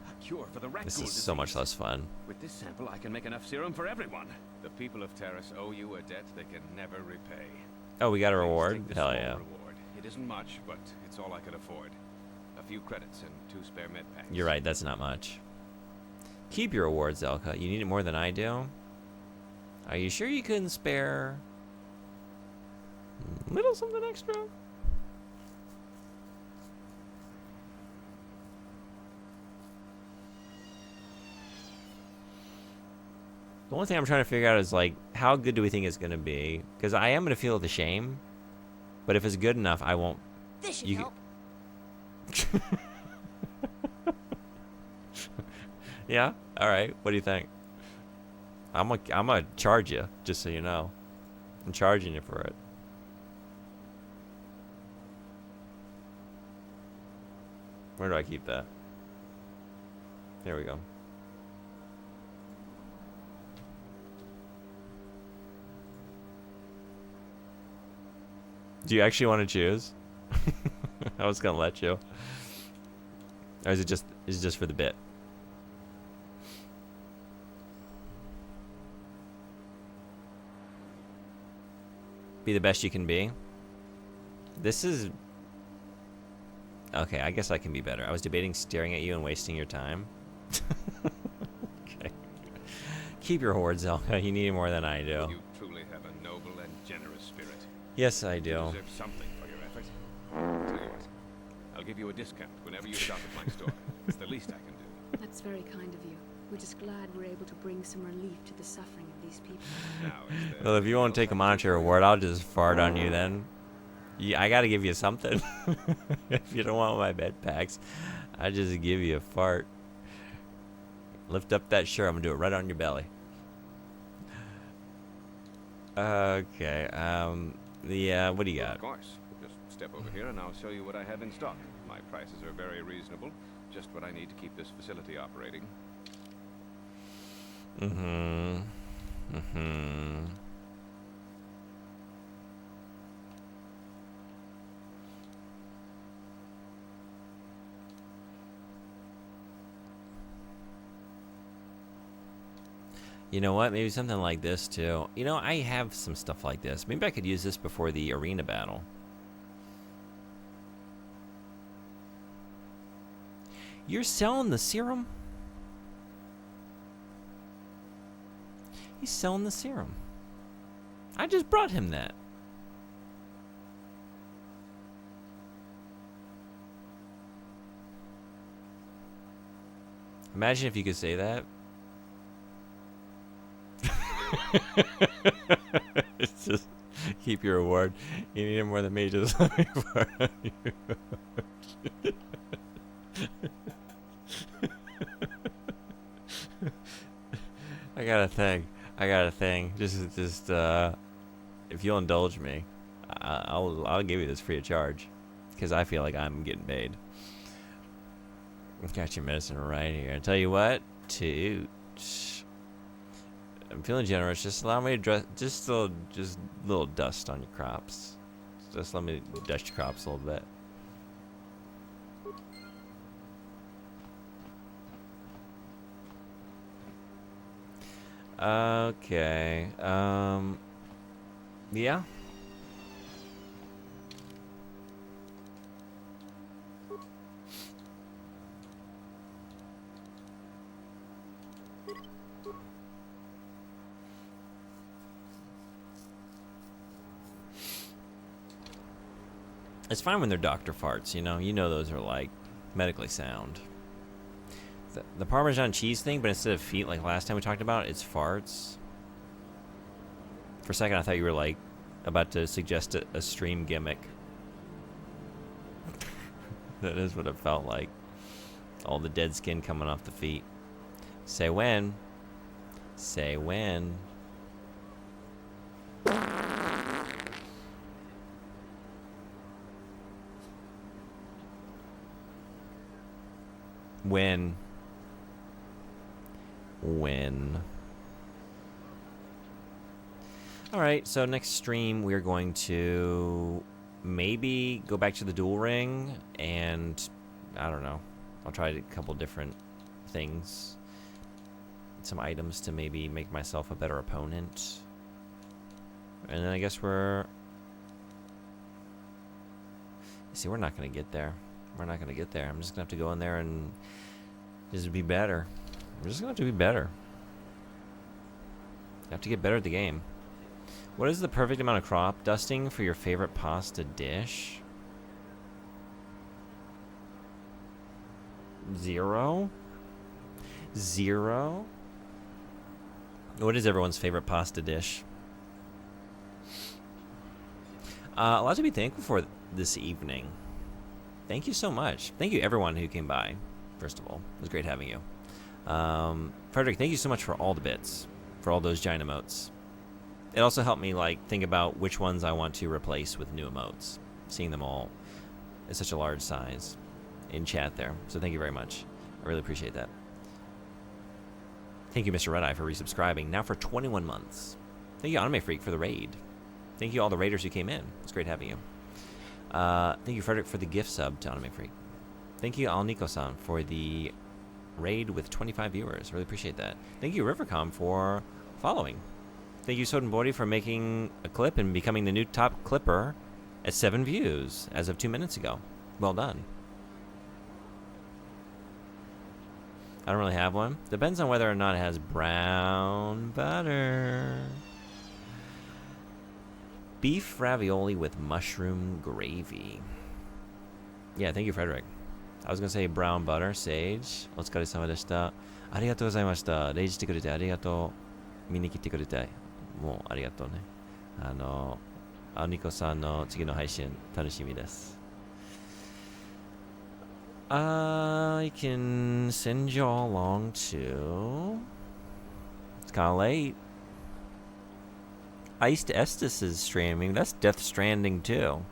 A cure for the rat This ghoul is so much disease. less fun. With this sample, I can make enough serum for everyone. The people of Terrace owe you a debt they can never repay. Oh, we got a Please reward? take this Hell small yeah. Reward. It isn't much, but it's all I could afford. A few credits and 2 spare med packs. You're right, that's not much. Keep your awards, Zelka. You need it more than I do? Are you sure you couldn't spare a little something extra? The only thing I'm trying to figure out is, like, how good do we think it's going to be? Because I am going to feel the shame. But if it's good enough, I won't... This should help. Yeah? Alright. What do you think? I'm gonna charge you, just so you know. I'm charging you for it. Where do I keep that? There we go. Do you actually want to choose? I was gonna let you. Or is it just for the bit? Be the best you can be. This is... Okay, I guess I can be better. I was debating staring at you and wasting your time. Okay. Keep your hoard, Zelka. You need it more than I do. You truly have a noble and generous spirit. Yes, I You do. deserve something for your effort. Tell you what, I'll give you a discount whenever you shop at my store. It's the least I can do. That's very kind of you. We're just glad we're able to bring some relief to the suffering of these people. Well, if you won't take a monetary reward, I'll just fart on you then. Yeah, I gotta give you something. If you don't want my bed packs, I just give you a fart. Lift up that shirt. I'm gonna do it right on your belly. Okay. What do you got? Of course. Just step over here and I'll show you what I have in stock. My prices are very reasonable. Just what I need to keep this facility operating. You know what? Maybe something like this too. You know, I have some stuff like this. Maybe I could use this before the arena battle. You're selling the serum? He's selling the serum. I just brought him that. Imagine if you could say that. It's just keep your reward. You need it more than me. Just let me fart on you. I got a thing. Just if you'll indulge me, I'll give you this free of charge, because I feel like I'm getting paid. Got your medicine right here. I tell you what, toot. I'm feeling generous. Just allow me to dress. Just a little dust on your crops. Just let me dust your crops a little bit. Okay. Yeah. It's fine when they're doctor farts, you know? You know those are, like, medically sound. The Parmesan cheese thing, but instead of feet, like last time we talked about, it's farts. For a second, I thought you were, like, about to suggest a stream gimmick. That is what it felt like. All the dead skin coming off the feet. Say when. Say when. When. Alright, so next stream we're going to maybe go back to the duel ring, and I don't know. I'll try a couple different things. Some items to maybe make myself a better opponent. And then I guess we're... See, we're not going to get there. We're not going to get there. I'm just going to have to go in there and just be better. We're just going to have to be better. I have to get better at the game. What is the perfect amount of crop dusting for your favorite pasta dish? 0? 0? What is everyone's favorite pasta dish? A lot to be thankful for this evening. Thank you so much. Thank you everyone who came by, first of all. It was great having you. Frederick, thank you so much for all the bits. For all those giant emotes. It also helped me like think about which ones I want to replace with new emotes. Seeing them all at such a large size in chat there. So thank you very much. I really appreciate that. Thank you, Mr. Red Eye, for resubscribing. Now for 21 months. Thank you, Anime Freak, for the raid. Thank you all the raiders who came in. It's great having you. Thank you, Frederick, for the gift sub to Anime Freak. Thank you, Alnico-san, for the raid with 25 viewers. Really appreciate that. Thank you, Rivercom, for following. Thank you, Sodenbody, for making a clip and becoming the new top clipper at 7 views as of 2 minutes ago. Well done. I don't really have one. Depends on whether or not it has brown butter. Beef ravioli with mushroom gravy. Yeah, thank you, Frederick. I was going to say brown butter, sage. お疲れ様でした。ありがとうございました。レイジしてくれてありがとう。見に来てくれて。もうありがとうね。アニコさんの次の配信楽しみです。I can send you all along to... It's kind of late. Iced Estes is streaming. That's Death Stranding 2.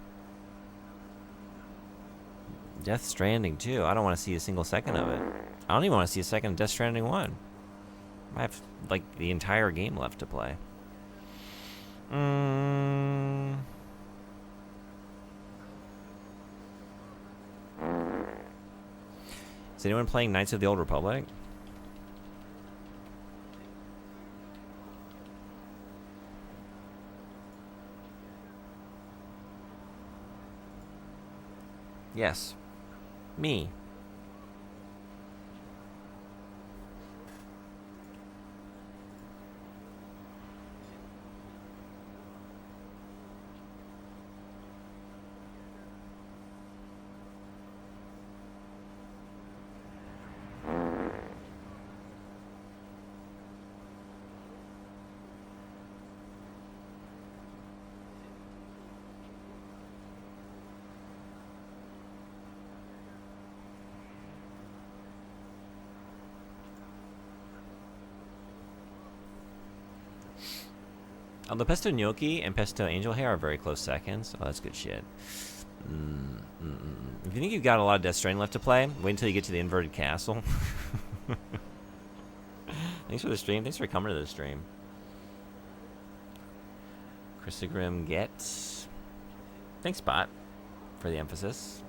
Death Stranding 2. I don't want to see a single second of it. I don't even want to see a second of Death Stranding 1. I have, like, the entire game left to play. Is anyone playing Knights of the Old Republic? Yes. Me. The Pesto Gnocchi and Pesto Angel Hair are very close seconds. Oh, that's good shit. If you think you've got a lot of Death Stranding left to play, wait until you get to the inverted castle. Thanks for the stream. Thanks for coming to the stream. Christogrim Get. Thanks, Bot, for the emphasis.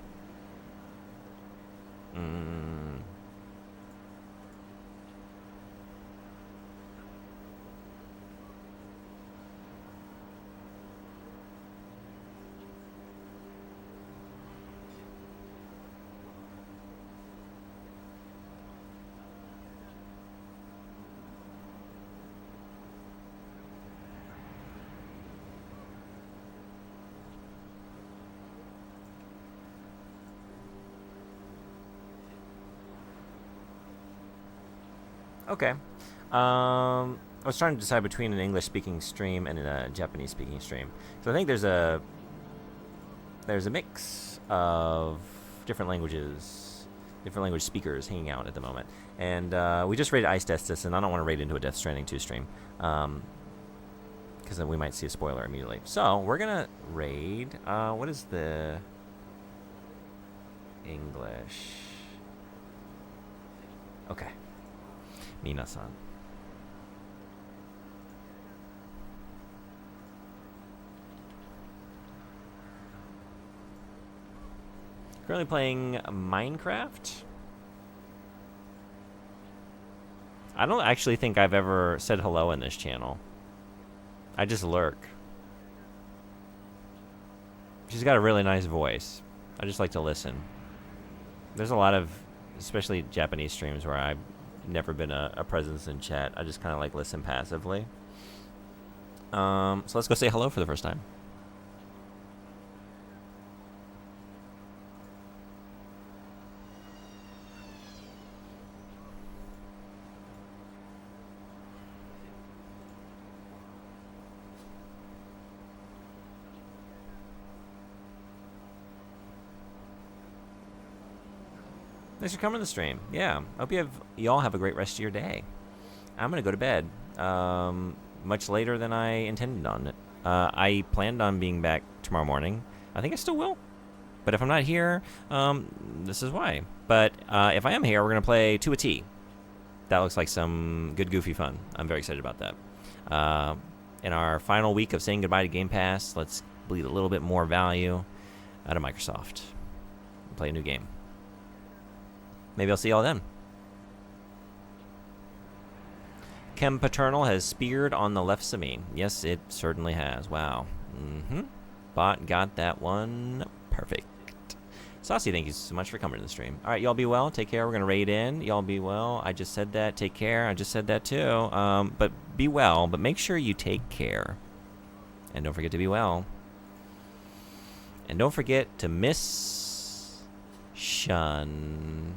Okay. I was trying to decide between an English-speaking stream and a Japanese-speaking stream. So I think there's a mix of different languages, different language speakers hanging out at the moment. And we just raided Ice Destus, and I don't want to raid into a Death Stranding 2 stream, because then we might see a spoiler immediately. So we're gonna raid. What is the English? Okay. Minasan. Currently playing Minecraft. I don't actually think I've ever said hello in this channel. I just lurk. She's got a really nice voice. I just like to listen. There's a lot of, especially Japanese streams, where I've never been a presence in chat. I just kind of like listen passively. So let's go say hello for the first time. Thanks for coming to the stream. Yeah, I hope you all have a great rest of your day. I'm gonna go to bed much later than I intended on it. I planned on being back tomorrow morning. I think I still will. But if I'm not here, this is why. But if I am here, we're gonna play To a T. That looks like some good goofy fun. I'm very excited about that. In our final week of saying goodbye to Game Pass, let's bleed a little bit more value out of Microsoft and play a new game. Maybe I'll see y'all then. Chem Paternal has speared on the left Sami. Yes, it certainly has. Wow. Bot got that one perfect. Saucy, thank you so much for coming to the stream. All right, y'all be well. Take care. We're going to raid in. Y'all be well. I just said that. Take care. I just said that too. But be well. But make sure you take care. And don't forget to be well. And don't forget to miss Shun.